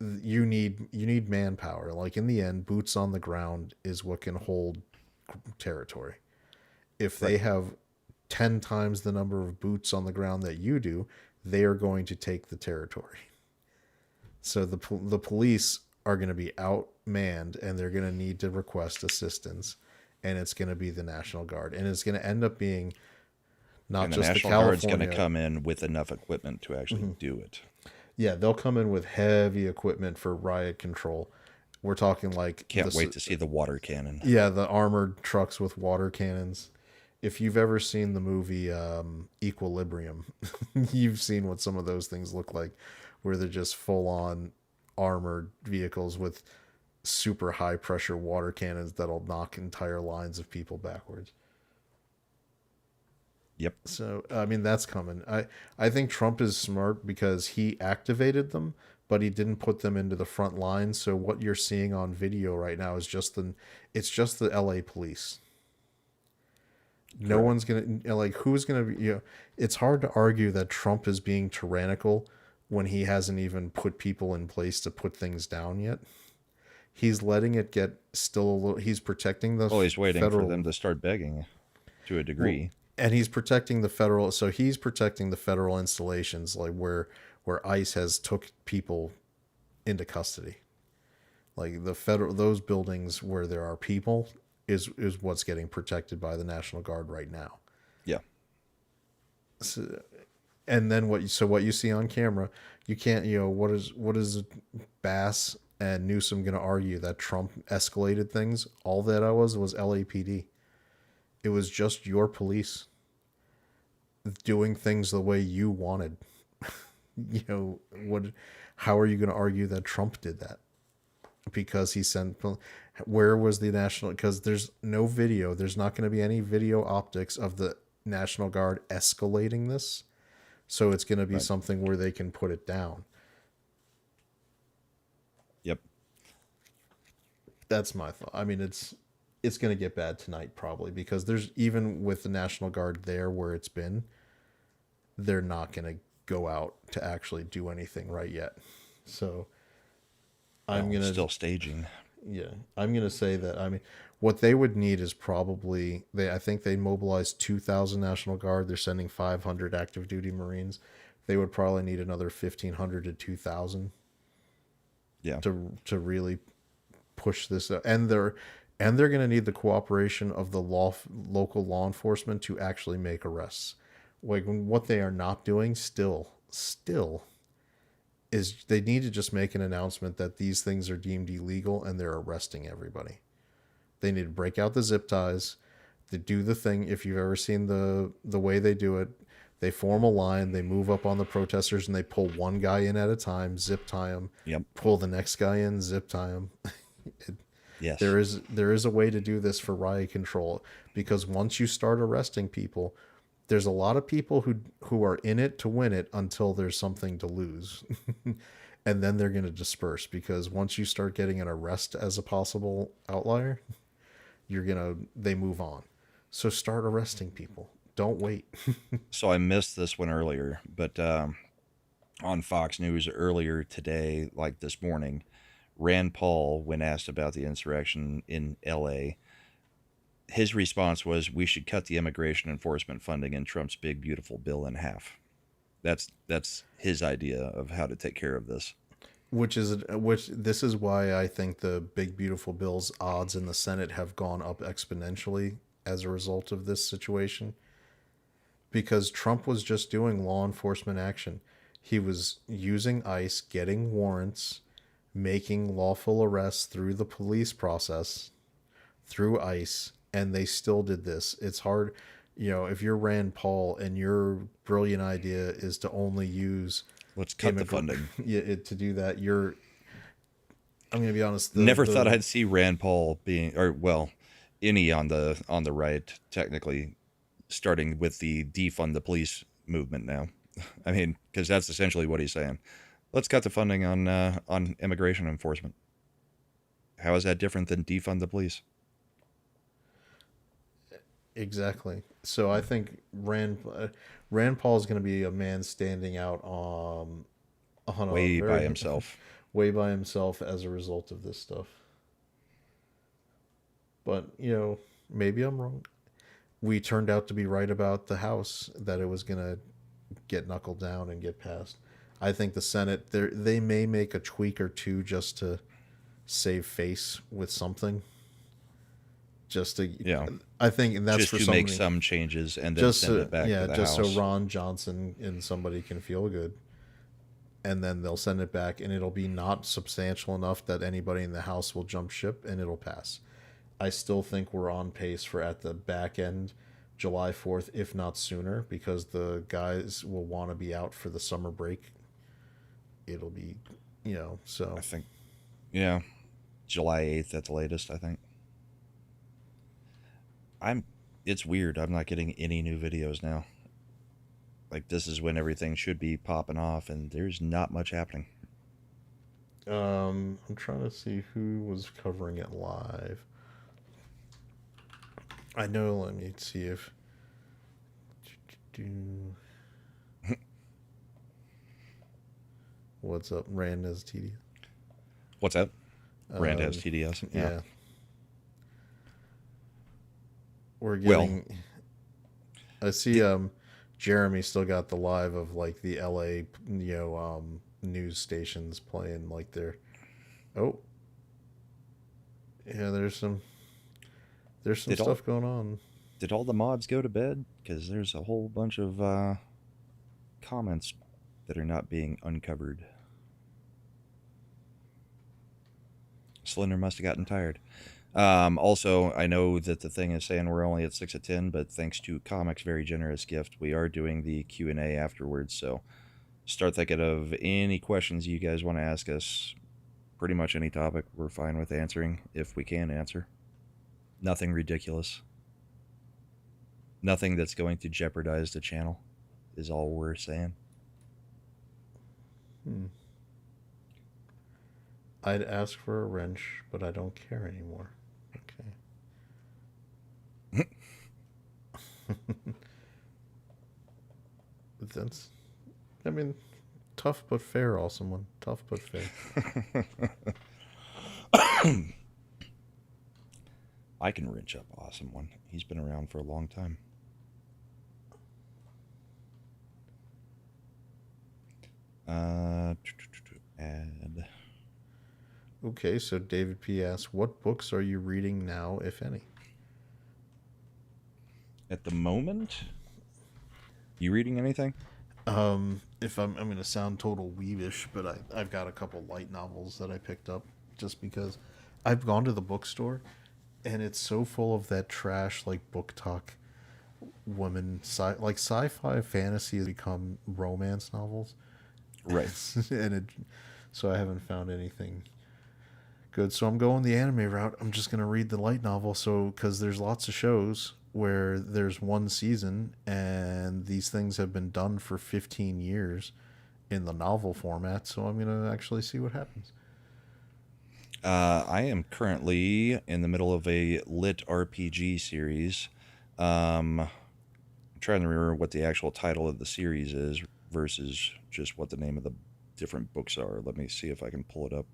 You need manpower. Like, in the end, boots on the ground is what can hold territory. If they have 10 times the number of boots on the ground that you do, they are going to take the territory. So the police are going to be outmanned, and they're going to need to request assistance, and it's going to be the National Guard, and it's going to end up being not just the National Guard's going to come in with enough equipment to actually do it. Yeah, they'll come in with heavy equipment for riot control. We're talking like... Can't wait to see the water cannon. Yeah, the armored trucks with water cannons. If you've ever seen the movie Equilibrium, you've seen what some of those things look like, where they're just full-on armored vehicles with super high-pressure water cannons that'll knock entire lines of people backwards. Yep. So, I mean, that's coming. I think Trump is smart because he activated them, but he didn't put them into the front line. So what you're seeing on video right now is just the LA police. No one's going to, like, who's going to be, it's hard to argue that Trump is being tyrannical when he hasn't even put people in place to put things down yet. He's letting it get still a little, he's protecting the he's waiting for them to start begging to a degree. Well, and he's protecting the federal, so he's protecting the federal installations, like where ICE has took people into custody. Like those buildings where there are people is what's getting protected by the National Guard right now. Yeah. So, and then what you see on camera, you can't, what is Bass and Newsom going to argue that Trump escalated things? All that was LAPD. It was just your police doing things the way you wanted. How are you going to argue that Trump did that? Because he sent, where was the National, because there's no video, there's not going to be any video optics of the National Guard escalating this. So it's going to be something where they can put it down. Yep. That's my thought. I mean, it's going to get bad tonight probably, because there's, even with the National Guard there where it's been, they're not going to go out to actually do anything right yet. So I'm going to still staging. Yeah. I'm going to say that, I mean, what they would need is probably, I think they mobilized 2,000 National Guard. They're sending 500 active duty Marines. They would probably need another 1,500 to 2,000. Yeah. To really push this up. And they're going to need the cooperation of the local law enforcement to actually make arrests. Like, what they are not doing still is they need to just make an announcement that these things are deemed illegal and they're arresting everybody. They need to break out the zip ties. They do the thing. If you've ever seen the way they do it, they form a line, they move up on the protesters, and they pull one guy in at a time, zip tie him, pull the next guy in, zip tie him. Yes. There is a way to do this for riot control, because once you start arresting people, there's a lot of people who are in it to win it until there's something to lose. And then they're going to disperse, because once you start getting an arrest as a possible outlier, they move on. So start arresting people. Don't wait. So I missed this one earlier, but on Fox News earlier today, like this morning, Rand Paul, when asked about the insurrection in LA, his response was, we should cut the immigration enforcement funding in Trump's big, beautiful bill in half. That's his idea of how to take care of this. Which this is why I think the big, beautiful bill's odds in the Senate have gone up exponentially as a result of this situation. Because Trump was just doing law enforcement action. He was using ICE, getting warrants, making lawful arrests through the police process, through ICE, and they still did this. It's hard, if you're Rand Paul and your brilliant idea is to only use... Let's cut the funding. To do that, I'm going to be honest. Never thought I'd see Rand Paul being, any on the right, technically, starting with the defund the police movement now. I mean, because that's essentially what he's saying. Let's cut the funding on immigration enforcement. How is that different than defund the police? Exactly. So I think Rand Paul is going to be a man standing out on Way a by himself. way by himself as a result of this stuff. But maybe I'm wrong. We turned out to be right about the House, that it was going to get knuckled down and get passed. I think the Senate, they may make a tweak or two just to save face with something. Just to, I think, and that's just for to somebody, make some changes and then send it back to the just House. so Ron Johnson and somebody can feel good, and then they'll send it back, and it'll be not substantial enough that anybody in the House will jump ship, and it'll pass. I still think we're on pace for at the back end, July 4th, if not sooner, because the guys will want to be out for the summer break. It'll be, so I think, July 8th at the latest, I think. It's weird. I'm not getting any new videos now. Like, this is when everything should be popping off, and there's not much happening. I'm trying to see who was covering it live. I know, let me see if... What's up, Rand as TDS? What's that? Rand has TDS? Yeah. We're getting... I see Jeremy still got the live of, like, the LA, news stations playing, like, their... Oh. Yeah, there's some stuff going on. Did all the mods go to bed? Because there's a whole bunch of comments that are not being uncovered. Slender must have gotten tired. Also, I know that the thing is saying we're only at 6 of 10, but thanks to Comic's very generous gift, we are doing the Q&A afterwards. So start thinking of any questions you guys want to ask us. Pretty much any topic we're fine with answering, if we can answer. Nothing ridiculous. Nothing that's going to jeopardize the channel is all we're saying. I'd ask for a wrench, but I don't care anymore. Okay. That's, I mean, tough but fair, awesome one. Tough but fair. I can wrench up awesome one. He's been around for a long time. Add. Okay, so David P. asks, what books are you reading now, if any? At the moment? You reading anything? If I'm going to sound total weebish, but I've got a couple light novels that I picked up just because I've gone to the bookstore and it's so full of that trash, like book talk, women, like sci-fi fantasy has become romance novels. Right. So I haven't found anything good. So I'm going the anime route. I'm just going to read the light novel. So, because there's lots of shows where there's one season and these things have been done for 15 years in the novel format. So I'm going to actually see what happens. I am currently in the middle of a lit RPG series. I'm trying to remember what the actual title of the series is versus just what the name of the different books are. Let me see if I can pull it up.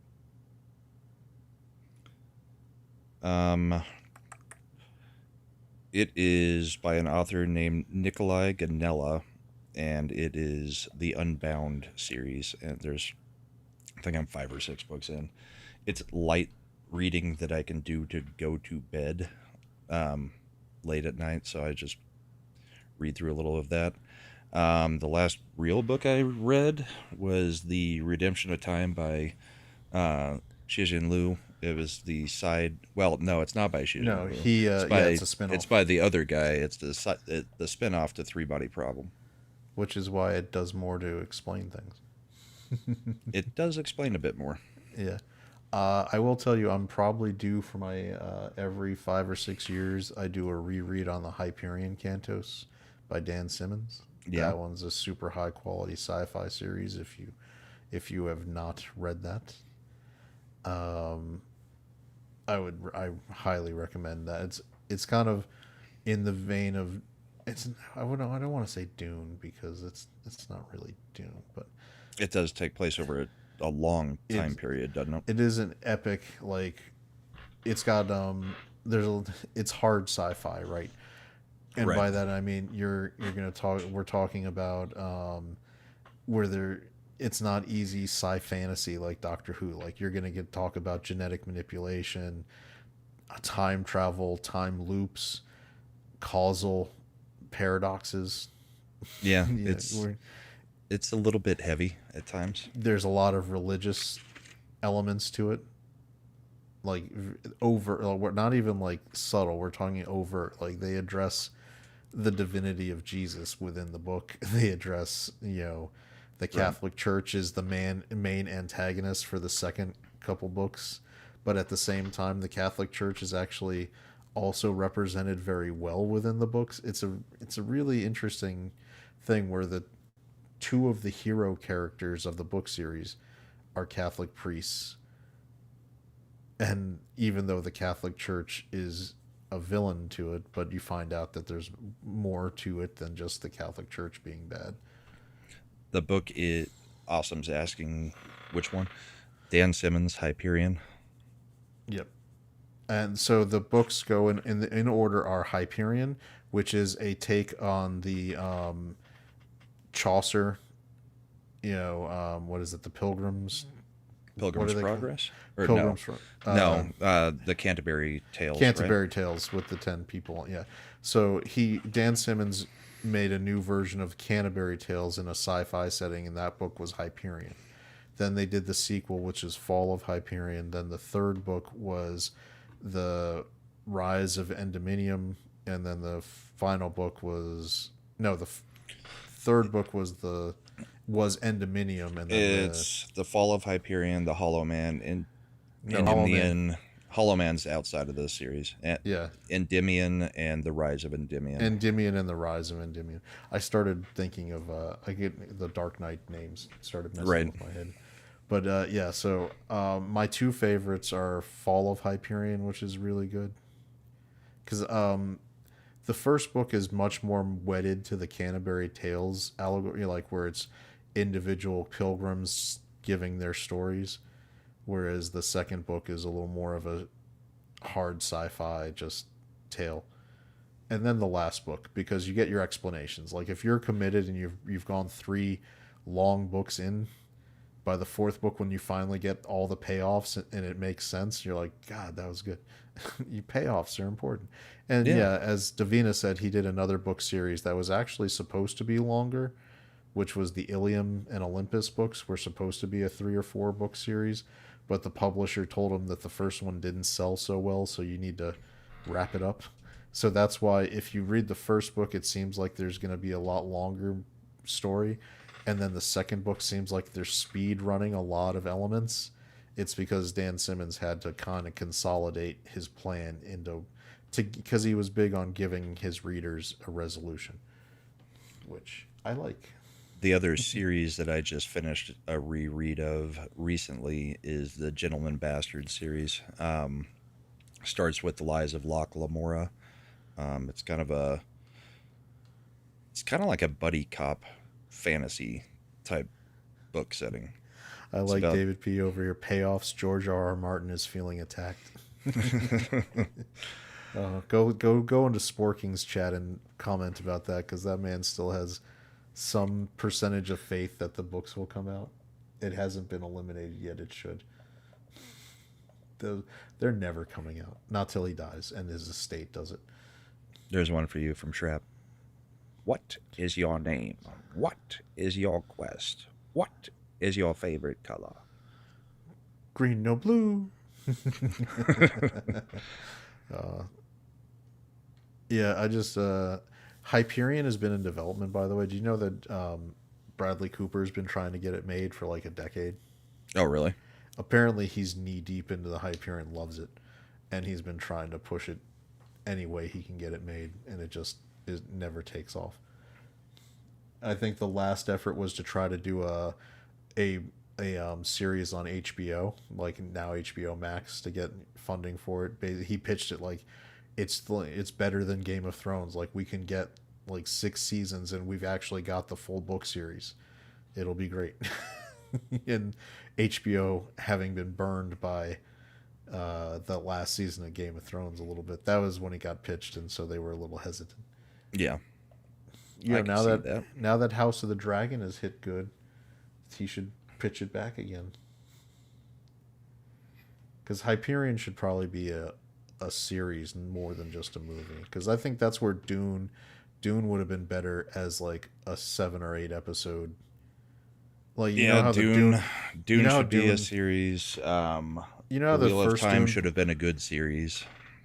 It is by an author named Nikolai Ganella, and it is the Unbound series. And I think I'm 5 or 6 books in. It's light reading that I can do to go to bed late at night, so I just read through a little of that. The last real book I read was The Redemption of Time by Xijin Liu. It was the side... Well, no, it's not by Xijin No, Liu. it's a spin-off. It's by the other guy. It's the spin-off to Three Body Problem. Which is why it does more to explain things. It does explain a bit more. Yeah. I will tell you, I'm probably due for my every 5 or 6 years. I do a reread on the Hyperion Cantos by Dan Simmons. Yeah. That one's a super high quality sci-fi series. If you have not read that, I highly recommend that. It's kind of in the vein of I don't want to say Dune because it's not really Dune, but It does take place over a long time period, doesn't it? it is an epic, like it's got it's hard sci-fi, right? And Right. by that I mean we're talking about where it's not easy sci-fantasy like Doctor Who. Like you're gonna talk about genetic manipulation, time travel, time loops, causal paradoxes. Yeah, it's a little bit heavy at times. There's a lot of religious elements to it, like we're not even like subtle, we're talking overt. Like they address the divinity of Jesus within the book. They address the Catholic Church is the main antagonist for the second couple books, but at the same time the Catholic Church is actually also represented very well within the books. It's a really interesting thing where the two of the hero characters of the book series are Catholic priests. And even though the Catholic Church is a villain to it, but you find out that there's more to it than just the Catholic Church being bad. The book is Awesome's asking which one? Dan Simmons, Hyperion. Yep. And so the books go in order are Hyperion, which is a take on the Chaucer, what is it? The Pilgrim's Progress? Or Pilgrim's the Canterbury Tales. Canterbury right? Tales with the 10 people. Yeah. So Dan Simmons made a new version of Canterbury Tales in a sci-fi setting, and that book was Hyperion. Then they did the sequel, which is Fall of Hyperion. Then the third book was the Rise of Endymion, and then the final book was third book was Endymion, and then It's the Fall of Hyperion, the Hollow Man, and Hollow Endymion. Hollow Man's outside of this series. Endymion and the Rise of Endymion. Endymion and the Rise of Endymion. I started thinking of I get the Dark Knight names started messing with my head. But so my two favorites are Fall of Hyperion, which is really good. Because the first book is much more wedded to the Canterbury Tales allegory, like where it's individual pilgrims giving their stories. Whereas the second book is a little more of a hard sci-fi just tale. And then the last book, because you get your explanations. Like if you're committed and you've gone 3 long books in, by the fourth book when you finally get all the payoffs and it makes sense, you're like, God, that was good. Payoffs are important. And as Davina said, he did another book series that was actually supposed to be longer, which was the Ilium and Olympus books were supposed to be a 3 or 4 book series, but the publisher told him that the first one didn't sell so well, so you need to wrap it up. So that's why if you read the first book, it seems like there's going to be a lot longer story, and then the second book seems like they're speed running a lot of elements. It's because Dan Simmons had to kind of consolidate his plan because he was big on giving his readers a resolution, which I like. The other series that I just finished a reread of recently is the Gentleman Bastard series. Starts with The Lies of Locke Lamora. It's kind of like a buddy cop fantasy type book setting. I like David P. over here. Payoffs. George R. R. Martin is feeling attacked. Go into Sporking's chat and comment about that, because that man still has some percentage of faith that the books will come out. It hasn't been eliminated yet. It should. They're never coming out. Not till he dies and his estate does it. There's one for you from Shrap. What is your name? What is your quest? What is your favorite color? Green, no blue. I just Hyperion has been in development, by the way. Do you know that Bradley Cooper's been trying to get it made for like a decade? Oh, really? apparently he's knee deep into the Hyperion, loves it, and he's been trying to push it any way he can get it made, and it never takes off. I think the last effort was to try to do a series on HBO, like now HBO Max, to get funding for it. He pitched it like it's better than Game of Thrones. Like we can get like 6 seasons, and we've actually got the full book series. It'll be great. And HBO having been burned by the last season of Game of Thrones a little bit, that was when it got pitched, and so they were a little hesitant. Yeah. Now that House of the Dragon has hit good, he should pitch it back again. Because Hyperion should probably be a series more than just a movie. Because I think that's where Dune would have been better as like a 7 or 8 episode. Like Dune should be a series. You know how the the Wheel of first Time Dune should have been a good series.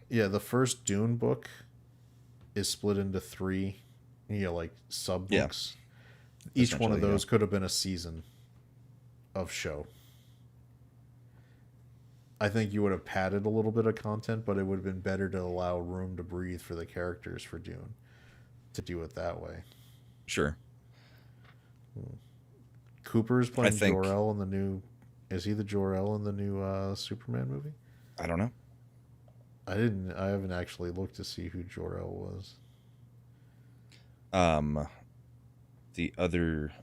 Yeah, the first Dune book is split into 3, like sub books. Yeah. Each one of those could have been a season of show. I think you would have padded a little bit of content, but it would have been better to allow room to breathe for the characters for Dune to do it that way. Sure. Cooper is playing Jor-El in the new. Is he the Jor-El in the new Superman movie? I don't know. I haven't actually looked to see who Jor-El was. The other.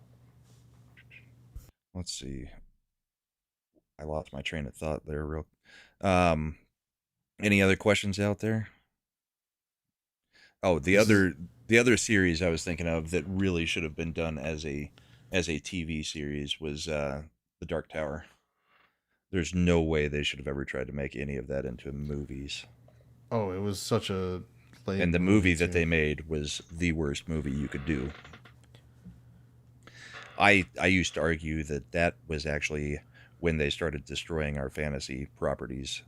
Let's see. I lost my train of thought there. Any other questions out there? Oh, the other series I was thinking of that really should have been done as a TV series was The Dark Tower. There's no way they should have ever tried to make any of that into movies. Oh, it was such a lame and the movie that they made was the worst movie you could do. I used to argue that was actually when they started destroying our fantasy properties,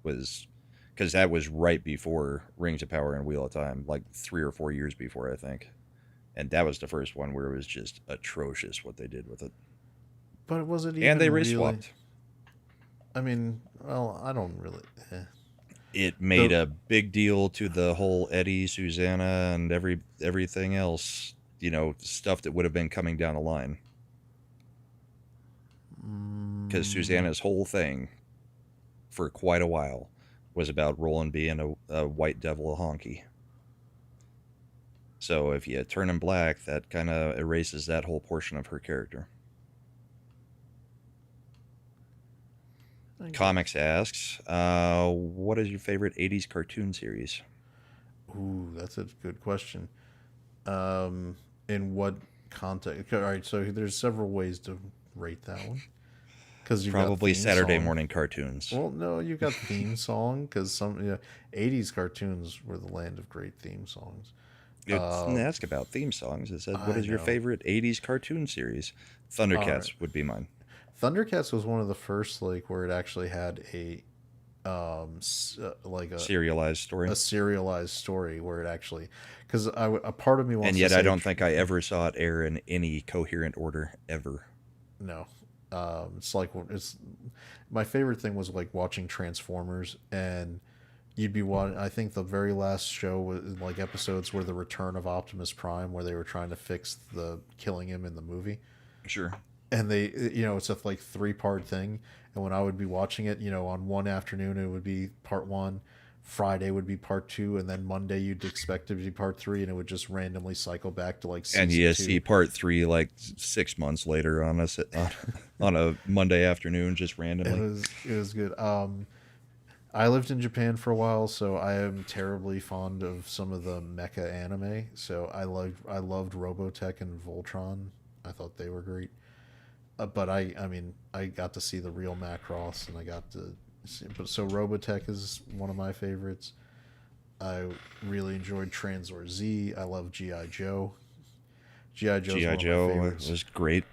was because that was right before Rings of Power and Wheel of Time, like 3 or 4 years before, I think. And that was the first one where it was just atrocious what they did with it. But it wasn't even and they race really... swapped. I mean, well, I don't really... It made a big deal to the whole Eddie, Susanna, and everything else, stuff that would have been coming down the line. Because Susanna's whole thing for quite a while was about Roland being a white devil honky. So if you turn him black, that kind of erases that whole portion of her character. Comics asks, what is your favorite 80s cartoon series? Ooh, that's a good question. In what context? All right, so there's several ways to rate that one. Because probably Saturday morning cartoons. Well, no, you've got theme song, because some 80s cartoons were the land of great theme songs. You didn't ask about theme songs. It said, what is your favorite 80s cartoon series? Thundercats would be mine. Thundercats was one of the first, where it actually had a serialized story. A serialized story where it actually, because a part of me wants. And yet, I don't think I ever saw it air in any coherent order ever. No, it's my favorite thing was watching Transformers, and you'd be watching. I think the very last show was episodes were the Return of Optimus Prime, where they were trying to fix the killing him in the movie. Sure. And they, it's a 3-part thing. And when I would be watching it, on one afternoon, it would be part 1, Friday would be part 2, and then Monday you'd expect it to be part 3, and it would just randomly cycle back to season and you 2. See part 3 6 months later on a Monday afternoon, just randomly. It was good. I lived in Japan for a while, so I am terribly fond of some of the mecha anime. So I loved Robotech and Voltron. I thought they were great. But I got to see the real Macross, and I got to see. But so Robotech is one of my favorites. I really enjoyed Tranzor Z. I love G.I. Joe. G.I. Joe was great.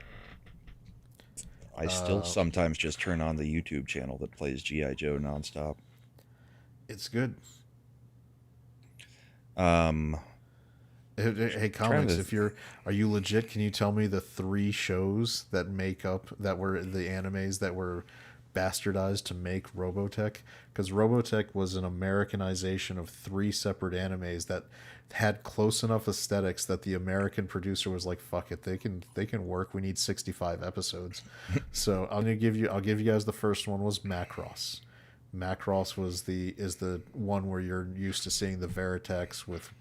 I still sometimes just turn on the YouTube channel that plays G.I. Joe nonstop. It's good. Hey, comics, are you legit? Can you tell me the 3 shows that were the animes that were bastardized to make Robotech, because Robotech was an Americanization of 3 separate animes that had close enough aesthetics that the American producer was like, fuck it, they can work. We need 65 episodes. So I'll give you guys the first one was Macross. Macross is the one where you're used to seeing the Veritex with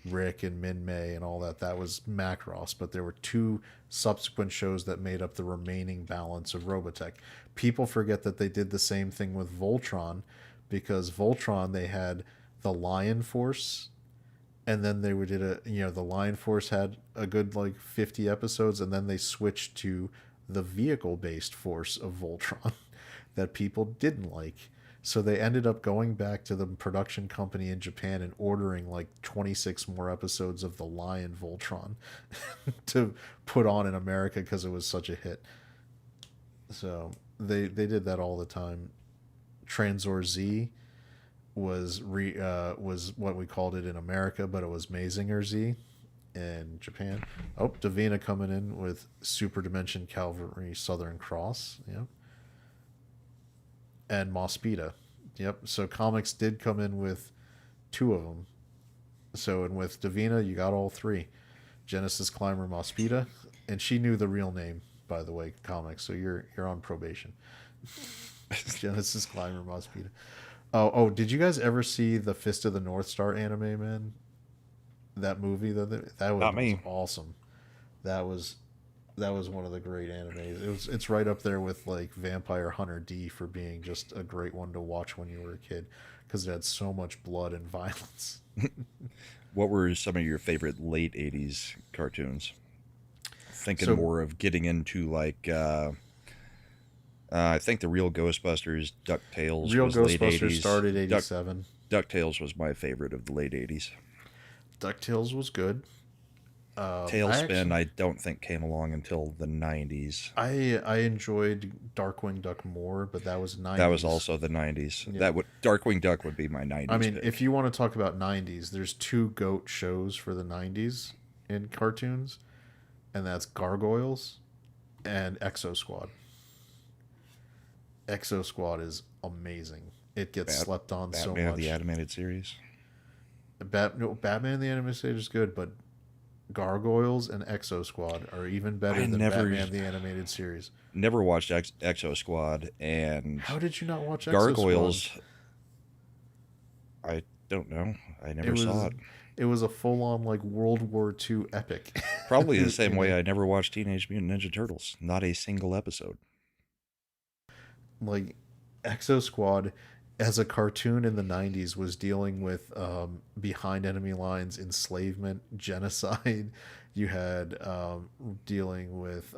Rick and Min May and all that. That was Macross, but there were 2 subsequent shows that made up the remaining balance of Robotech. People forget that they did the same thing with Voltron, because Voltron, they had the Lion Force, and then they did the Lion Force had a good like 50 episodes, and then they switched to the vehicle-based force of Voltron that people didn't like. So they ended up going back to the production company in Japan and ordering like 26 more episodes of the Lion Voltron to put on in America because it was such a hit. So they did that all the time. Transor Z was what we called it in America, but it was Mazinger Z in Japan. Oh, Davina coming in with Super Dimension Cavalry Southern Cross. Yeah. And Mospita. Yep. So comics did come in with 2 of them. So, and with Davina, you got all 3. Genesis Climber Mospita. And she knew the real name, by the way, comics. So you're on probation. Genesis Climber Mospita. Oh, did you guys ever see the Fist of the North Star anime, man? That movie, that was awesome. That was one of the great animes. It's right up there with like Vampire Hunter D for being just a great one to watch when you were a kid, because it had so much blood and violence. What were some of your favorite late 80s cartoons? Thinking more of getting into like I think the Real Ghostbusters, DuckTales. Real was Ghostbusters late 80s. started 87. DuckTales was my favorite of the late 80s. DuckTales was good. Tailspin, I don't think came along until the 90s. I enjoyed Darkwing Duck more, but that was 90s. That was also the 90s. Yeah. Darkwing Duck would be my 90s. I mean, pick. if you want to talk about 90s, there's 2 GOAT shows for the 90s in cartoons, and that's Gargoyles and Exo Squad. Exo Squad is amazing. It gets slept on so much. Batman the animated series. Batman the animated series is good, but Gargoyles and Exo Squad are even better than Batman the animated series. Never watched Exo Squad, and how did you not watch Gargoyles? Exo Squad? I don't know. I never saw it. It was a full-on like World War II epic. Probably the same way I never watched Teenage Mutant Ninja Turtles. Not a single episode. Like Exo Squad as a cartoon in the 90s was dealing with behind enemy lines enslavement, genocide. You had dealing with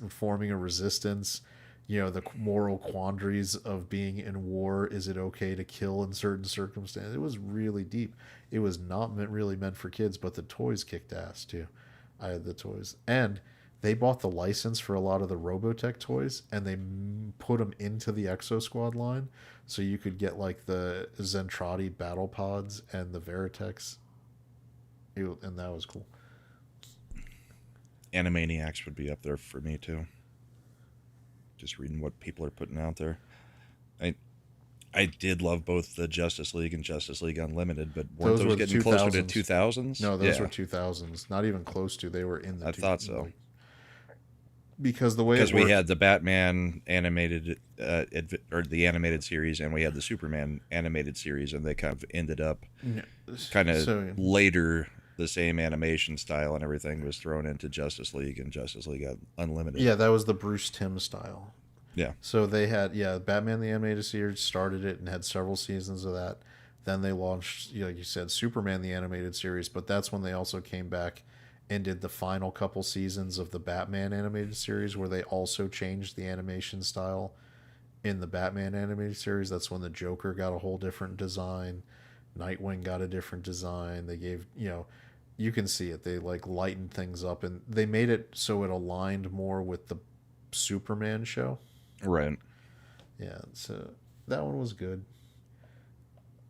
forming a resistance, the moral quandaries of being in war. Is it okay to kill in certain circumstances? It was really deep. It was not really meant for kids, but the toys kicked ass too. I had the toys, and they bought the license for a lot of the Robotech toys, and they put them into the Exo Squad line, so you could get like the Zentradi battle pods and the Veritex, and that was cool. Animaniacs would be up there for me too. Just reading what people are putting out there. I did love both the Justice League and Justice League Unlimited, but weren't those getting closer to 2000s? No, those were 2000s. Not even close to. They were in the. I thought so. Because the way we had the Batman animated or the animated series, and we had the Superman animated series, and they kind of ended up later. The same animation style and everything was thrown into Justice League and Justice League Unlimited. Yeah, that was the Bruce Timm style. Yeah. So they had Batman the animated series started it and had several seasons of that. Then they launched, like you said, Superman the animated series, but that's when they also came back and did the final couple seasons of the Batman animated series, where they also changed the animation style in the Batman animated series. That's when the Joker got a whole different design. Nightwing got a different design. They gave, you can see it. They like lightened things up, and they made it so it aligned more with the Superman show. Right. Yeah. So that one was good.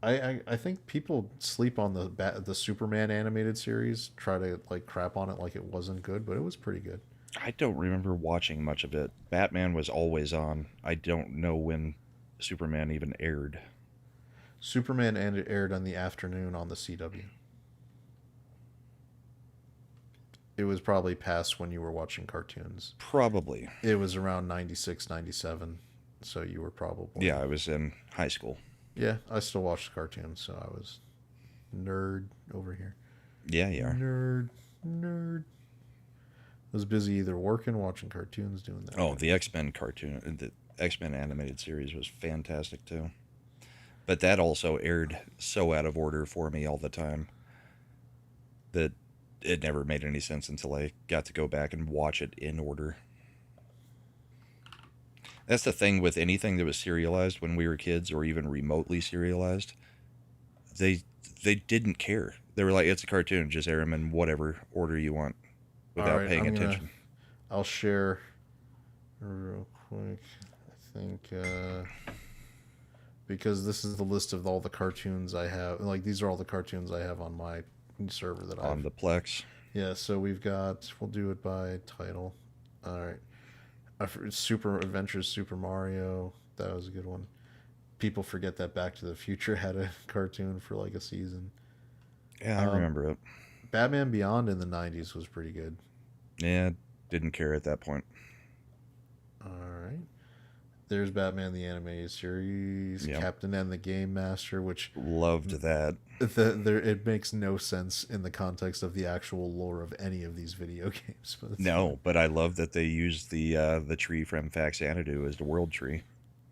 I think people sleep on the Superman animated series, try to like crap on it like it wasn't good, but it was pretty good. I don't remember watching much of it. Batman was always on. I don't know when Superman even aired. Superman aired on the afternoon on the CW. It was probably past when you were watching cartoons. Probably. It was around 96, 97. So you were probably... Yeah, I was in high school. Yeah, I still watched cartoons, so I was nerd over here. Yeah, you are. Nerd. I was busy either working, watching cartoons, doing that. Oh, the X-Men cartoon, the X-Men animated series was fantastic too. But that also aired so out of order for me all the time that it never made any sense until I got to go back and watch it in order. That's the thing with anything that was serialized when we were kids, or even remotely serialized. They didn't care. They were like, it's a cartoon, just air them in whatever order you want, without paying attention. I'll share real quick. I think because this is the list of all the cartoons I have. Like, these are all the cartoons I have on my server that I on the Plex. Yeah, so we'll do it by title. All right. Super Adventures Super Mario, that was a good one. People forget that Back to the Future had a cartoon for like a season. Yeah, I remember it. Batman Beyond in the 90s was pretty good. Yeah, didn't care at that point. All right. There's Batman the Animated Series, Yep. Captain and the Game Master, which... Loved that. It makes no sense in the context of the actual lore of any of these video games. No, but I love that they used the tree from Faxanadu as the world tree.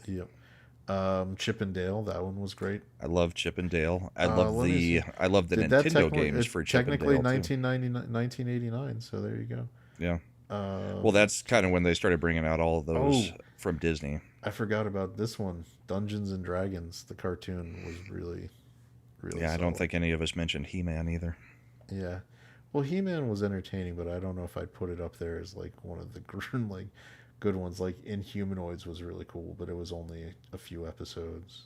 Yep. Chip and Dale, that one was great. I love Chip and Dale. I love the Nintendo games for Chip and Dale. Technically 1989, so there you go. Yeah. Well, that's kind of when they started bringing out all of those from Disney. I forgot about this one, Dungeons and Dragons. The cartoon was really yeah, I don't solid. think any of us mentioned He-Man either. Yeah. Well, He-Man was entertaining, but I don't know if I'd put it up there as like one of the like good ones. Like Inhumanoids was really cool, but it was only a few episodes.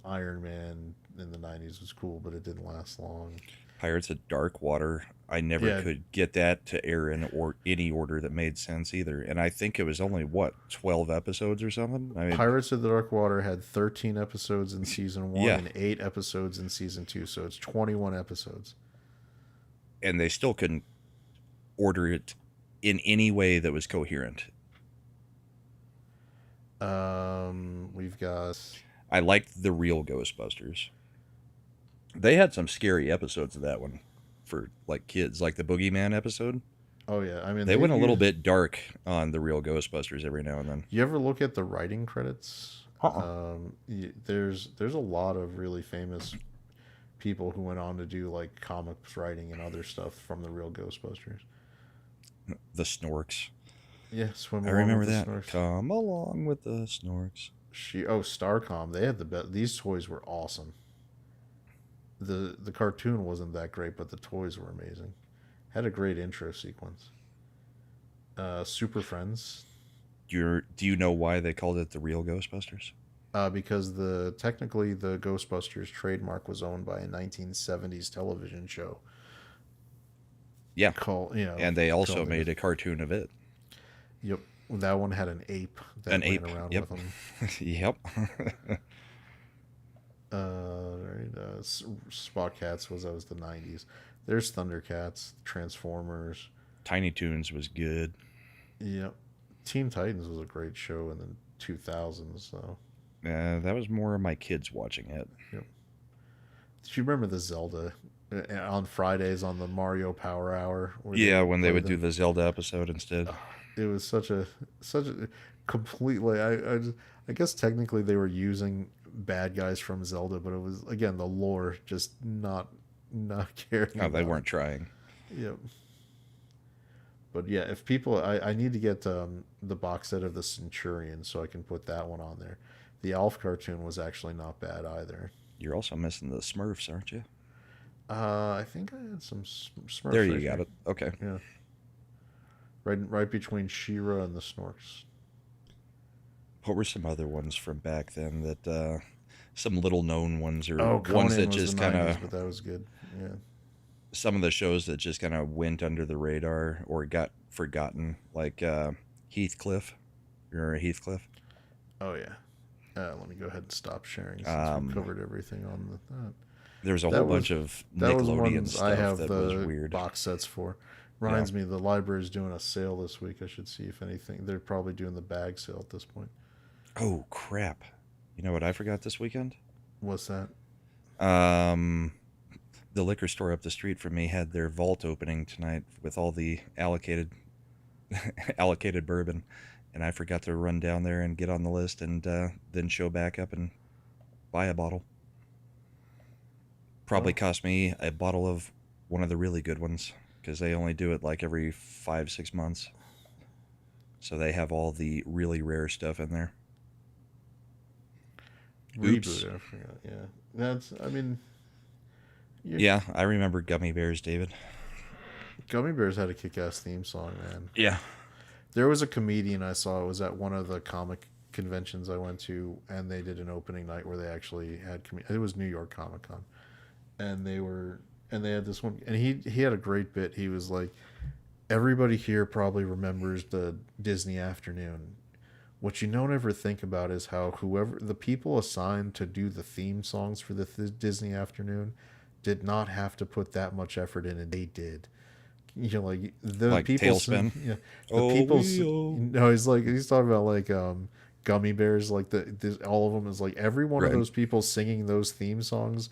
Iron Man in the 90s was cool, but it didn't last long. Pirates of Dark Water, I never could get that to air in any order that made sense either. And I think it was only, 12 episodes or something? I mean, Pirates of the Dark Water had 13 episodes in season 1 Yeah. and 8 episodes in season 2, so it's 21 episodes. And they still couldn't order it in any way that was coherent. We've got... I liked the real Ghostbusters. They had some scary episodes of that one for like kids, like the Boogeyman episode. Oh yeah, I mean they went a little bit dark on the real Ghostbusters every now and then. You ever look at the writing credits? There's a lot of really famous people who went on to do like comics writing and other stuff from the real Ghostbusters. The Snorks. Yeah, Swim I Along remember with the that. Snorks. Come along with the Snorks. Starcom. They had the best. These toys were awesome. The cartoon wasn't that great, but the toys were amazing. Had a great intro sequence. Super Friends. Do you know why they called it the real Ghostbusters? Because technically the Ghostbusters trademark was owned by a 1970s television show. Yeah. And they also made a cartoon of it. Yep. That one had an ape that ran around Yep. with them. Yep. Spot Cats was the 90s. There's Thundercats, Transformers. Tiny Toons was good. Yep. Teen Titans was a great show in the 2000s, though. Yeah, that was more of my kids watching it. Yep. Do you remember the Zelda on Fridays on the Mario Power Hour? Yeah, when they would do the Zelda episode instead. It was such a completely. I guess technically they were using bad guys from Zelda, but it was again the lore just not caring. No, they weren't trying. Yep. But yeah, if people, I need to get the box set of the Centurion so I can put that one on there. The Alf cartoon was actually not bad either. You're also missing the Smurfs, aren't you? I think I had some Smurfs. There you got it. Okay. Yeah. Right between She-Ra and the Snorks. What were some other ones from back then that some little known ones or Conan ones that was just the kind 90s, of but that was good. Yeah. some of the shows that just kind of went under the radar or got forgotten, like Heathcliff. Remember Heathcliff? Oh yeah. Let me go ahead and stop sharing since we covered everything on that. There's a whole bunch of that was Nickelodeon ones stuff I have that the was weird. box sets for. Reminds me, the library's doing a sale this week. I should see if anything. They're probably doing the bag sale at this point. Oh crap! You know what I forgot this weekend? What's that? The liquor store up the street from me had their vault opening tonight with all the allocated bourbon, and I forgot to run down there and get on the list and then show back up and buy a bottle. Probably cost me a bottle of one of the really good ones because they only do it like every 5-6 months. So they have all the really rare stuff in there. Oops. Reboot, I forgot. Yeah, that's. I mean. Yeah, I remember Gummy Bears, David. Gummy Bears had a kick-ass theme song, man. Yeah. There was a comedian I saw. It was at one of the comic conventions I went to, and they did an opening night where they actually had. It was New York Comic Con, and they had this one, and he had a great bit. He was like, everybody here probably remembers the Disney afternoon. What you don't ever think about is how the people assigned to do the theme songs for the Disney afternoon did not have to put that much effort in, and they did. You know, like the like people Tailspin. Yeah, the people. No, he's talking about like Gummy Bears. Like all of them is like every one of those people singing those theme songs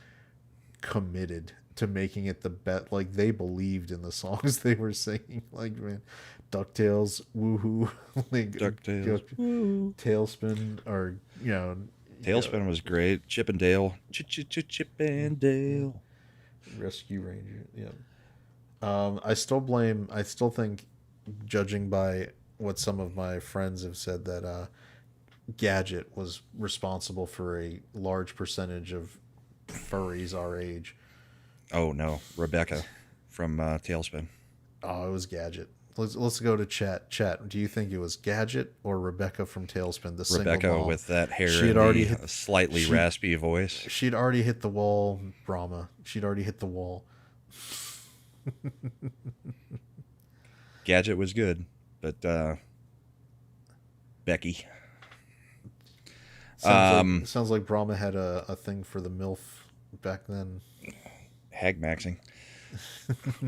committed to making it the best. Like they believed in the songs they were singing. Like man, DuckTales, woohoo, like DuckTales, woo. Tailspin, or Tailspin was great. Chip and Dale, Chip and Dale, Rescue Ranger. Yeah. I still think, judging by what some of my friends have said, that Gadget was responsible for a large percentage of furries our age. Oh no, Rebecca from Tailspin. Oh, it was Gadget. Let's go to chat. Chat. Do you think it was Gadget or Rebecca from Tailspin? The Rebecca single mom? with that hair She had and already the hit, slightly raspy voice. She'd already hit the wall, Brahma. She'd already hit the wall. Gadget was good, but Becky. Sounds like Brahma had a thing for the MILF back then. Hag maxing.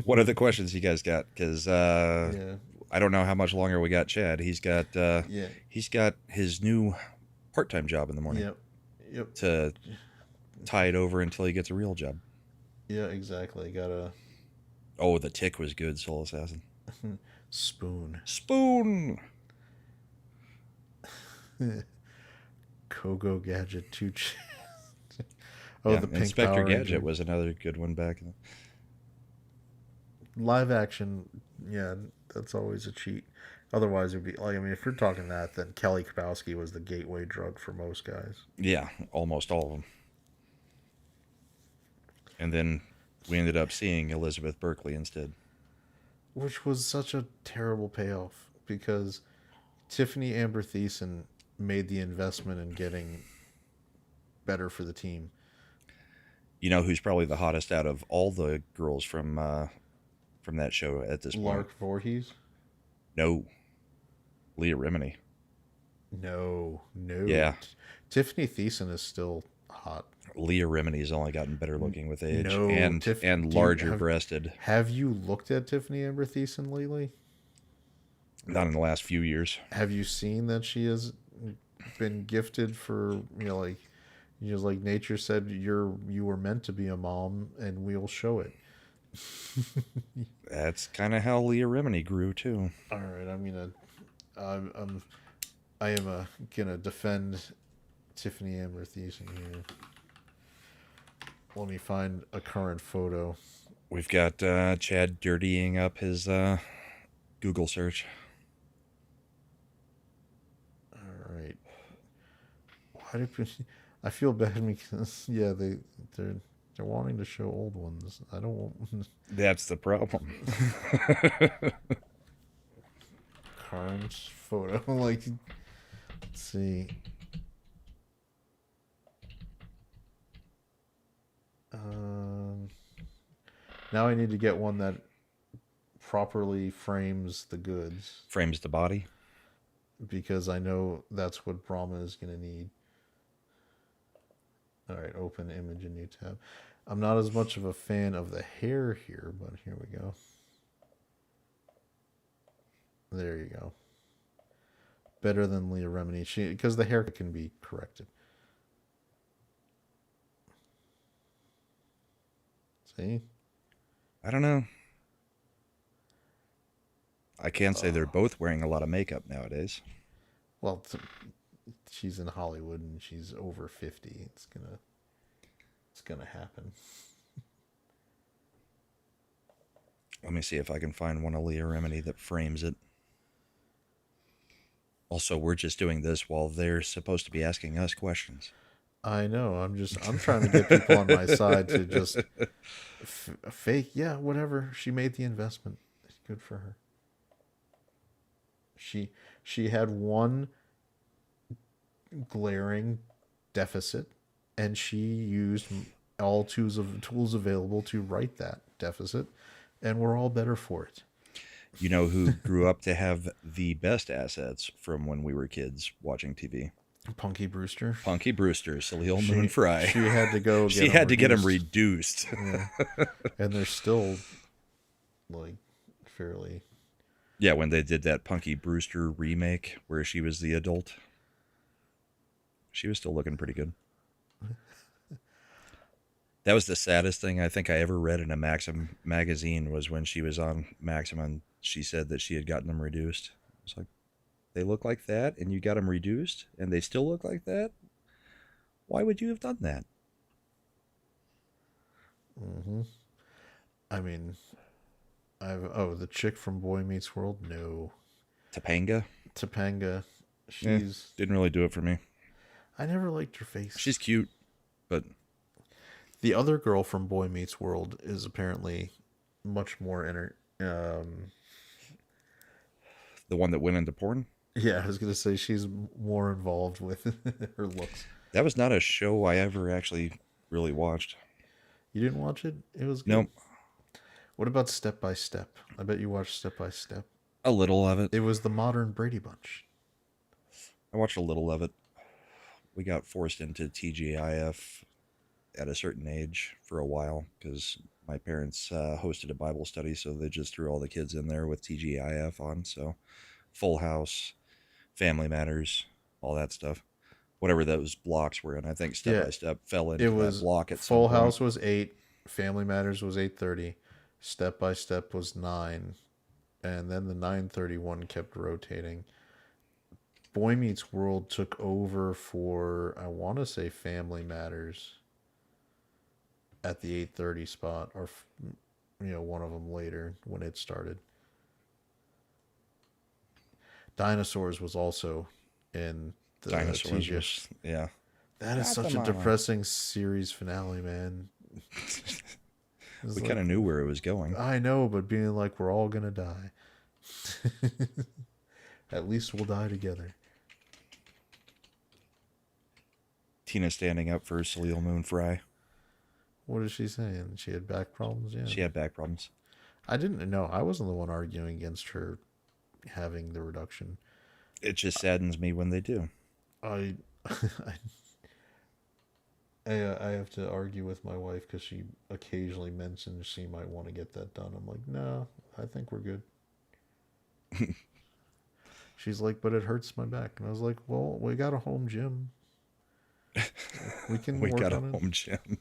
What are the questions you guys got? Because I don't know how much longer we got. Chad, he's got his new part-time job in the morning. Yep. To tie it over until he gets a real job. Yeah, exactly. Gotta. Oh, the Tick was good, Soul Assassin. Spoon. Kogo Gadget 2. The Pink Inspector Power Gadget Ranger. was another good one back. Live action, yeah, that's always a cheat. Otherwise, it'd be like, I mean, if you're talking that, then Kelly Kapowski was the gateway drug for most guys. Yeah, almost all of them. And then we ended up seeing Elizabeth Berkley instead. Which was such a terrible payoff because Tiffany Amber Thiessen made the investment in getting better for the team. You know who's probably the hottest out of all the girls from that show at this point? Lark Voorhees? No. Leah Remini. No. Yeah. Tiffany Thiessen is still hot. Leah Remini's only gotten better looking with age No, and larger breasted. Have you looked at Tiffany Amber Thiessen lately? Not in the last few years. Have you seen that she has been gifted for, like nature said, you were meant to be a mom, and we'll show it. That's kind of how Leah Remini grew too. All right, I am gonna defend Tiffany Amber Thiessen here. Let me find a current photo. We've got Chad dirtying up his Google search. All right. Why do I feel bad because they're wanting to show old ones. I don't want. That's the problem. Current photo, let's see. Now I need to get one that properly frames the goods. Frames the body. Because I know that's what Brahma is going to need. All right, open image in new tab. I'm not as much of a fan of the hair here, but here we go. There you go. Better than Leah Remini, because the hair can be corrected. See? I don't know. I can't say they're both wearing a lot of makeup nowadays. Well, she's in Hollywood and she's over 50. It's gonna happen. Let me see if I can find one of Leah Remini that frames it. Also, we're just doing this while they're supposed to be asking us questions. I know. I'm trying to get people on my side to just fake. Yeah, whatever. She made the investment. It's good for her. She had one glaring deficit, and she used all tools available to right that deficit, and we're all better for it. You know who grew up to have the best assets from when we were kids watching TV? Punky Brewster. Punky Brewster, Salil Moon Fry. She had to go. She had to get him reduced. Yeah. And they're still like fairly. Yeah, when they did that Punky Brewster remake where she was the adult, she was still looking pretty good. That was the saddest thing I think I ever read in a Maxim magazine, was when she was on Maxim and she said that she had gotten them reduced. It's like, they look like that and you got them reduced and they still look like that? Why would you have done that? Mm-hmm. I mean, the chick from Boy Meets World? No. Topanga? She's... didn't really do it for me. I never liked her face. She's cute, but... The other girl from Boy Meets World is apparently much more the one that went into porn? Yeah, I was going to say she's more involved with her looks. That was not a show I ever actually really watched. You didn't watch it? It was good. Nope. What about Step by Step? I bet you watched Step by Step. A little of it. It was the modern Brady Bunch. I watched a little of it. We got forced into TGIF at a certain age for a while because my parents hosted a Bible study, so they just threw all the kids in there with TGIF on. So Full House, Family Matters, all that stuff. Whatever those blocks were in. I think Step by Step fell into that block at some Full point. House was 8, Family Matters was 8:30, Step by Step was 9, and then the 9:31 kept rotating. Boy Meets World took over for, I want to say, Family Matters at the 8:30 spot, or one of them later when it started. Dinosaurs was also in the TGIF. Yeah. That is such a depressing series finale, man. We kind of knew where it was going. I know, but being like, we're all gonna die. At least we'll die together. Tina standing up for Salil Moon Fry. What is she saying? She had back problems? Yeah. She had back problems. I didn't know. I wasn't the one arguing against her having the reduction. It just saddens me when they do. I have to argue with my wife because she occasionally mentions she might want to get that done. I'm like, no, I think we're good. She's like, but it hurts my back. And I was like, well, we got a home gym. We can we work got a on it. home gym.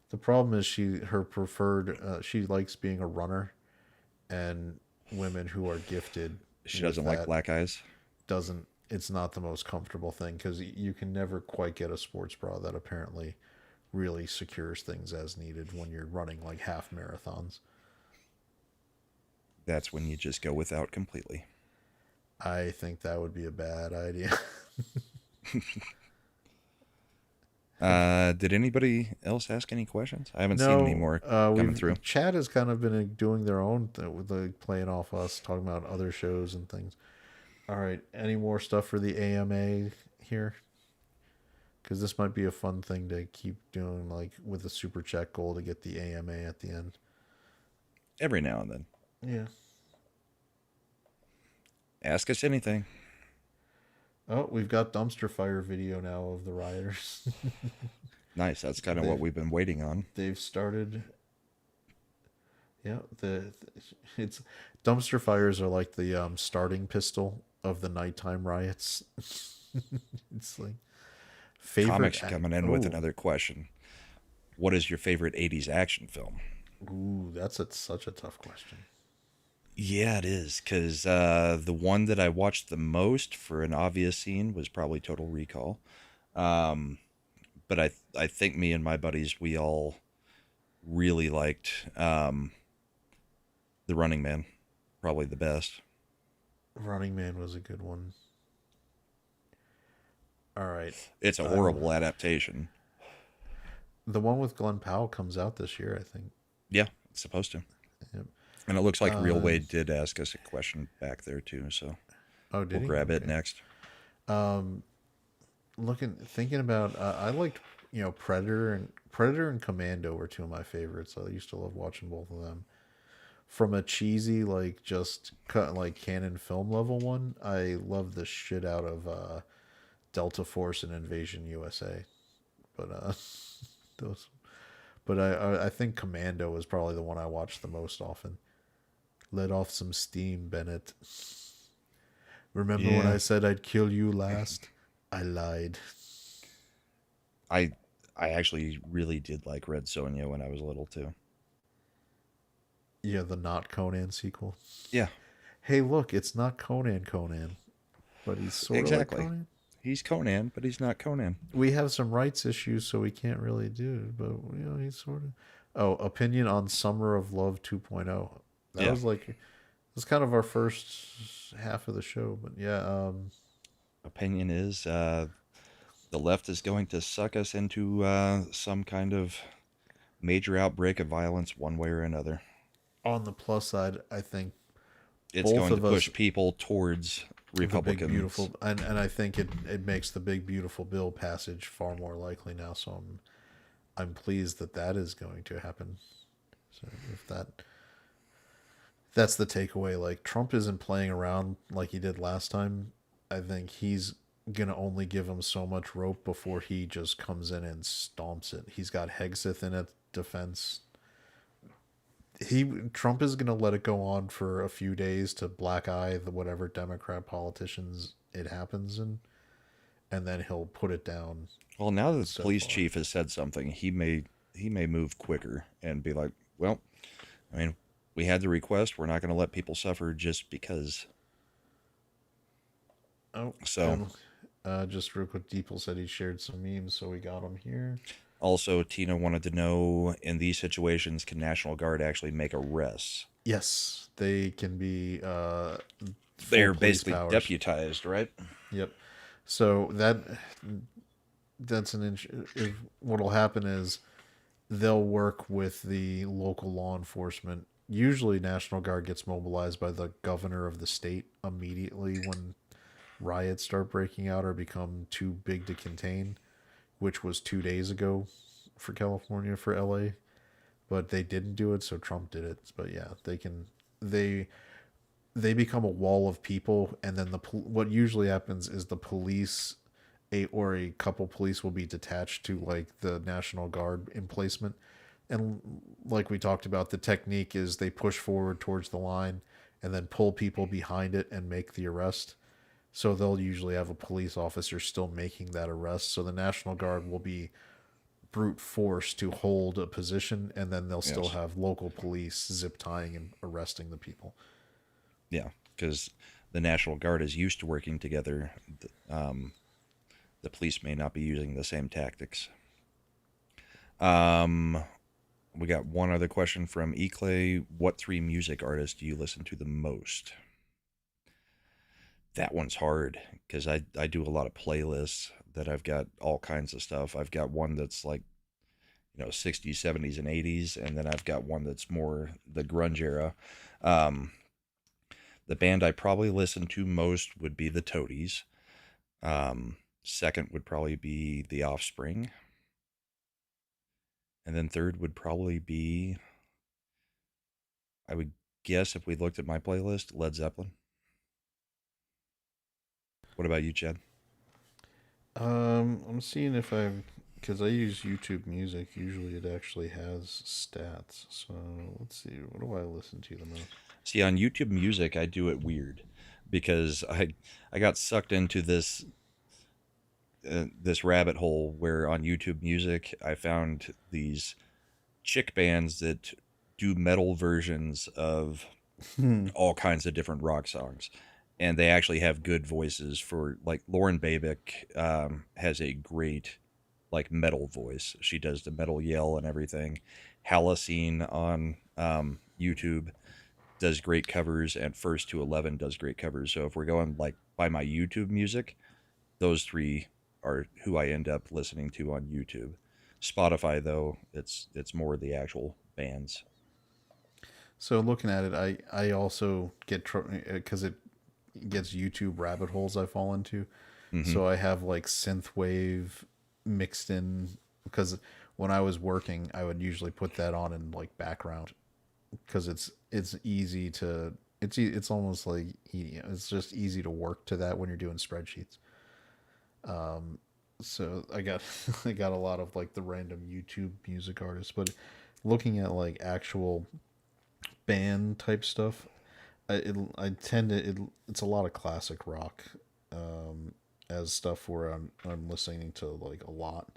The problem is her preferred, she likes being a runner, and women who are gifted. She doesn't like black eyes? It's not the most comfortable thing because you can never quite get a sports bra that apparently really secures things as needed when you're running like half marathons. That's when you just go without completely. I think that would be a bad idea. Did anybody else ask any questions? I haven't seen any more coming through. Chat has kind of been doing their own with playing off us, talking about other shows and things. All right, any more stuff for the AMA here? Because this might be a fun thing to keep doing, like with a super chat goal to get the AMA at the end. Every now and then. Yeah. Ask us anything. Oh, we've got dumpster fire video now of the rioters. Nice. That's kind of what we've been waiting on. They've started. Yeah, it's dumpster fires are like the starting pistol of the nighttime riots. It's like favorite Comics coming in with another question. What is your favorite 80s action film? Ooh, that's such a tough question. Yeah, it is, because the one that I watched the most for an obvious scene was probably Total Recall. But I think me and my buddies, we all really liked The Running Man, probably the best. Running Man was a good one. All right. It's a horrible adaptation. The one with Glenn Powell comes out this year, I think. Yeah, it's supposed to. Yep. And it looks like Real Wade did ask us a question back there too, so did we'll he? grab it next. Thinking about, I liked, Predator and Commando were two of my favorites. I used to love watching both of them. From a cheesy, like just cut like canon film level one, I love the shit out of Delta Force and Invasion USA. But those, but I think Commando was probably the one I watched the most often. Let off some steam, Bennett. Remember when I said I'd kill you last? I lied. I actually really did like Red Sonja when I was little too. Yeah, the not Conan sequel. Yeah. Hey, look, it's not Conan, but he's sort of like Conan. He's Conan, but he's not Conan. We have some rights issues, so we can't really do it, but he's sort of. Oh, opinion on Summer of Love 2.0. That was like, it was kind of our first half of the show, but yeah. Opinion is the left is going to suck us into some kind of major outbreak of violence one way or another. On the plus side, I think it's going to push people towards Republicans. Big, beautiful, and I think it makes the big beautiful bill passage far more likely now. So I'm pleased that is going to happen. So if that's the takeaway, like Trump isn't playing around like he did last time. I think he's gonna only give him so much rope before he just comes in and stomps it. He's got Hegseth in at defense. Trump is gonna let it go on for a few days to black eye the whatever Democrat politicians it happens in, and then he'll put it down. Well, now that the police chief has said something, he may move quicker and be like, well, I mean, we had the request. We're not going to let people suffer just because. Oh, so just real quick, Deeple said he shared some memes, so we got them here. Also, Tina wanted to know, in these situations, can National Guard actually make arrests? Yes, they can be. They're basically deputized, right? Yep. So that's what'll happen is they'll work with the local law enforcement. Usually, National Guard gets mobilized by the governor of the state immediately when riots start breaking out or become too big to contain, which was 2 days ago for California, for LA, but they didn't do it, so Trump did it. But yeah, they become a wall of people, and then what usually happens is the police, a couple police will be detached to like the National Guard emplacement, and like we talked about, the technique is they push forward towards the line and then pull people behind it and make the arrest. So they'll usually have a police officer still making that arrest. So the National Guard will be brute force to hold a position, and then they'll still have local police zip tying and arresting the people. Yeah, because the National Guard is used to working together. The police may not be using the same tactics. We got one other question from Eclay. What 3 music artists do you listen to the most? That one's hard because I do a lot of playlists that I've got all kinds of stuff. I've got one that's like, 60s, 70s, and 80s, and then I've got one that's more the grunge era. The band I probably listen to most would be the Toadies. Second would probably be The Offspring. And then third would probably be, I would guess if we looked at my playlist, Led Zeppelin. What about you, Chad? I'm seeing if because I use YouTube Music. Usually, it actually has stats. So let's see. What do I listen to the most? See, on YouTube Music, I do it weird because I got sucked into this rabbit hole where on YouTube Music I found these chick bands that do metal versions of all kinds of different rock songs, and they actually have good voices for, like, Lauren Babick has a great, like, metal voice. She does the metal yell and everything. Halocene on YouTube does great covers, and First to 11 does great covers. So if we're going like by my YouTube Music, those three are who I end up listening to on YouTube. Spotify, though, it's more the actual bands. So looking at it, I also get because it gets YouTube rabbit holes I fall into. So I have like synthwave mixed in because when I was working, I would usually put that on in like background because it's easy to it's almost like it's just easy to work to that when you're doing spreadsheets. So I got I got a lot of like the random YouTube music artists, but looking at like actual band type stuff, I tend to it's a lot of classic rock, as stuff where I'm listening to like a lot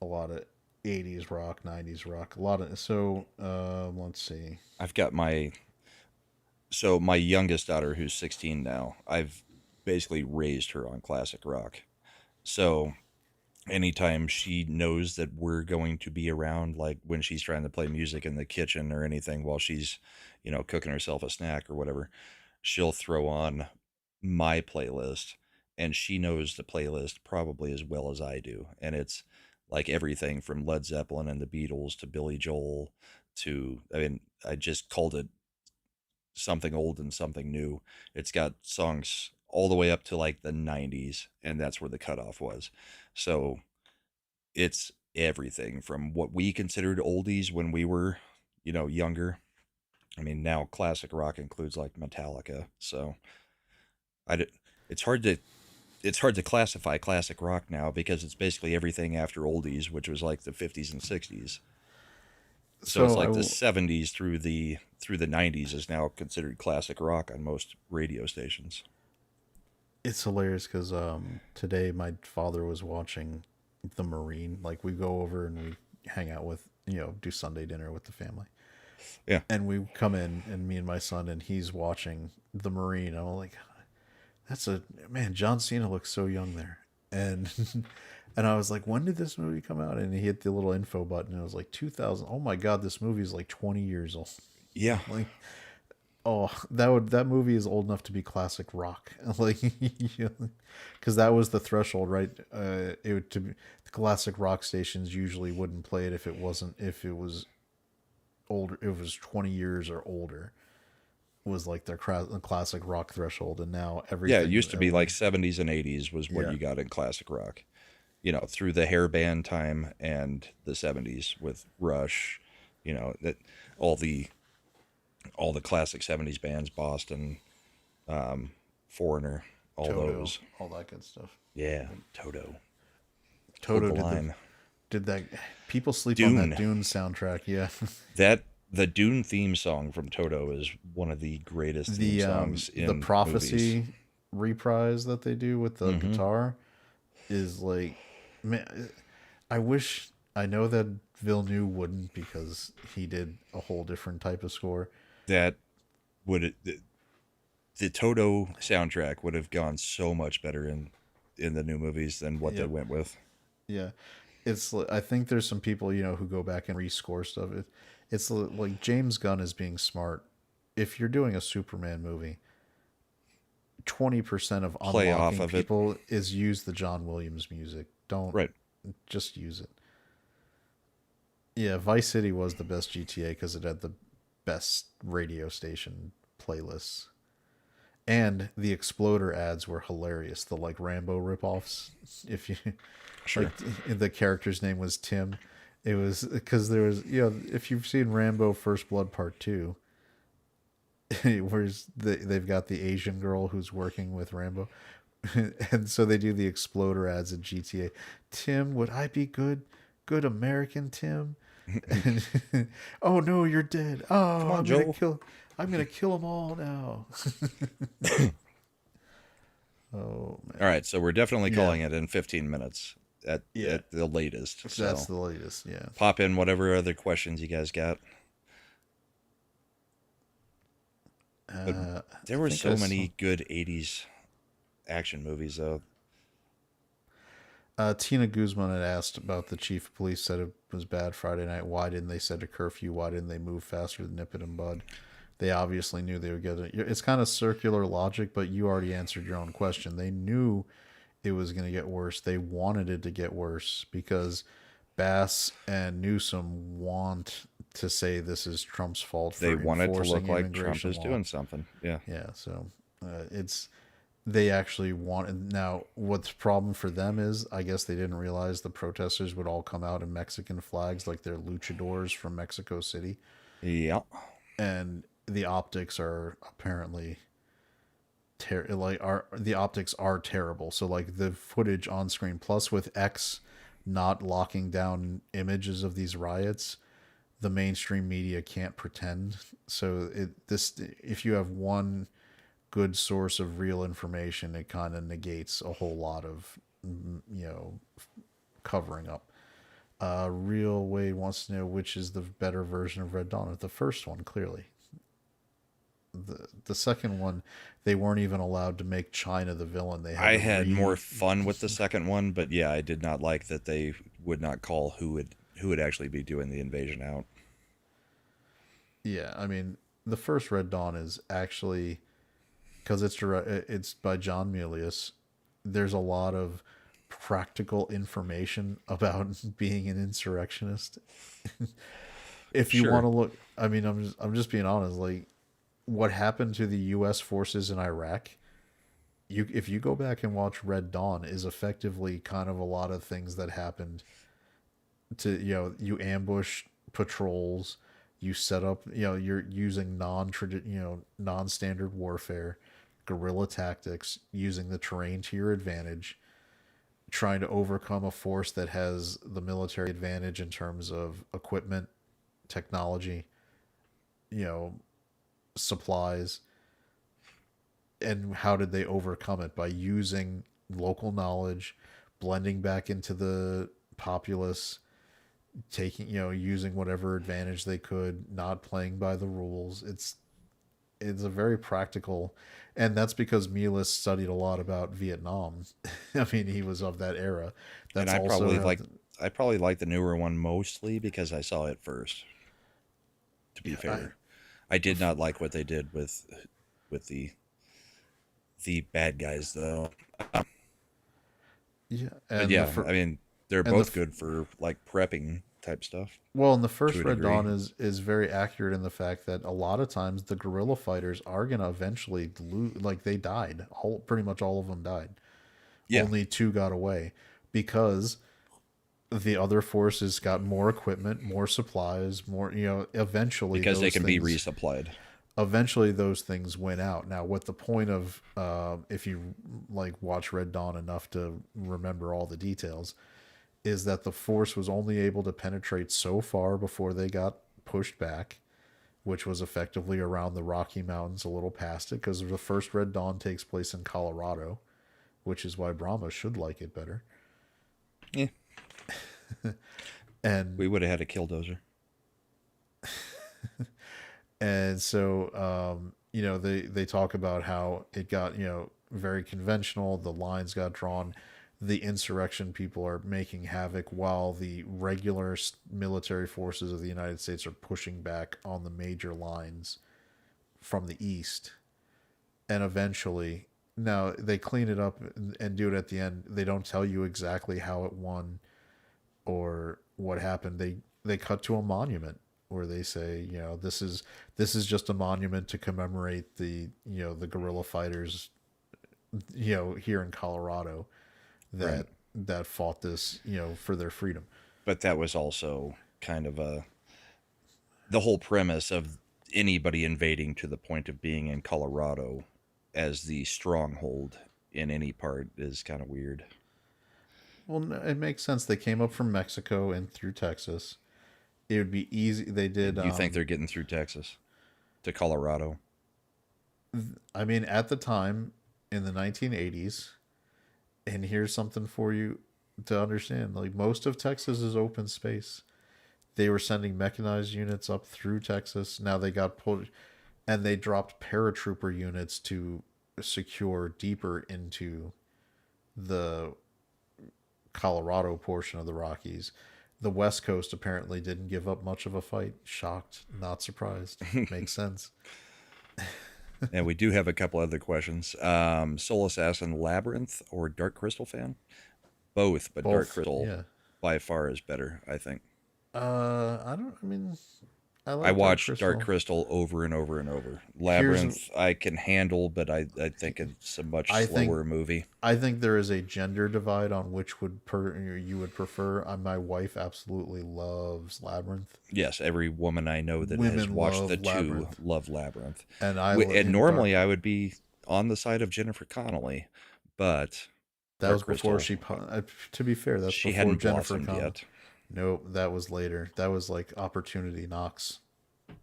of 80s rock, 90s rock, a lot of so let's see. I've got my youngest daughter, who's 16 now. I've basically raised her on classic rock. So anytime she knows that we're going to be around, like when she's trying to play music in the kitchen or anything while she's, cooking herself a snack or whatever, she'll throw on my playlist, and she knows the playlist probably as well as I do. And it's like everything from Led Zeppelin and the Beatles to Billy Joel to, I mean, I just called it something old and something new. It's got songs all the way up to like the 90s, and that's where the cutoff was. So it's everything from what we considered oldies when we were, younger. I mean, now classic rock includes like Metallica. So it's hard to classify classic rock now because it's basically everything after oldies, which was like the 50s and 60s. So it's like the 70s through the 90s is now considered classic rock on most radio stations. It's hilarious because today my father was watching The Marine. Like we go over and we hang out with, do Sunday dinner with the family. Yeah. And we come in, and me and my son, and he's watching The Marine. I'm like, man, John Cena looks so young there. And and I was like, when did this movie come out? And he hit the little info button, and it was like 2000. Oh my God, this movie is like 20 years old. Yeah. Like, oh, that movie is old enough to be classic rock. Like, because that was the threshold, right? The classic rock stations usually wouldn't play it if it was older. It was 20 years or older. Was like their classic rock threshold, and now everything. Yeah, it used to be like 70s and 80s was what you got in classic rock. Through the hair band time and the 70s with Rush, that all the classic 70s bands, Boston, Foreigner, all Toto, those. all that good stuff. Yeah, Toto. Toto did that. People sleep on that Dune soundtrack. Yeah, the Dune theme song from Toto is one of the greatest theme songs in the Prophecy movies. reprise that they do with the guitar is like, man, I know that Villeneuve wouldn't, because he did a whole different type of score. That would the Toto soundtrack would have gone so much better in the new movies than what they went with. Yeah, I think there's some people who go back and rescore stuff. It's like James Gunn is being smart. If you're doing a Superman movie, 20% of Play off unlocking of people is use the John Williams music. Don't just use it. Yeah, Vice City was the best GTA because it had the best radio station playlists. And the Exploder ads were hilarious. The like Rambo ripoffs. If you Sure. like, the character's name was Tim. It was because there was, if you've seen Rambo First Blood Part 2, where's they've got the Asian girl who's working with Rambo. And so they do the Exploder ads at GTA. Tim, would I be good American Tim? Oh no, you're dead. Oh, Come on, Joel. I'm gonna kill them all now. Oh man. All right, so we're definitely calling it in 15 minutes at the latest. That's the latest. Yeah. Pop in whatever other questions you guys got. But there were so many good 80s action movies, though. Tina Guzman had asked about the chief of police, said it was bad Friday night. Why didn't they set a curfew? Why didn't they move faster than nip it in bud? They obviously knew they would get it. It's kind of circular logic, but you already answered your own question. They knew it was going to get worse. They wanted it to get worse because Bass and Newsom want to say this is Trump's fault. They want it to look like Trump is doing something. Yeah. Yeah. So they actually wanted. Now, what's the problem for them is, I guess they didn't realize the protesters would all come out in Mexican flags, like they're luchadors from Mexico City. Yeah. And the optics are apparently the optics are terrible. So like the footage on screen, plus with X not locking down images of these riots, the mainstream media can't pretend. So if you have one good source of real information, it kind of negates a whole lot of covering up. Real Wade wants to know which is the better version of Red Dawn. The first one, clearly. The second one, they weren't even allowed to make China the villain. I had more fun with the second one, but yeah, I did not like that they would not call who would actually be doing the invasion out. Yeah, I mean, the first Red Dawn is actually, because it's by John Milius, there's a lot of practical information about being an insurrectionist. If you want to look, I mean, I'm just being honest, like what happened to the U.S. forces in Iraq, if you go back and watch Red Dawn, is effectively kind of a lot of things that happened to, you ambush patrols, you set up, you're using non-standard warfare, guerrilla tactics, using the terrain to your advantage, trying to overcome a force that has the military advantage in terms of equipment, technology, supplies. And how did they overcome it? By using local knowledge, blending back into the populace, using whatever advantage they could, not playing by the rules. It's a very practical, and that's because Milas studied a lot about Vietnam. I mean, he was of that era. That's and I probably like the newer one mostly because I saw it first. To be fair, I did not like what they did with the bad guys though. Yeah, but yeah, I mean, they're both good for like prepping type stuff. Well, and the first Red Dawn is very accurate in the fact that a lot of times the guerrilla fighters are gonna eventually lose. Like they died, pretty much all of them died. Yeah. Only 2 got away because the other forces got more equipment, more supplies, more. Eventually because they can be resupplied. Eventually, those things went out. Now, what the point of if you like watch Red Dawn enough to remember all the details, is that the force was only able to penetrate so far before they got pushed back, which was effectively around the Rocky Mountains, a little past it, because the first Red Dawn takes place in Colorado, which is why Brahma should like it better. Yeah. And we would have had a killdozer. And so, they talk about how it got, very conventional. The lines got drawn. The insurrection people are making havoc while the regular military forces of the United States are pushing back on the major lines from the east. And eventually, now they clean it up and do it at the end. They don't tell you exactly how it won or what happened. They cut to a monument where they say, this is just a monument to commemorate the the guerrilla fighters, here in Colorado that fought this, for their freedom. But that was also kind of the whole premise of anybody invading to the point of being in Colorado as the stronghold in any part is kind of weird. Well, it makes sense. They came up from Mexico and through Texas. It would be easy. They did. You think they're getting through Texas to Colorado? I mean, at the time in the 1980s, and here's something for you to understand. Like, most of Texas is open space. They were sending mechanized units up through Texas. Now they got pulled, and they dropped paratrooper units to secure deeper into the Colorado portion of the Rockies. The West Coast apparently didn't give up much of a fight. Shocked, not surprised. Makes sense. And we do have a couple other questions. Soul Assassin Labyrinth or Dark Crystal fan? Both, but Dark Crystal by far is better, I think. I watched Dark Crystal over and over and over. Labyrinth I can handle, but I think it's a much slower movie. I think there is a gender divide on which you would prefer. My wife absolutely loves Labyrinth. Yes, every woman I know that has watched the two love Labyrinth. And normally I would be on the side of Jennifer Connelly, but that was before she. To be fair, that's she before hadn't Jennifer blossomed Connelly. yet. Nope, that was later. That was like Opportunity Knocks.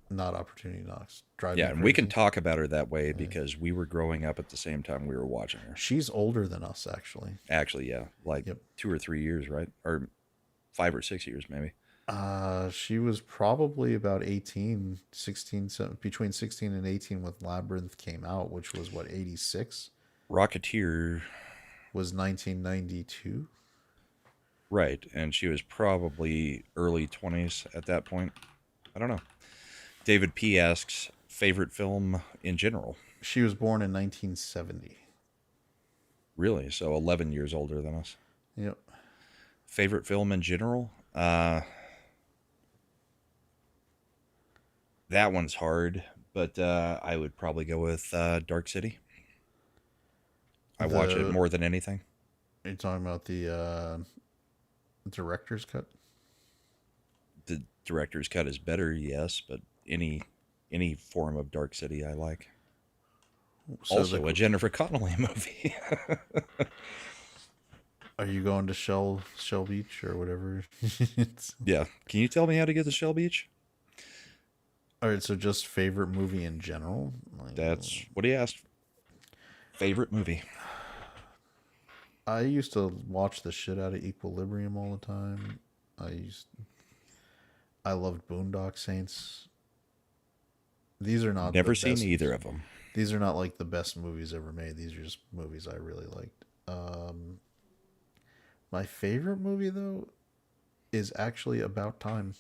Not Opportunity Knocks. And we can talk about her that way because we were growing up at the same time we were watching her. She's older than us, actually. Actually, yeah. Like 2 or 3 years, right? Or 5 or 6 years, maybe. She was probably about 18, 16, between 16 and 18 when Labyrinth came out, which was, 86? Rocketeer was 1992. Right, and she was probably early 20s at that point. I don't know. David P. asks, favorite film in general? She was born in 1970. Really? So 11 years older than us. Yep. Favorite film in general? That one's hard, but I would probably go with Dark City. I watch it more than anything. Are you talking about the director's cut? The director's cut is better, yes, but any form of Dark City I like. So also a Jennifer Connelly movie. Are you going to Shell Beach or whatever? Yeah. Can you tell me how to get to Shell Beach? All right, so just favorite movie in general? That's what he asked. Favorite movie. I used to watch the shit out of Equilibrium all the time. I loved Boondock Saints. These are not never seen either of them. These are not like the best movies ever made. These are just movies I really liked. My favorite movie though is actually About Time.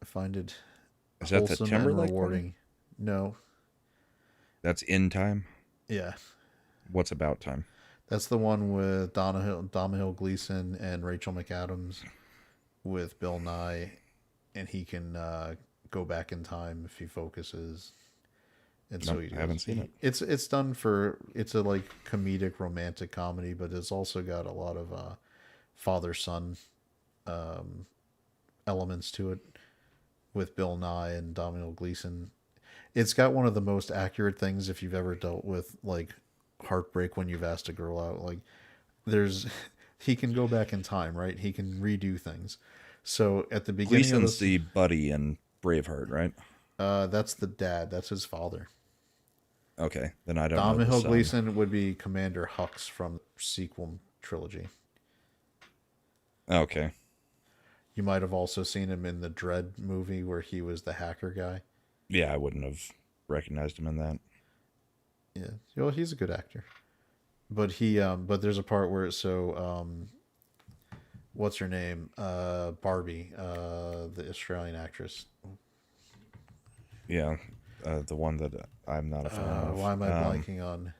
I find it wholesome and rewarding. No. That's In Time? Yeah. What's About Time? That's the one with Domhnall Gleeson and Rachel McAdams with Bill Nye, and he can go back in time if he focuses. And so I haven't seen it. It's done for, it's a like comedic romantic comedy, but it's also got a lot of father-son elements to it with Bill Nye and Domhnall Gleeson. It's got one of the most accurate things if you've ever dealt with like heartbreak when you've asked a girl out. Like he can go back in time, right? He can redo things. So at the beginning Gleason's the buddy in Braveheart, right? That's the dad. That's his father. Okay, then I don't know. Domhnall Gleeson would be Commander Hux from the sequel trilogy. Okay. You might have also seen him in the Dredd movie where he was the hacker guy. Yeah, I wouldn't have recognized him in that. Yeah, well, he's a good actor. But but there's a part where what's her name? Barbie, the Australian actress. Yeah, the one that I'm not a fan of. Why am I blanking on?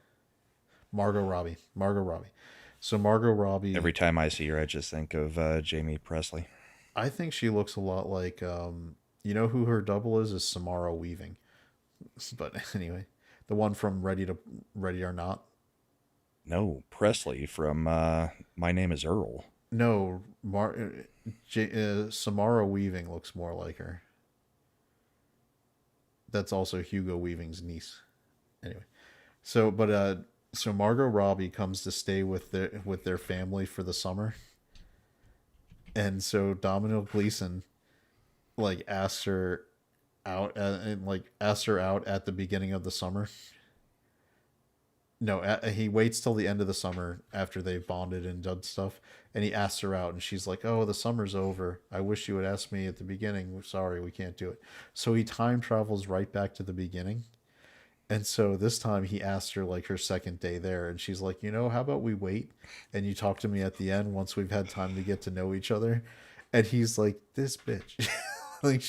Margot Robbie. So Margot Robbie. Every time I see her, I just think of Jamie Presley. I think she looks a lot like you know who her double is Samara Weaving. But anyway, the one from Ready or Not. No, Presley from My Name is Earl. No, Samara Weaving looks more like her. That's also Hugo Weaving's niece. Anyway, so Margot Robbie comes to stay with their family for the summer, and so Domino Gleason like asks her out and like asks her out at the beginning of the summer. No, he waits till the end of the summer after they've bonded and done stuff, and he asks her out, and she's like, "Oh, the summer's over. I wish you would ask me at the beginning. Sorry, we can't do it." So he time travels right back to the beginning, and so this time he asked her like her second day there, and she's like, "How about we wait, and you talk to me at the end once we've had time to get to know each other," and he's like, "This bitch." Like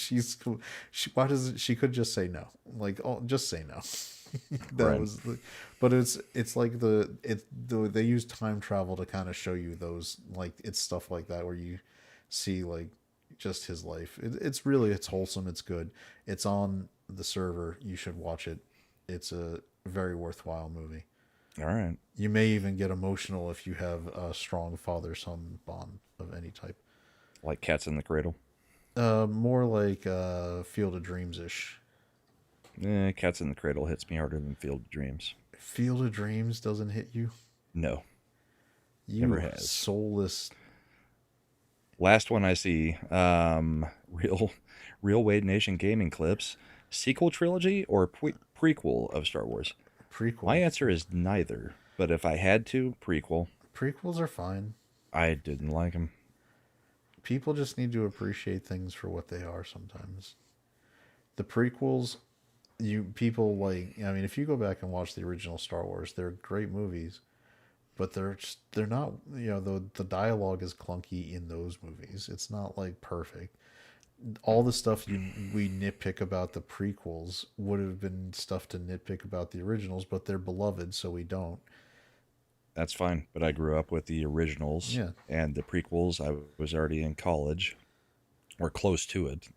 why does she could just say no, like, oh, just say no. That Right. was but it's like they use time travel to kind of show you those, like, it's stuff like that where you see like just his life. It's wholesome, it's good, it's on the server, you should watch it. It's a very worthwhile movie. All right. You may even get emotional if you have a strong father-son bond of any type. Like Cats in the Cradle. More like Field of Dreams ish. Cats in the Cradle hits me harder than Field of Dreams. Field of Dreams doesn't hit you? No. You Never has. soulless. Last one I see, real Wade Nation gaming clips, sequel trilogy or prequel of Star Wars? Prequel. My answer is neither, but if I had to, prequel. Prequels are fine. I didn't like them. People just need to appreciate things for what they are sometimes. The prequels, people like, I mean, if you go back and watch the original Star Wars, they're great movies, but they're not, the dialogue is clunky in those movies. It's not like perfect. All the stuff we nitpick about the prequels would have been stuff to nitpick about the originals, but they're beloved, so we don't. That's fine, but I grew up with the originals, Yeah. and the prequels, I was already in college, or close to it,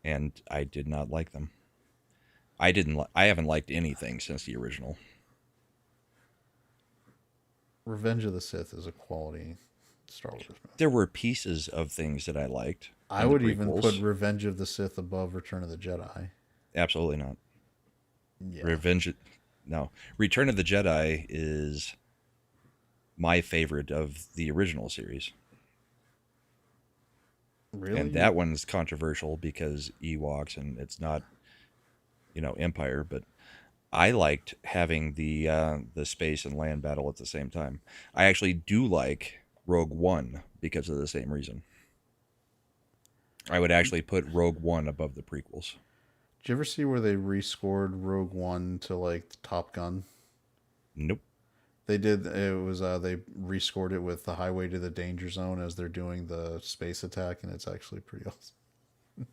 and I did not like them. I haven't liked anything since the original. Revenge of the Sith is a quality Star Wars movie. There were pieces of things that I liked. I in the would even prequels. put Revenge of the Sith above Return of the Jedi. Absolutely not. Yeah. Return of the Jedi is my favorite of the original series. Really? And that one's controversial because Ewoks, and it's not, Empire, but I liked having the space and land battle at the same time. I actually do like Rogue One because of the same reason. I would actually put Rogue One above the prequels. Did you ever see where they rescored Rogue One to like Top Gun? Nope. They did. It was they rescored it with the Highway to the Danger Zone as they're doing the space attack, and it's actually pretty awesome.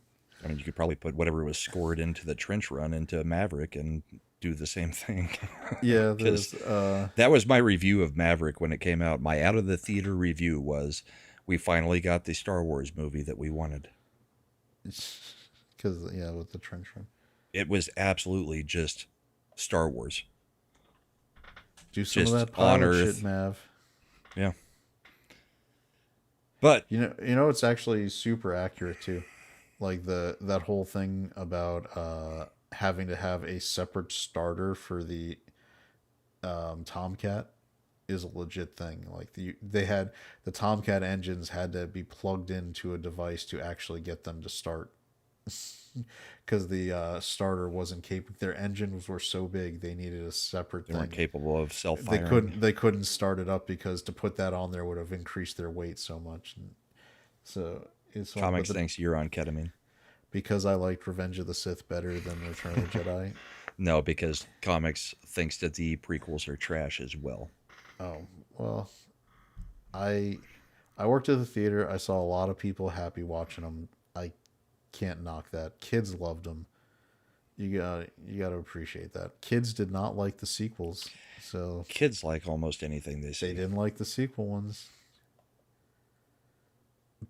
I mean, you could probably put whatever was scored into the trench run into Maverick and do the same thing. Yeah, because that was my review of Maverick when it came out. My out of the theater review was, we finally got the Star Wars movie that we wanted. Because with the trench run, it was absolutely just Star Wars. Do some just of that pilot on Earth. shit, Mav. Yeah. But it's actually super accurate too. Like that whole thing about having to have a separate starter for the Tomcat is a legit thing. Like they had the Tomcat engines had to be plugged into a device to actually get them to start. Because the starter wasn't capable. Their engines were so big they needed a separate thing. They weren't capable of self-firing. They couldn't start it up because to put that on there would have increased their weight so much. And so it's Comics thinks you're on ketamine. Because I liked Revenge of the Sith better than Return of the Jedi. No, because Comics thinks that the prequels are trash as well. Oh well, I worked at the theater. I saw a lot of people happy watching them. I can't knock that. Kids loved them. You gotta appreciate that. Kids did not like the sequels, so kids like almost anything they see. They didn't like the sequel ones.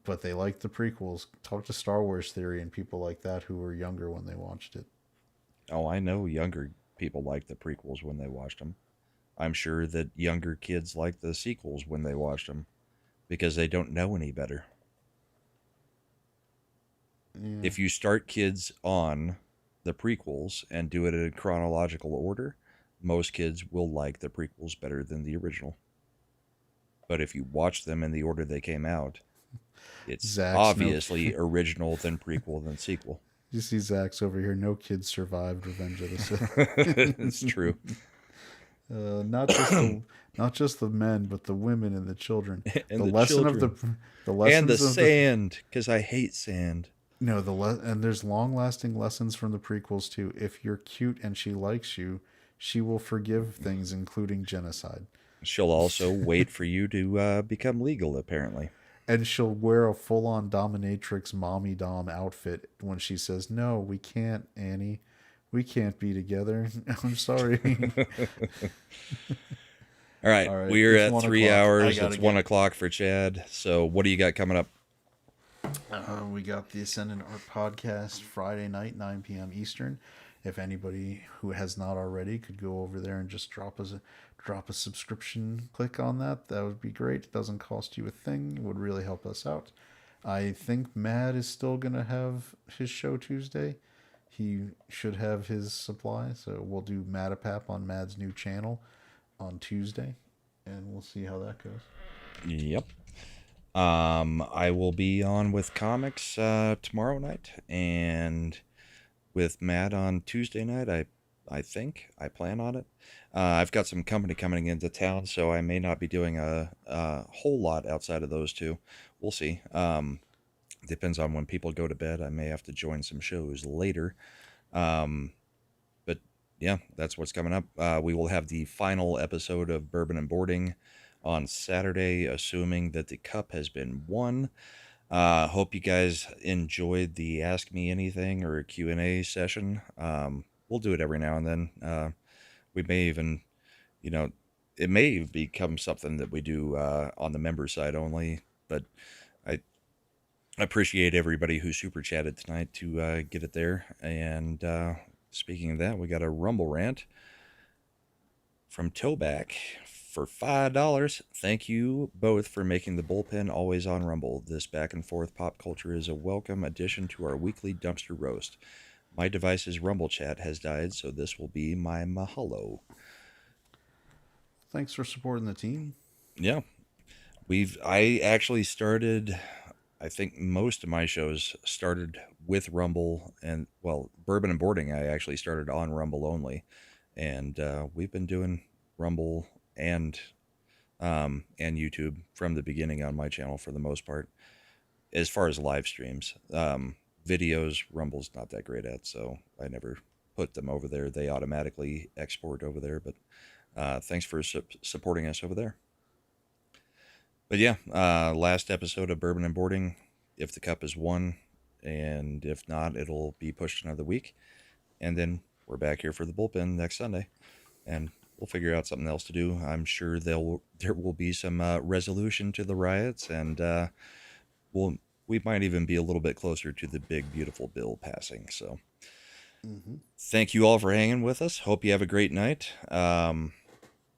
but they like the prequels. Talk to Star Wars Theory and people like that who were younger when they watched it. Oh, I know younger people like the prequels when they watched them. I'm sure that younger kids like the sequels when they watched them because they don't know any better. Yeah. If you start kids on the prequels and do it in chronological order, most kids will like the prequels better than the original. But if you watch them in the order they came out, it's Zach's obviously original, then prequel, then sequel. You see Zach's over here. No kids survived Revenge of the Sith. It's true. Not just the men, but the women and the children. And the the lesson children. of the lessons and the of sand, because I hate sand. No, and there's long-lasting lessons from the prequels too. If you're cute and she likes you, she will forgive things, including genocide. She'll also wait for you to become legal, apparently. And she'll wear a full-on dominatrix mommy dom outfit when she says, "No, we can't, Annie. We can't be together. I'm sorry." All right, we're at 3 hours. It's 1 o'clock for Chad. So what do you got coming up? We got the Ascendant Art Podcast Friday night, 9 p.m. Eastern. If anybody who has not already could go over there and just drop a subscription, click on that. That would be great. It doesn't cost you a thing. It would really help us out. I think Mad is still going to have his show Tuesday. He should have his supply. So we'll do Madapap on Mad's new channel on Tuesday. And we'll see how that goes. Yep. I will be on with comics tomorrow night and with Matt on Tuesday night. I think I plan on it. I've got some company coming into town, so I may not be doing a whole lot outside of those two. We'll see. Depends on when people go to bed. I may have to join some shows later. But yeah, that's what's coming up. We will have the final episode of Bourbon and Boarding on Saturday, assuming that the cup has been won. Hope you guys enjoyed the Ask Me Anything or Q&A session. We'll do it every now and then. We may even, it may become something that we do on the member side only, but I appreciate everybody who super chatted tonight to get it there. And speaking of that, we got a Rumble rant from Toback for $5. Thank you both for making the Bullpen always on Rumble. This back and forth pop culture is a welcome addition to our weekly dumpster roast. My device's Rumble chat has died, so this will be my mahalo. Thanks for supporting the team. Yeah. I actually started, I think most of my shows started with Rumble and, well, Bourbon and Boarding, I actually started on Rumble only. And we've been doing Rumble and YouTube from the beginning on my channel for the most part, as far as live streams. Videos, Rumble's not that great at, so I never put them over there. They automatically export over there, but thanks for supporting us over there. But yeah, last episode of Bourbon and Boarding, if the cup is won, and if not, it'll be pushed another week. And then we're back here for the Bullpen next Sunday, and we'll figure out something else to do. I'm sure there will be some resolution to the riots, and we might even be a little bit closer to the big, beautiful bill passing. So Thank you all for hanging with us. Hope you have a great night.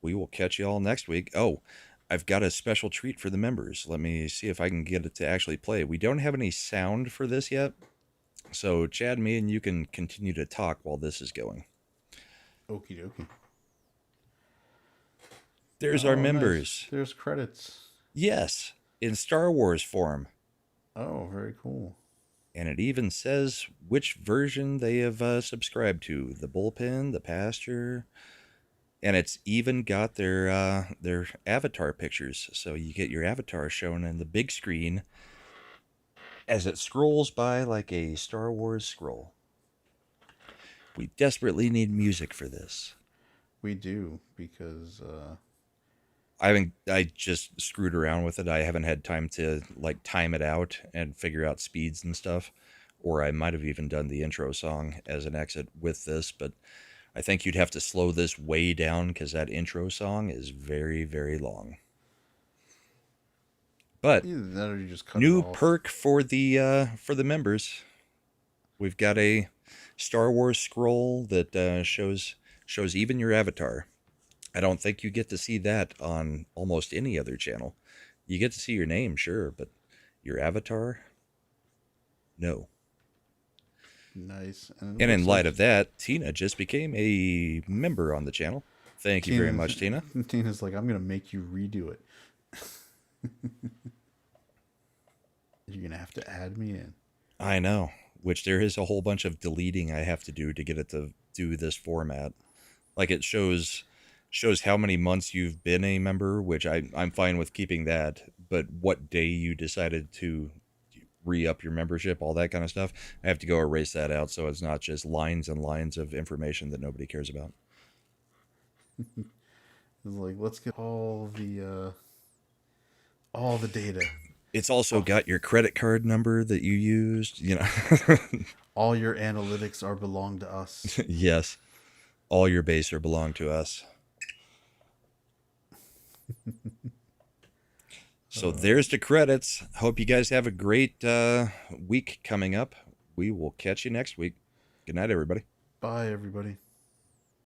We will catch you all next week. Oh, I've got a special treat for the members. Let me see if I can get it to actually play. We don't have any sound for this yet. So Chad, me and you can continue to talk while this is going. Okie dokie. There's our nice. members. There's credits. Yes, in Star Wars form. Oh, very cool. And it even says which version they have subscribed to. The Bullpen, the Pasture. And it's even got their avatar pictures. So you get your avatar shown in the big screen as it scrolls by like a Star Wars scroll. We desperately need music for this. We do, because I just screwed around with it. I haven't had time to like time it out and figure out speeds and stuff. Or I might have even done the intro song as an exit with this, but I think you'd have to slow this way down because that intro song is very, very long. But Either that or you just cut new it off. perk for the members. We've got a Star Wars scroll that shows even your avatar. I don't think you get to see that on almost any other channel. You get to see your name, sure, but your avatar, no. Nice. And in light of that, Tina just became a member on the channel. Thank you very much, Tina. Tina's like, I'm going to make you redo it. You're going to have to add me in. I know, which there is a whole bunch of deleting I have to do to get it to do this format. Like it shows how many months you've been a member, which I'm fine with keeping that, but what day you decided to re-up your membership, all that kind of stuff, I have to go erase that out so it's not just lines and lines of information that nobody cares about. It's like, let's get all the data. It's also got your credit card number that you used, you know. All your analytics are belong to us. Yes. All your base are belong to us. So there's the credits. Hope you guys have a great week coming up. We will catch you next week. Good night, everybody. Bye, everybody.